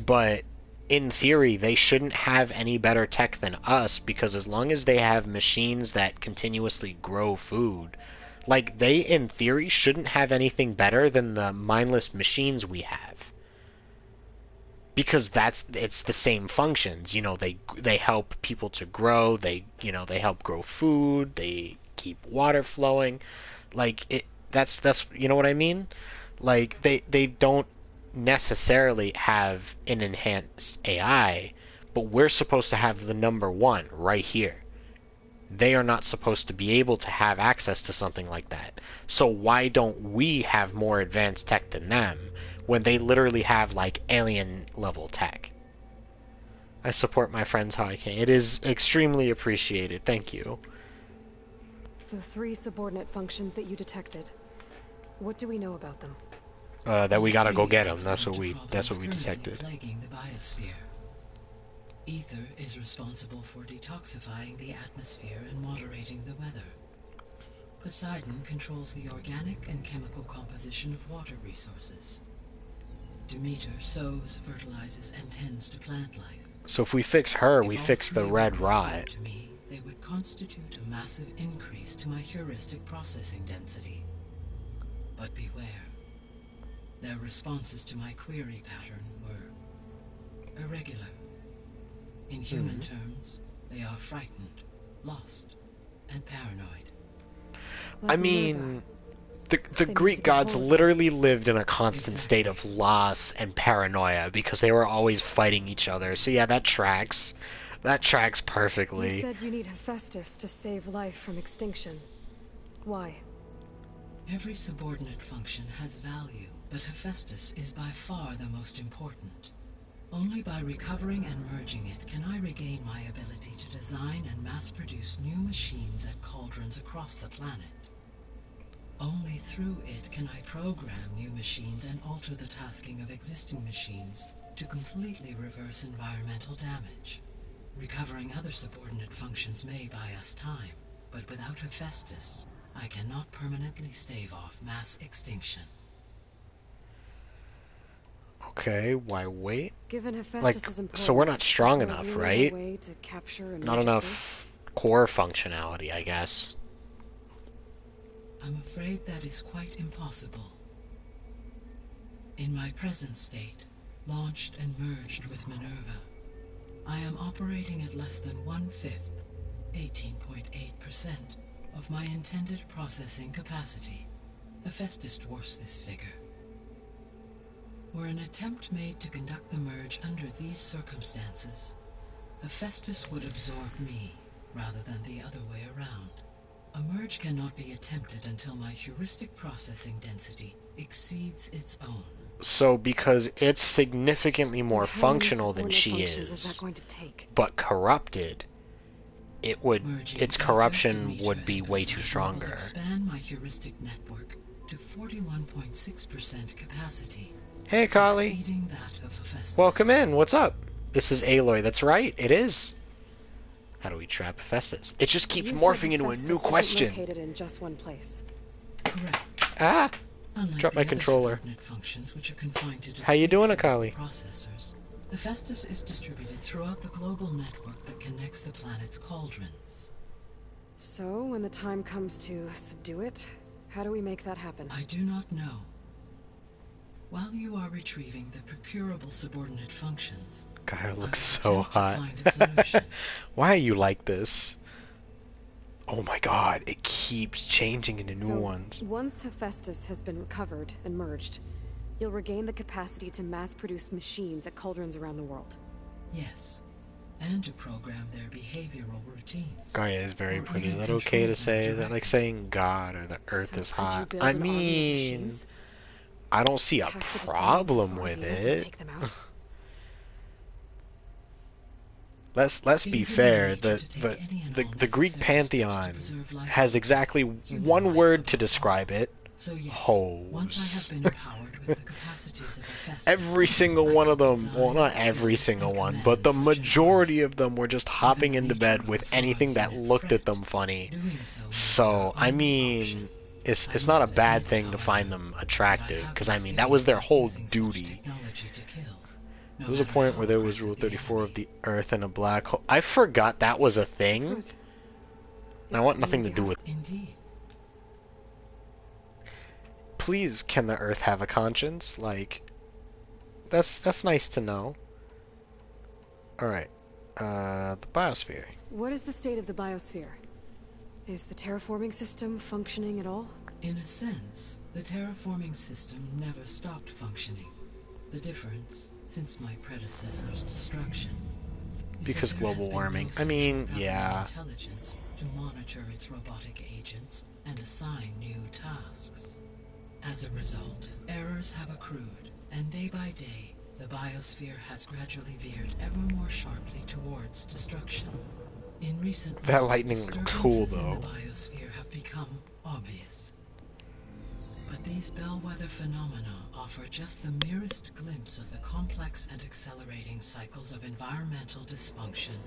But, in theory, they shouldn't have any better tech than us, because as long as they have machines that continuously grow food, like, they, in theory, shouldn't have anything better than the mindless machines we have. Because it's the same functions, you know, they help people to grow, they help grow food, they keep water flowing, like, that's, you know what I mean? Like, they don't necessarily have an enhanced AI, but we're supposed to have the number one right here. They are not supposed to be able to have access to something like that. So why don't we have more advanced tech than them when they literally have, like, alien level tech? I support my friends how I can. It is extremely appreciated. Thank you. The three subordinate functions that you detected. What do we know about them? That we gotta go get them. That's what we detected. Plaguing the biosphere. Ether is responsible for detoxifying the atmosphere and moderating the weather. Poseidon controls the organic and chemical composition of water resources. Demeter sows, fertilizes, and tends to plant life. So if we fix her, we fix the red rot. To me, they would constitute a massive increase to my heuristic processing density. But beware. Their responses to my query pattern were irregular. In human terms, they are frightened, lost, and paranoid. I mean, the Greek gods literally lived in a constant state of loss and paranoia because they were always fighting each other. So yeah, that tracks. That tracks perfectly. You said you need Hephaestus to save life from extinction. Why? Every subordinate function has value, but Hephaestus is by far the most important. Only by recovering and merging it can I regain my ability to design and mass-produce new machines at cauldrons across the planet. Only through it can I program new machines and alter the tasking of existing machines to completely reverse environmental damage. Recovering other subordinate functions may buy us time, but without Hephaestus, I cannot permanently stave off mass extinction. Okay, why wait? Given Hephaestus's Like, importance, so we're not strong is there enough, really right? no way to capture and Not merge it enough first? core functionality, I guess. I'm afraid that is quite impossible. In my present state, launched and merged with Minerva, I am operating at less than 1/5, 18.8%, of my intended processing capacity. Hephaestus dwarfs this figure. Were an attempt made to conduct the merge under these circumstances, Hephaestus would absorb me rather than the other way around. A merge cannot be attempted until my heuristic processing density exceeds its own. So because it's significantly more functional than she is that is, going to take? but corrupted, it would Merging its Eva, corruption Demeter, would be and the way too Cypher will stronger. expand my heuristic network to 41.6% capacity. Hey, Kali. Exceeding that of Hephaestus. Welcome in. What's up? This is Aloy. That's right. It is. How do we trap Hephaestus? It just keeps You said morphing into a Hephaestus new isn't question. located in just one place. Correct. Ah! Unlike Drop the my other controller. subordinate functions which are confined to How you discrete doing, physical Akali? processors, Hephaestus is distributed throughout the global network that connects the planet's cauldrons. So, when the time comes to subdue it, how do we make that happen? I do not know. While you are retrieving the procurable subordinate functions, Gaia I looks will so attempt to hot. find a solution. Why are you like this? Oh my god, it keeps changing into new ones. Once Hephaestus has been recovered and merged, you'll regain the capacity to mass-produce machines at cauldrons around the world. Yes, and to program their behavioral routines. Gaia is very Or pretty. Is even that okay control to them say? Is that directly. like saying God or the Earth So is could you hot? build I an army of mean, machines? I don't see a Attack the descendants of problem with Farzina and it. take them out? Let's be It is in fair. my nature The to take the any and the, all the Greek necessary steps to pantheon preserve life has forms, exactly human one life word to above all. describe it. So yes, Hose. once I have been empowered with the capacities of Hephaestus, Every single I one can of them, design, well, not every build, single and one, command but the such an majority of them were just hopping the into nature bed of with the anything that Farzina looked at threat. them funny. Doing so may be So, our I only mean, option. it's I not a must bad admit, thing to however, find them attractive, have because I mean, that misgivings was their about whole using such duty. technology to kill, no There was a matter point how where there was aggressive Rule the 34 enemy. of the Earth and a black hole. I forgot that was a That's thing. good. I want nothing means to you do have with. Indeed. Please, can the Earth have a conscience? Like, that's nice to know. All right, the biosphere. What is the state of the biosphere? Is the terraforming system functioning at all? In a sense, the terraforming system never stopped functioning. The difference, since my predecessor's destruction, is Because that there has global been warming. no I mean, central yeah. government intelligence to monitor its robotic agents and assign new tasks. As a result, errors have accrued, and day by day, the biosphere has gradually veered ever more sharply towards destruction. In recent That months, lightning looked cool, disturbances in though. the biosphere have become obvious. But these bellwether phenomena offer just the merest glimpse of the complex and accelerating cycles of environmental dysfunction,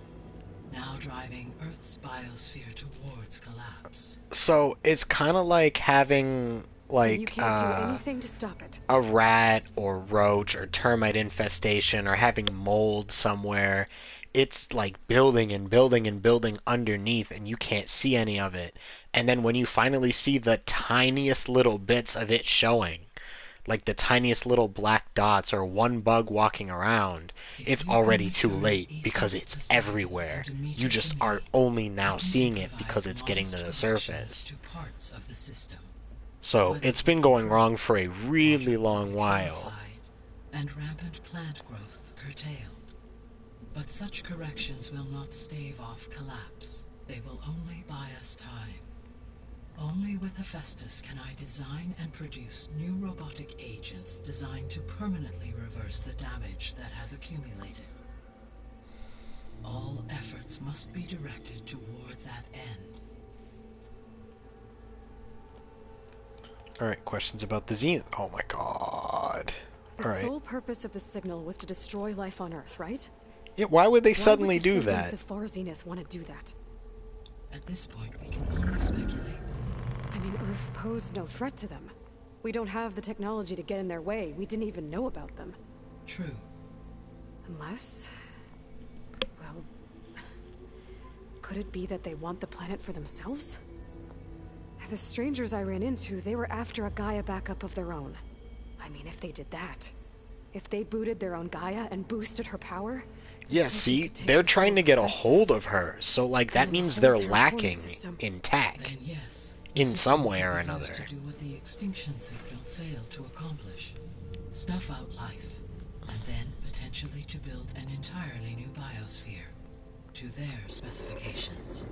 now driving Earth's biosphere towards collapse. So it's kind of like having And you like can't do anything to stop it. a rat or roach or termite infestation or having mold somewhere. It's like building and building and building underneath, and you can't see any of it. And then when you finally see the tiniest little bits of it showing, like the tiniest little black dots or one bug walking around, it's already too late because it's everywhere. You just are only now seeing it because it's getting to the surface. To parts of the system. So it's been going wrong for a really long while. Purified and rampant plant growth curtailed. But such corrections will not stave off collapse. They will only buy us time. Only with Hephaestus can I design and produce new robotic agents designed to permanently reverse the damage that has accumulated. All efforts must be directed toward that end. Alright, questions about the Zenith. Oh my god. The Alright. sole purpose of the signal was to destroy life on Earth, right? Yeah, why would they Why suddenly would do descendants that? of Far Zenith want to do that? At this point, we can only speculate. I mean, Earth posed no threat to them. We don't have the technology to get in their way. We didn't even know about them. True. Unless... well... could it be that they want the planet for themselves? The strangers I ran into, they were after a Gaia backup of their own. I mean, if they did that... if they booted their own Gaia and boosted her power... Yeah, see, they're trying to get a hold of her, so like that means they're lacking in tech. Then yes, In the some system way will or be used another. To do what the extinction signal failed to accomplish. Snuff out life, and then potentially to build an entirely new biosphere. to their specifications.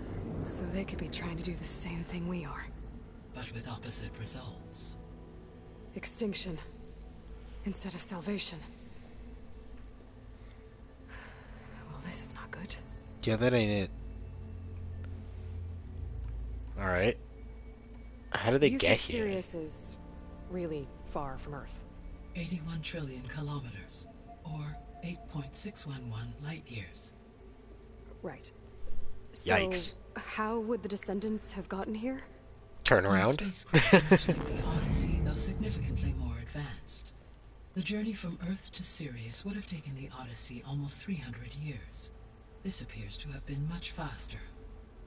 So they could be trying to do the same thing we are. But with opposite results. Extinction. Instead of salvation. Well, this is not good. Yeah, that ain't it. Alright. How did they get here? Sirius is really far from Earth. 81 trillion kilometers, or 8.611 light years. Right. So, Yikes. how would the descendants have gotten here? Turn around. Spacecraft like the Odyssey, though significantly more advanced. The journey from Earth to Sirius would have taken the Odyssey almost 300 years. This appears to have been much faster.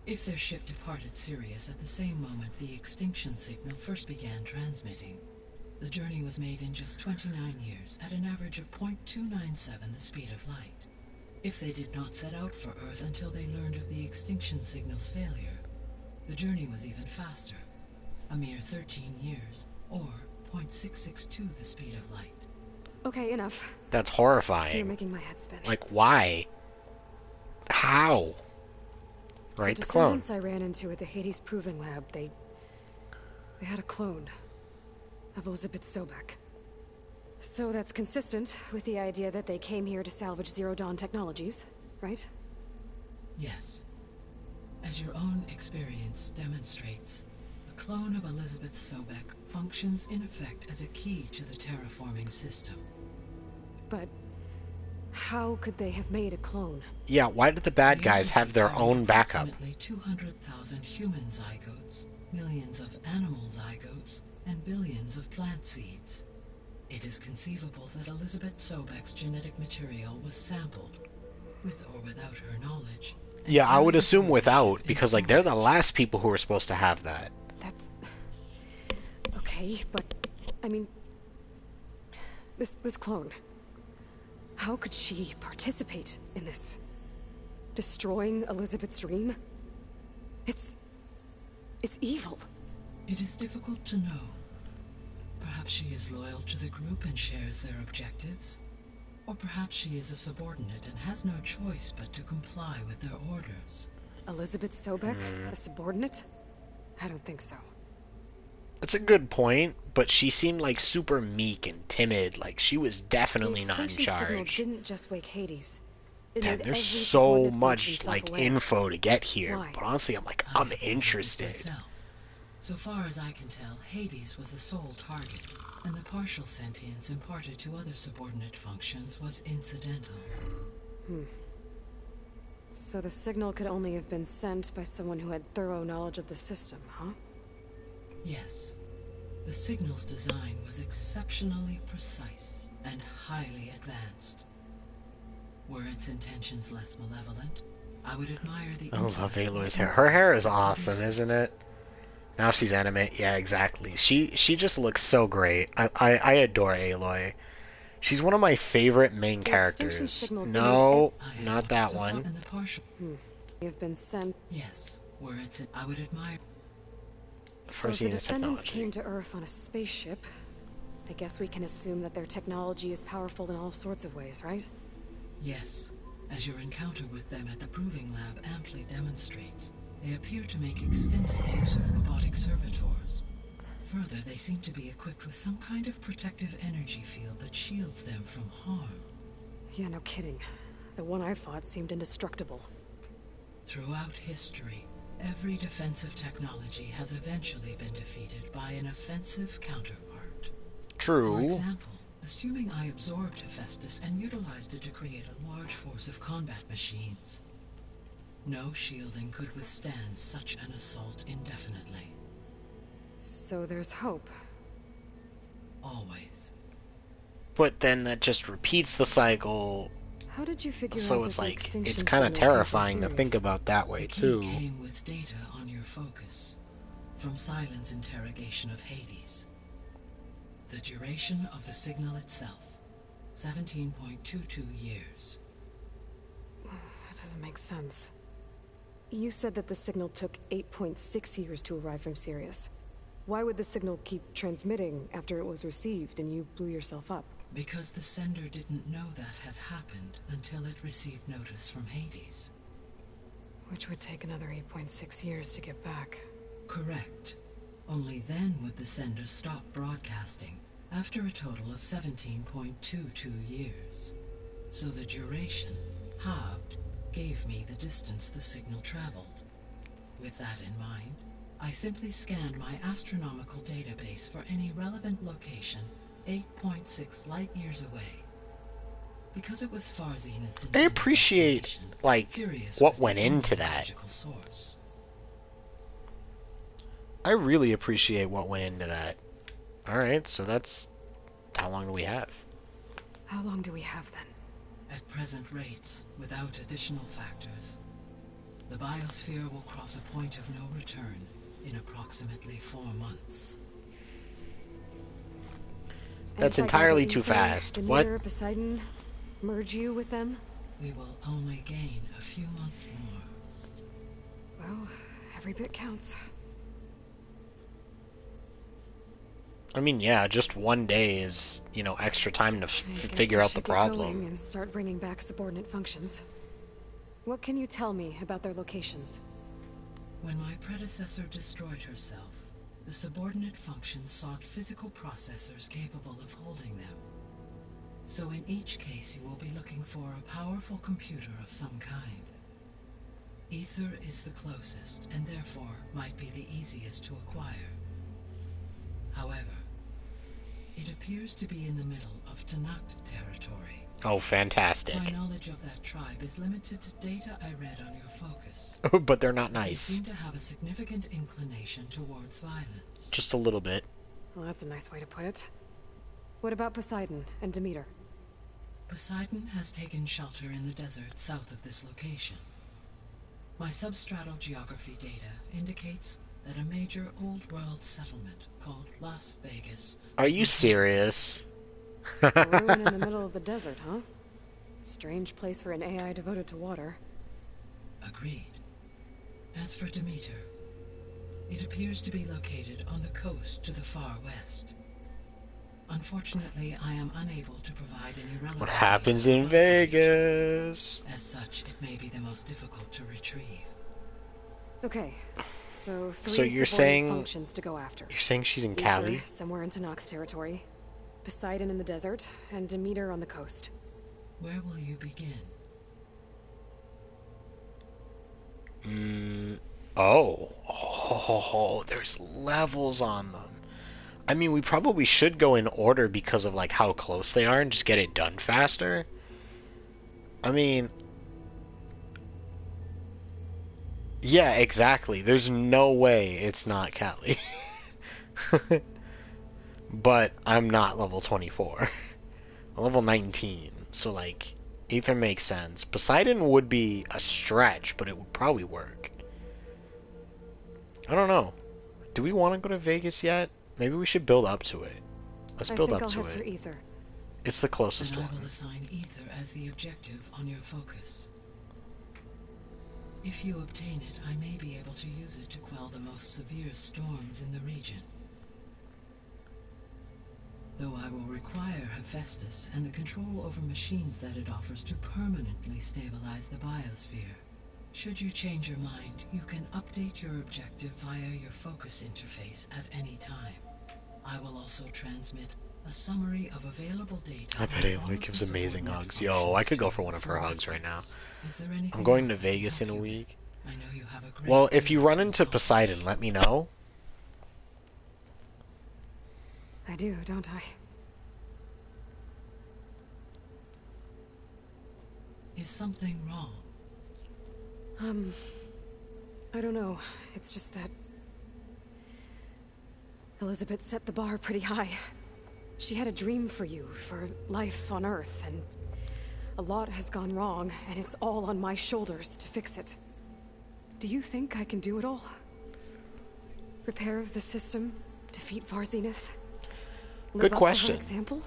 If their ship departed Sirius at the same moment the extinction signal first began transmitting, the journey was made in just 29 years at an average of 0.297 the speed of light. If they did not set out for Earth until they learned of the extinction signal's failure, the journey was even faster, a mere 13 years, or 0.662 the speed of light. Okay, enough. That's horrifying. You're making my head spin. Like, why? How? Right, the the clone. descendants I ran into at the Hades Proving Lab, they had a clone of Elizabeth Sobek. So that's consistent with the idea that they came here to salvage Zero Dawn technologies, right? Yes. As your own experience demonstrates, a clone of Elizabeth Sobek functions in effect as a key to the terraforming system. But how could they have made a clone? Yeah, why did the bad guys have their own backup? Approximately 200,000 human zygotes, millions of animal zygotes, and billions of plant seeds. It is conceivable that Elizabeth Sobek's genetic material was sampled, with or without her knowledge. Yeah, I would assume without, because like they're the last people who were supposed to have that. That's okay, but I mean, this clone. How could she participate in this? Destroying Elizabeth's dream? It's evil. It is difficult to know. Perhaps she is loyal to the group and shares their objectives. Or perhaps she is a subordinate and has no choice but to comply with their orders. Elizabeth Sobek? A subordinate? I don't think so. That's a good point, but she seemed like super meek and timid, like she was definitely not in The extinction signal charge. didn't just wake Hades. It Damn, made there's every so subordinate much function like self-aware. info to get here, Why? but honestly I'm like, I'm interested. Myself. So far as I can tell, Hades was the sole target, and the partial sentience imparted to other subordinate functions was incidental. So the signal could only have been sent by someone who had thorough knowledge of the system, huh? Yes. The signal's design was exceptionally precise and highly advanced. Were its intentions less malevolent, I would admire the I love intellect Aloy's or hair. Her hair is intelligence awesome, used. isn't it? Now she's anime. Yeah, exactly. She just looks so great. I adore Aloy. She's one of my favorite main The extinction characters. signal No, I not have that so far one. in the partial. They have been sent. Yes, were its I would admire. So First if the unit descendants technology. came to Earth on a spaceship, I guess we can assume that their technology is powerful in all sorts of ways, right? Yes, as your encounter with them at the Proving Lab amply demonstrates, they appear to make extensive use of robotic servitors. Further, they seem to be equipped with some kind of protective energy field that shields them from harm. Yeah, no kidding. The one I fought seemed indestructible. Throughout history, every defensive technology has eventually been defeated by an offensive counterpart. True. For example, assuming I absorbed Hephaestus and utilized it to create a large force of combat machines. No shielding could withstand such an assault indefinitely. So there's hope. Always. But then that just repeats the cycle. How did you figure out So that it's the like, extinction it's kind of signal came from terrifying to think Sirius? about that way The key too. came with data on your focus, from Silent's interrogation of Hades. The duration of the signal itself, 17.22 years. That doesn't make sense. You said that the signal took 8.6 years to arrive from Sirius. Why would the signal keep transmitting after it was received and you blew yourself up? Because the sender didn't know that had happened until it received notice from Hades. Which would take another 8.6 years to get back. Correct. Only then would the sender stop broadcasting, after a total of 17.22 years. So the duration, halved, gave me the distance the signal traveled. With that in mind, I simply scanned my astronomical database for any relevant location 8.6 light-years away. Because it was far zenith's I appreciate, like, what went into that. Source. I really appreciate what went into that. Alright, so that's... How long do we have? How long do we have, then? At present rates, without additional factors, the biosphere will cross a point of no return in approximately 4 months. That's entirely too fast. Demeter, What? Poseidon, merge you with them? We will only gain a few months more. Well, every bit counts. I mean, yeah, just 1 day is, you know, extra time to figure out the problem. And start bringing back subordinate functions. What can you tell me about their locations? When my predecessor destroyed herself, the subordinate functions sought physical processors capable of holding them. So in each case you will be looking for a powerful computer of some kind. Ether is the closest, and therefore might be the easiest to acquire. However, it appears to be in the middle of Tenakth territory. Oh, fantastic. My knowledge of that tribe is limited to data I read on your focus. But they're not nice. They seem to have a significant inclination towards violence. Just a little bit. Well, that's a nice way to put it. What about Poseidon and Demeter? Poseidon has taken shelter in the desert south of this location. My substratal geography data indicates that a major old-world settlement called Las Vegas... Are you serious? A ruin in the middle of the desert, huh? Strange place for an AI devoted to water. Agreed. As for Demeter, it appears to be located on the coast to the far west. Unfortunately, I am unable to provide any relevant... What happens in Vegas? As such, it may be the most difficult to retrieve. Okay, so So three you're subordinate saying... functions to go after. You're saying she's in Ether, Cali? somewhere in Tenakth territory. Poseidon in the desert, and Demeter on the coast. Where will you begin? Oh, there's levels on them. I mean, we probably should go in order because of, like, how close they are and just get it done faster. I mean... Yeah, exactly. There's no way it's not Cali. But I'm not level 24. I'm level 19, so, like, Ether makes sense. Poseidon would be a stretch, but it would probably work. I don't know. Do we want to go to Vegas yet? Maybe we should build up to it. Let's build up to I think I'll head it. for Ether. It's the closest And one. I will assign Ether as the objective on your focus. If you obtain it, I may be able to use it to quell the most severe storms in the region. Though I will require Hephaestus and the control over machines that it offers to permanently stabilize the biosphere. Should you change your mind, you can update your objective via your focus interface at any time. I will also transmit a summary of available data. I bet Aloy gives amazing hugs. Yo, I could go for one of her hugs right now. Is there anything I'm going to else I can Vegas in help a you with? week. I know you have a great Well, if deal you run to into Poseidon, let me know. I do, don't I? Is something wrong? I don't know. It's just that... Elizabeth set the bar pretty high. She had a dream for you, for life on Earth, and... a lot has gone wrong, and it's all on my shoulders to fix it. Do you think I can do it all? Repair the system? Defeat Far Zenith? Good Live question. Up to her example?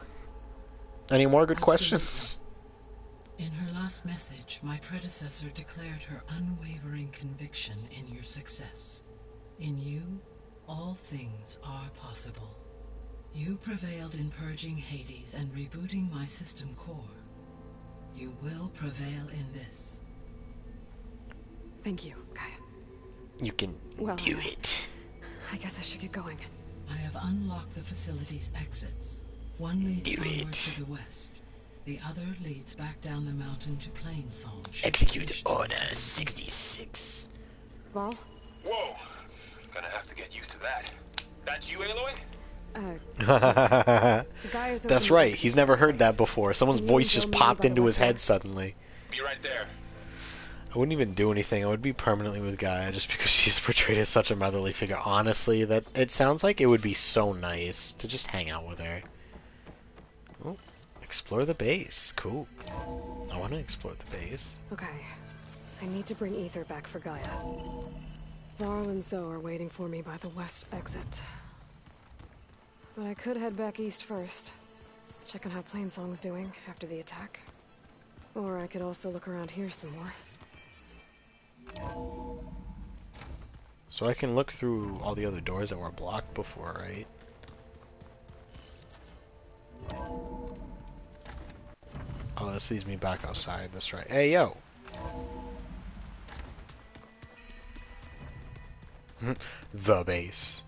Any more good Absolutely. questions? In her last message, my predecessor declared her unwavering conviction in your success. In you, all things are possible. You prevailed in purging Hades and rebooting my system core. You will prevail in this. Thank you, Gaia. You can Well, do it. I guess I should get going. I have unlocked the facility's exits. One leads Do onward it. to the west. The other leads back down the mountain to Plainsong. Execute Order 66. Varl? Whoa! Gonna have to get used to that. That's you, Aloy? That's right, he's never heard that before. Someone's Can you voice and just Bill meet me popped by the into his west head door? suddenly. Be right there. I wouldn't even do anything. I would be permanently with Gaia just because she's portrayed as such a motherly figure. Honestly, that it sounds like it would be so nice to just hang out with her. Oh, explore the base. Cool. I want to explore the base. Okay. I need to bring Ether back for Gaia. Varl and Zoe are waiting for me by the west exit. But I could head back east first. Check on how Plainsong's doing after the attack. Or I could also look around here some more. So I can look through all the other doors that were blocked before, right? Oh, this leads me back outside. That's right. Hey, yo! The base.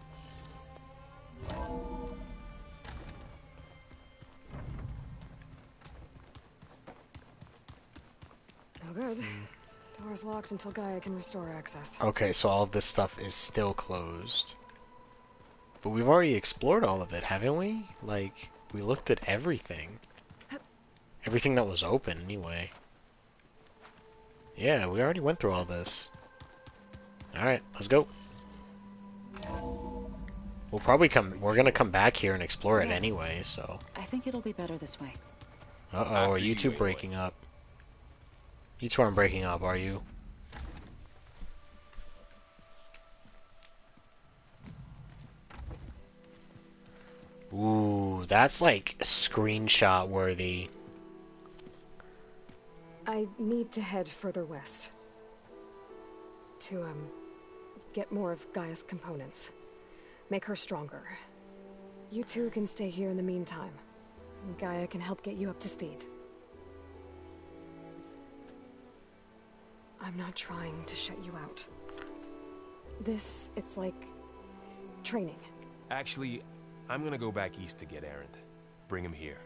No good. Door's locked until Gaia can restore access. Okay, so all of this stuff is still closed. But we've already explored all of it, haven't we? Like, we looked at everything. Everything that was open, anyway. Yeah, we already went through all this. Alright, let's go. We'll probably we're gonna come back here and explore it Yes. anyway, so. I think it'll be better this way. Uh-oh, are you two breaking up? You two aren't breaking up, are you? Ooh, that's like screenshot worthy. I need to head further west. To, get more of Gaia's components. Make her stronger. You two can stay here in the meantime. And Gaia can help get you up to speed. I'm not trying to shut you out. It's like training. Actually, I'm gonna go back east to get Erend. Bring him here.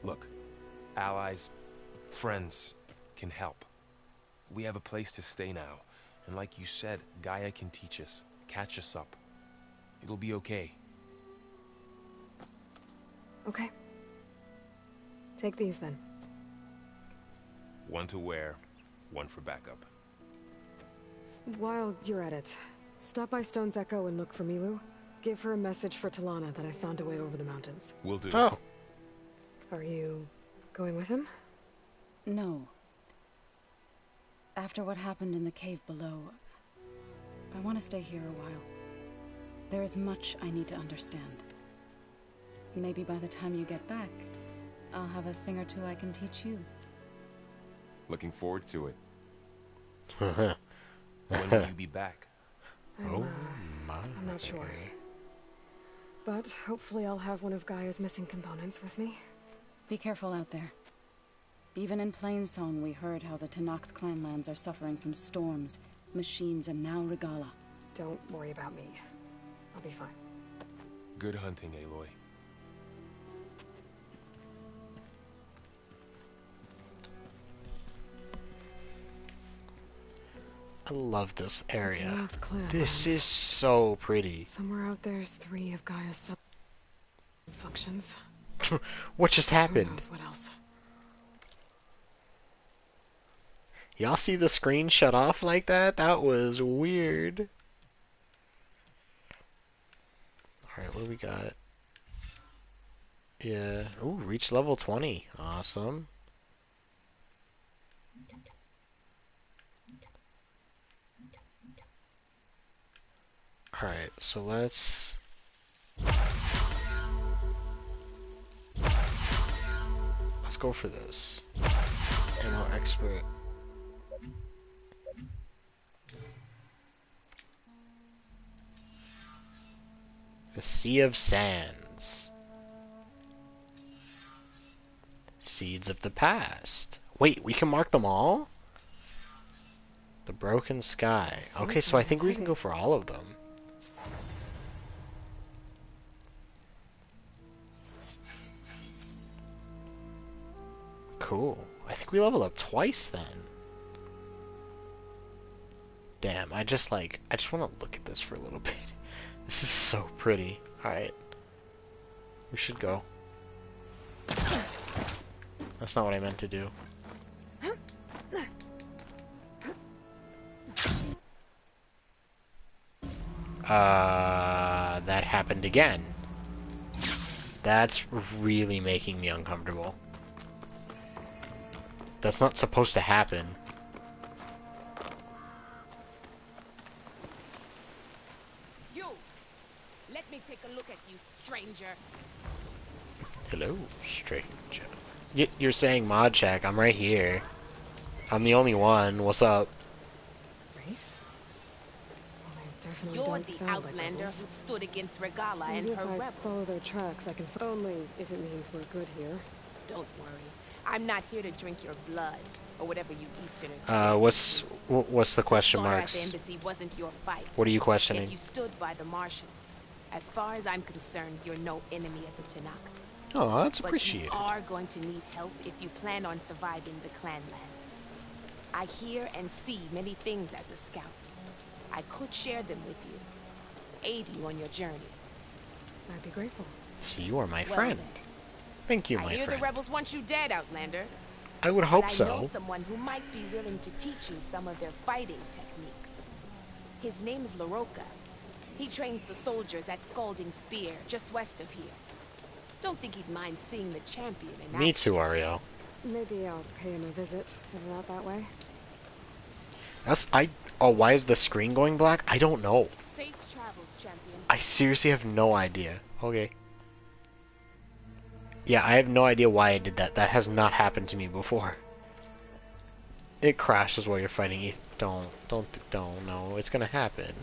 Look, allies, friends can help. We have a place to stay now. And like you said, Gaia can teach us, catch us up. It'll be okay. Okay. Take these then. One to wear, one for backup. While you're at it, stop by Stone's Echo and look for Milu. Give her a message for Talana that I found a way over the mountains. Will do. Oh. Are you going with him? No. After what happened in the cave below, I want to stay here a while. There is much I need to understand. Maybe by the time you get back, I'll have a thing or two I can teach you. Looking forward to it. When When will you be back? Oh my. I'm not sure. But hopefully I'll have one of Gaia's missing components with me. Be careful out there. Even in Plainsong, we heard how the Tenakth clan lands are suffering from storms, machines, and now Regala. Don't worry about me. I'll be fine. Good hunting, Aloy. I love this area. Tenakth clan This lands. is so pretty. Somewhere out there's 3 of Gaia's functions. What just Who happened? knows what else? Y'all see the screen shut off like that? That was weird. Alright, what do we got? Yeah. Ooh, reach level 20. Awesome. Alright, so let's go for this. Ammo expert. The Sea of Sands. Seeds of the Past. Wait, we can mark them all? The Broken Sky. Okay, so I think we can go for all of them. Cool. I think we leveled up twice then. Damn, I just want to look at this for a little bit. This is so pretty. Alright. We should go. That's not what I meant to do. That happened again. That's really making me uncomfortable. That's not supposed to happen. You! Let me take a look at you, stranger. Hello, stranger. You're saying mod check. I'm right here. I'm the only one. What's up? Race? Well, they definitely You're don't the sound like outlander who rebels. stood against Regala and Maybe if her I rebels. follow their tracks, I can only if it means we're good here. Don't worry. I'm not here to drink your blood, or whatever you Easterners say. What's the question Slaughter marks? at the embassy wasn't your fight. What are you questioning? Yet you stood by the Martians. As far as I'm concerned, you're no enemy of the Tenakth. Oh, that's But appreciated. you are going to need help if you plan on surviving the Clanlands. I hear and see many things as a scout. I could share them with you, aid you on your journey. I'd be grateful. So you are my Well friend. then. Thank you, I my hear friend. the rebels want you dead, Outlander. I would hope but I so. know someone who might be willing to teach you some of their fighting techniques. His name's Laroka. He trains the soldiers at Scalding Spear, just west of here. Don't think he'd mind seeing the champion in Me action. too, Ariel. Maybe I'll pay him a visit, headed out that way. Oh, why is the screen going black? I don't know. Safe travels, champion. I seriously have no idea. Okay. Yeah, I have no idea why I did that. That has not happened to me before. It crashes while you're fighting. Don't, no, it's gonna happen.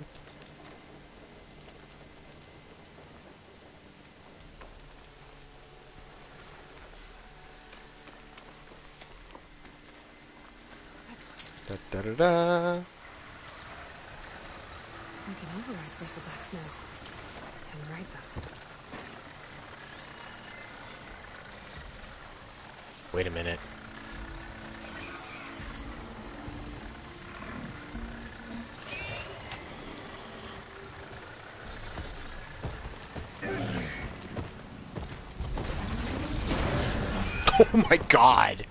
Da da da da. We can override Bristlebacks now. And ride them. Wait a minute. Oh my god!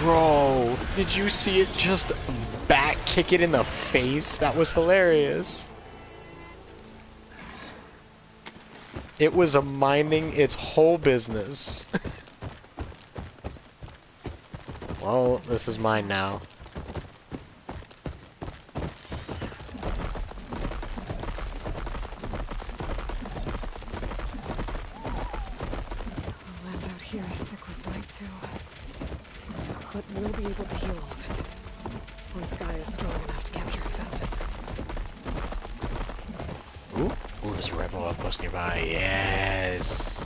Bro, did you see it just back kick it in the face? That was hilarious. It was minding its whole business. Well, this is mine now. The land out here is sick with blight too. But we'll be able to heal all of it. Once Gaia is strong enough to capture Hephaestus. Ooh, there's a rebel outpost nearby. Yes.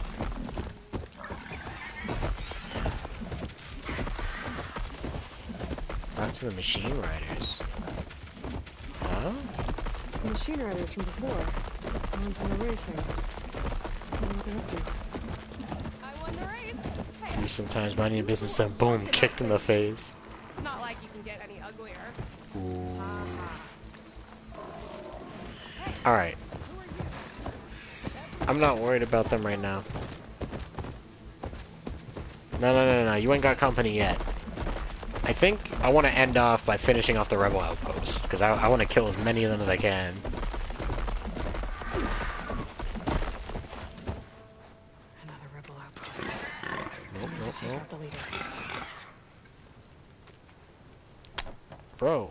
Talk to the machine riders. Huh? The machine riders from before. The ones on the racing. I wonder what they're up to. I won the race. You sometimes minding your business and boom, kicked in the face. It's not like you can get any uglier. Ooh. Alright. I'm not worried about them right now. No, you ain't got company yet. I think I want to end off by finishing off the rebel outpost, because I want to kill as many of them as I can. Another rebel outpost. Nope. Take out the leader. Bro.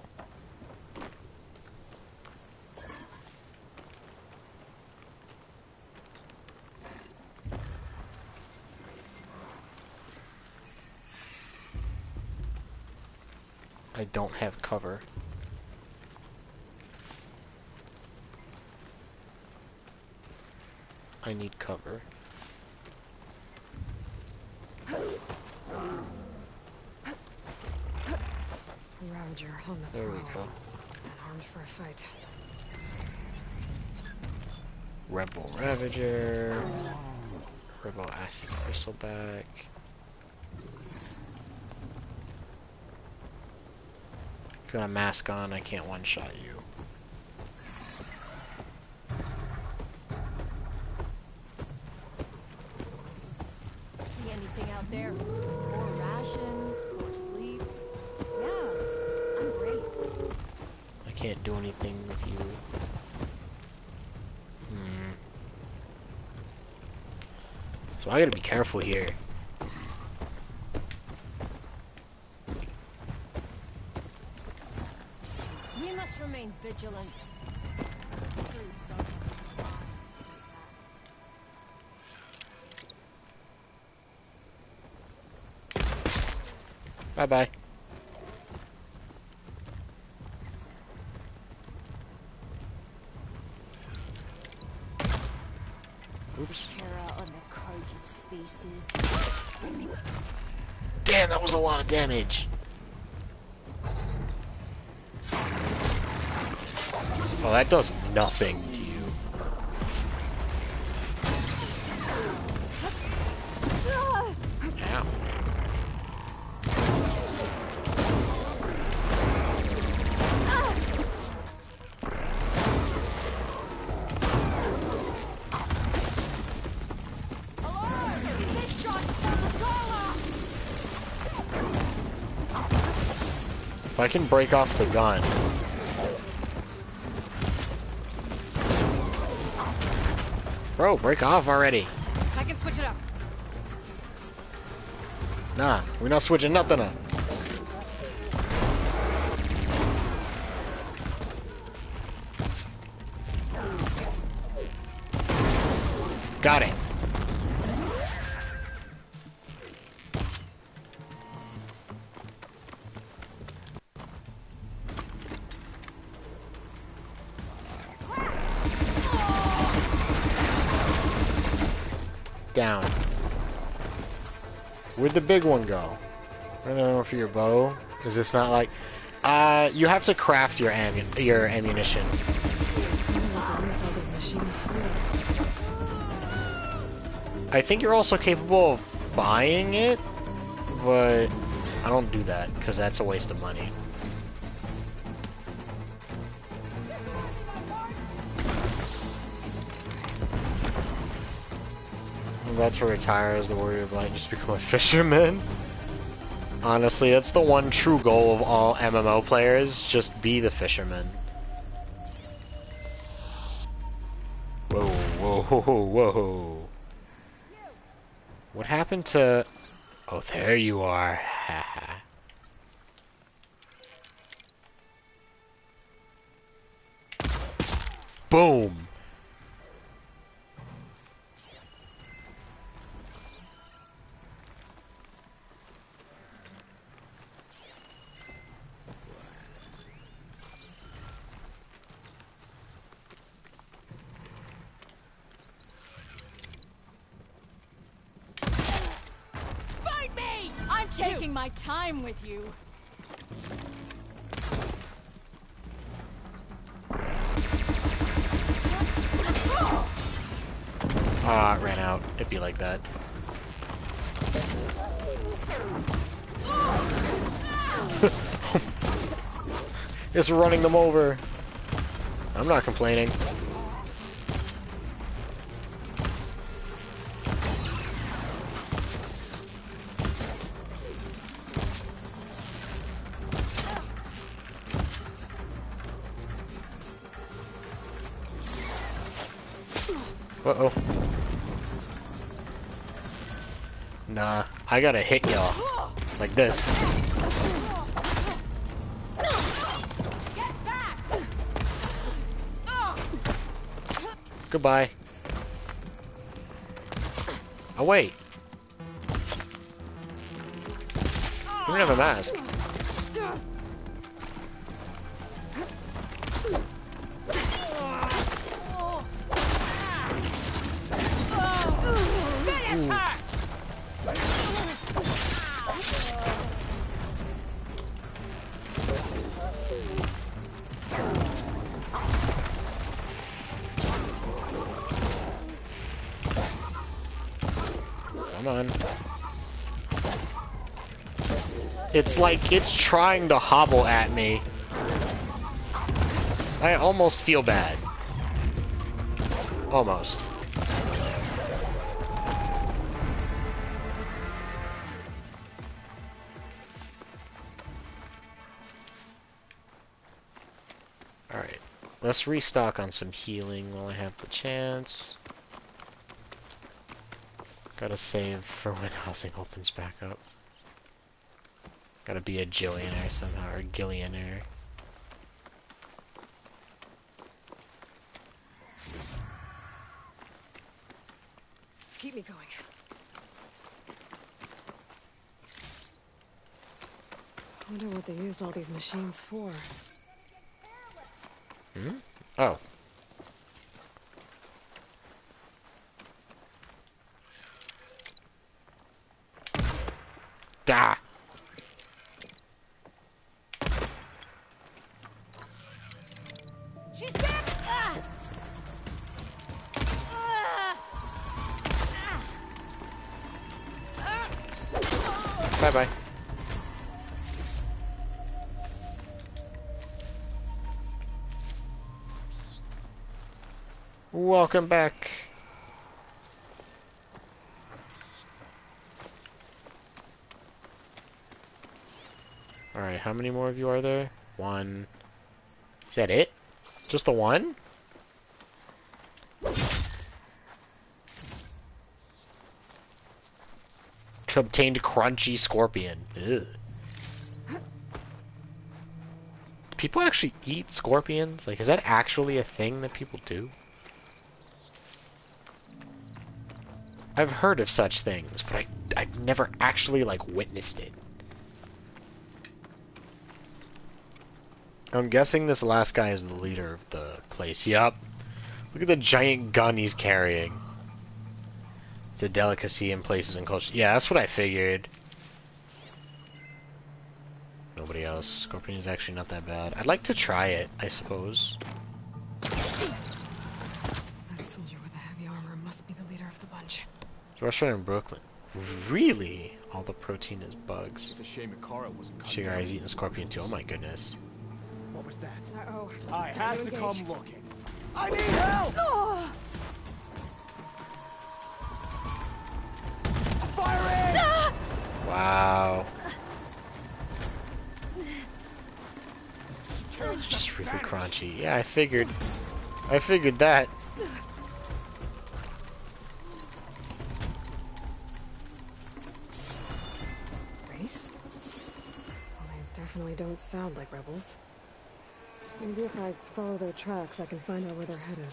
I don't have cover. I need cover. Ravager on the There we prowl. go. And armed for a fight. Rebel Ravager. Rebel Acid Bristleback. If you got a mask on, I can't one-shot you. See anything out there? More rations, more sleep. Yeah, I'm great. I can't do anything with you. So I gotta be careful here. We must remain vigilant. Bye-bye. Oops. Terror on the Carja's faces. Damn, that was a lot of damage. Oh, that does nothing to you. Ow. If I can break off the gun. Bro, break off already. I can switch it up. Nah, we're not switching nothing up. Got it. Down. Where'd the big one go? I don't know for your bow. Is this not like... you have to craft your ammunition. I think you're also capable of buying it, but I don't do that, because that's a waste of money. I'm about to retire as the Warrior of Light and just become a fisherman. Honestly, that's the one true goal of all MMO players, just be the fisherman. Whoa, whoa, whoa, whoa. What happened to... Oh, there you are. Haha. Boom! Find me! I'm taking my time with you. Ah, it ran out. It'd be like that. It's running them over. I'm not complaining. Uh-oh. Nah, I gotta hit y'all. Like this. Goodbye. Oh, wait. You don't have a mask. Come on. It's like it's trying to hobble at me. I almost feel bad. Almost. Alright. Let's restock on some healing while I have the chance. Gotta save for when housing opens back up. Gotta be a Gillionaire somehow, or Gillionaire. Let's keep me going. I wonder what they used all these machines for. Hmm? Oh. Da! She's dead! Bye-bye. Welcome back. Alright, how many more of you are there? One. Is that it? Just the one? Obtained crunchy scorpion. Ugh. Do people actually eat scorpions? Like, is that actually a thing that people do? I've heard of such things, but I've never actually, like, witnessed it. I'm guessing this last guy is the leader of the place. Yup. Look at the giant gun he's carrying. It's a delicacy in places and cultures. Yeah, that's what I figured. Nobody else. Scorpion is actually not that bad. I'd like to try it, I suppose. That soldier with the heavy armor must be the leader of the bunch. Restaurant in Brooklyn. Really? All the protein is bugs. It's a shame Ikara wasn't cut Sugar down. Eye's eating scorpion too. Oh my goodness. What was that? Uh-oh. I had to come engage. looking. I need help! Oh! Fire in! Wow. It's just really crunchy. Yeah, I figured that. Race? Well, they definitely don't sound like rebels. Maybe if I follow their tracks, I can find out where they're headed.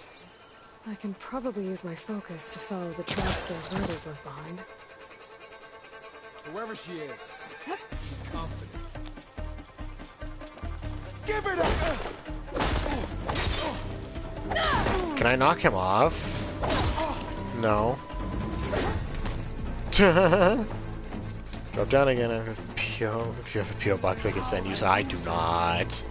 I can probably use my focus to follow the tracks those riders left behind. Whoever she is, she's confident. Give her that! Can I knock him off? No. Drop down again. I have a PO. If you have a PO box, I can send you. So I do not.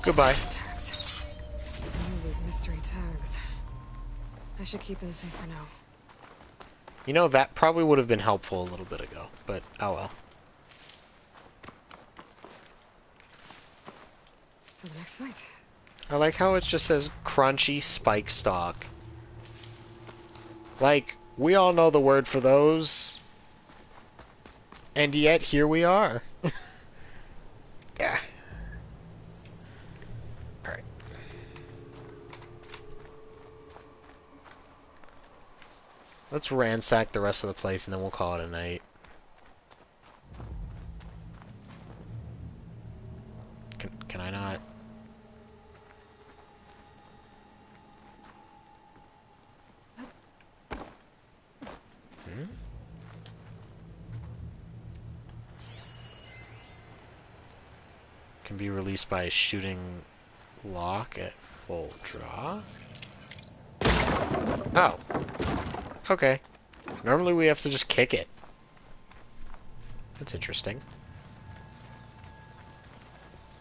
Goodbye. These mystery tags. I should keep them safe for now. You know, that probably would have been helpful a little bit ago, but oh well. For the next fight. I like how it just says crunchy spike stock. Like, we all know the word for those. And yet, here we are. Yeah. Alright. Let's ransack the rest of the place and then we'll call it a night. Can I not? Can be released by shooting lock at full draw. Oh. Okay. Normally we have to just kick it. That's interesting.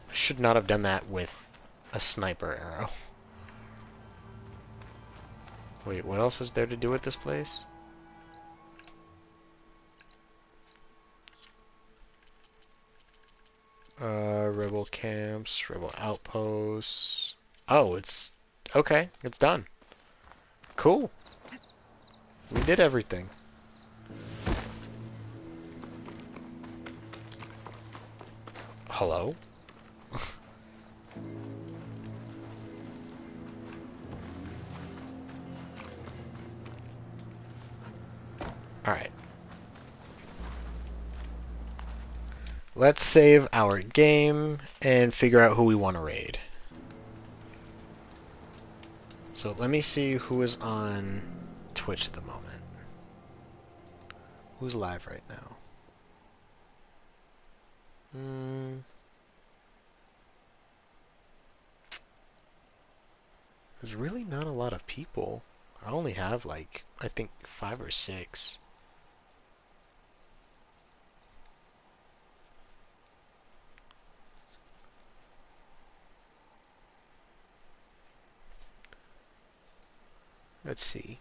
I should not have done that with a sniper arrow. Wait, what else is there to do at this place? Rebel camps, rebel outposts. Oh, it's... okay, it's done. Cool. We did everything. Hello? Alright. Let's save our game and figure out who we want to raid. So let me see who is on Twitch at the moment. Who's live right now? There's really not a lot of people. I only have like, I think 5 or 6. Let's see.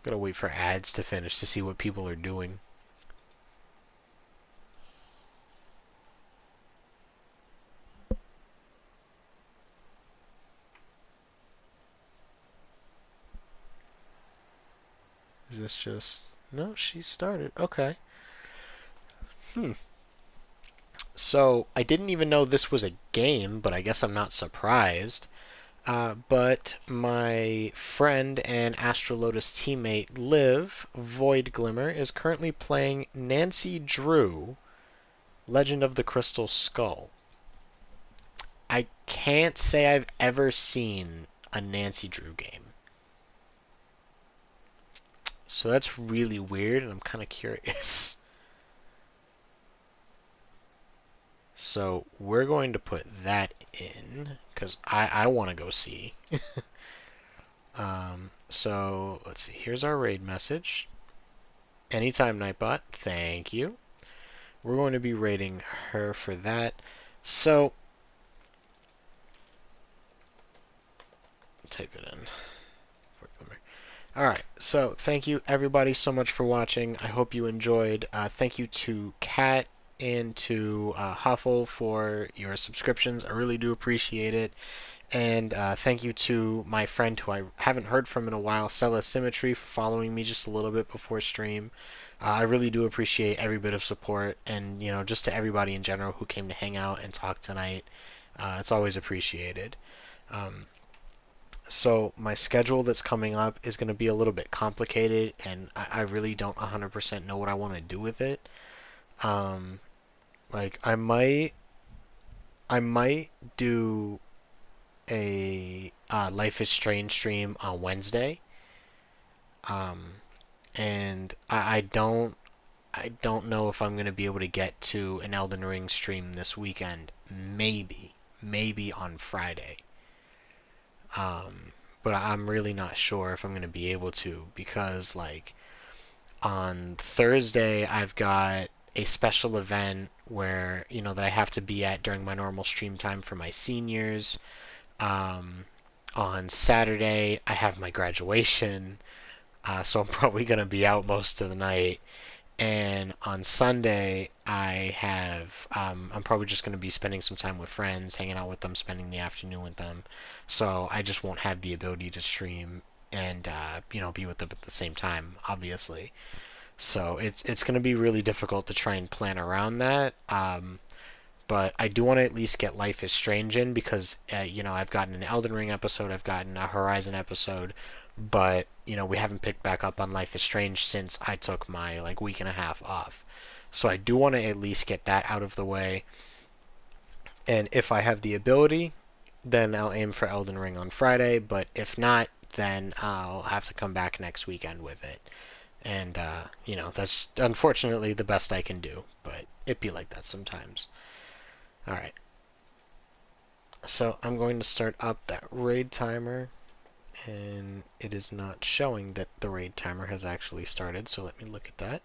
Gotta wait for ads to finish to see what people are doing. Is this just... no, she started. Okay. So, I didn't even know this was a game, but I guess I'm not surprised. But my friend and Astral Lotus teammate Liv, Void Glimmer, is currently playing Nancy Drew, Legend of the Crystal Skull. I can't say I've ever seen a Nancy Drew game. So that's really weird, and I'm kind of curious. So we're going to put that in, because I want to go see. So let's see, here's our raid message. Anytime Nightbot, thank you. We're going to be raiding her for that. So, type it in. Alright, so thank you everybody so much for watching. I hope you enjoyed. Thank you to Kat and to Huffle for your subscriptions. I really do appreciate it. And thank you to my friend who I haven't heard from in a while, Cella Symmetry, for following me just a little bit before stream. I really do appreciate every bit of support, and you know, just to everybody in general who came to hang out and talk tonight. It's always appreciated. So my schedule that's coming up is going to be a little bit complicated, and I really don't 100% know what I want to do with it. Like I might do a Life is Strange stream on Wednesday. And I don't know if I'm going to be able to get to an Elden Ring stream this weekend. Maybe on Friday. But I'm really not sure if I'm going to be able to, because like on Thursday I've got a special event where, you know, that I have to be at during my normal stream time for my seniors. On Saturday I have my graduation, so I'm probably going to be out most of the night. And on Sunday I have, I'm probably just going to be spending some time with friends, hanging out with them, spending the afternoon with them. So I just won't have the ability to stream and, you know, be with them at the same time, obviously. So it's going to be really difficult to try and plan around that. But I do want to at least get Life is Strange in, because, you know, I've gotten an Elden Ring episode, I've gotten a Horizon episode, but, you know, we haven't picked back up on Life is Strange since I took my, like, week and a half off. So I do want to at least get that out of the way. And if I have the ability, then I'll aim for Elden Ring on Friday, but if not, then I'll have to come back next weekend with it. And, you know, that's unfortunately the best I can do, but it be like that sometimes. Alright. So I'm going to start up that raid timer, and it is not showing that the raid timer has actually started, so let me look at that.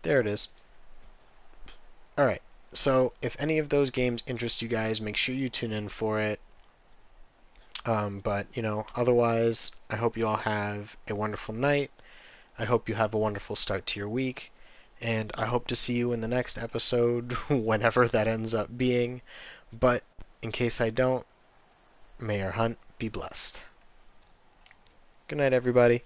There it is. Alright, so if any of those games interest you guys, make sure you tune in for it. But, you know, otherwise, I hope you all have a wonderful night. I hope you have a wonderful start to your week. And I hope to see you in the next episode, whenever that ends up being. But, in case I don't, may your hunt be blessed. Good night, everybody.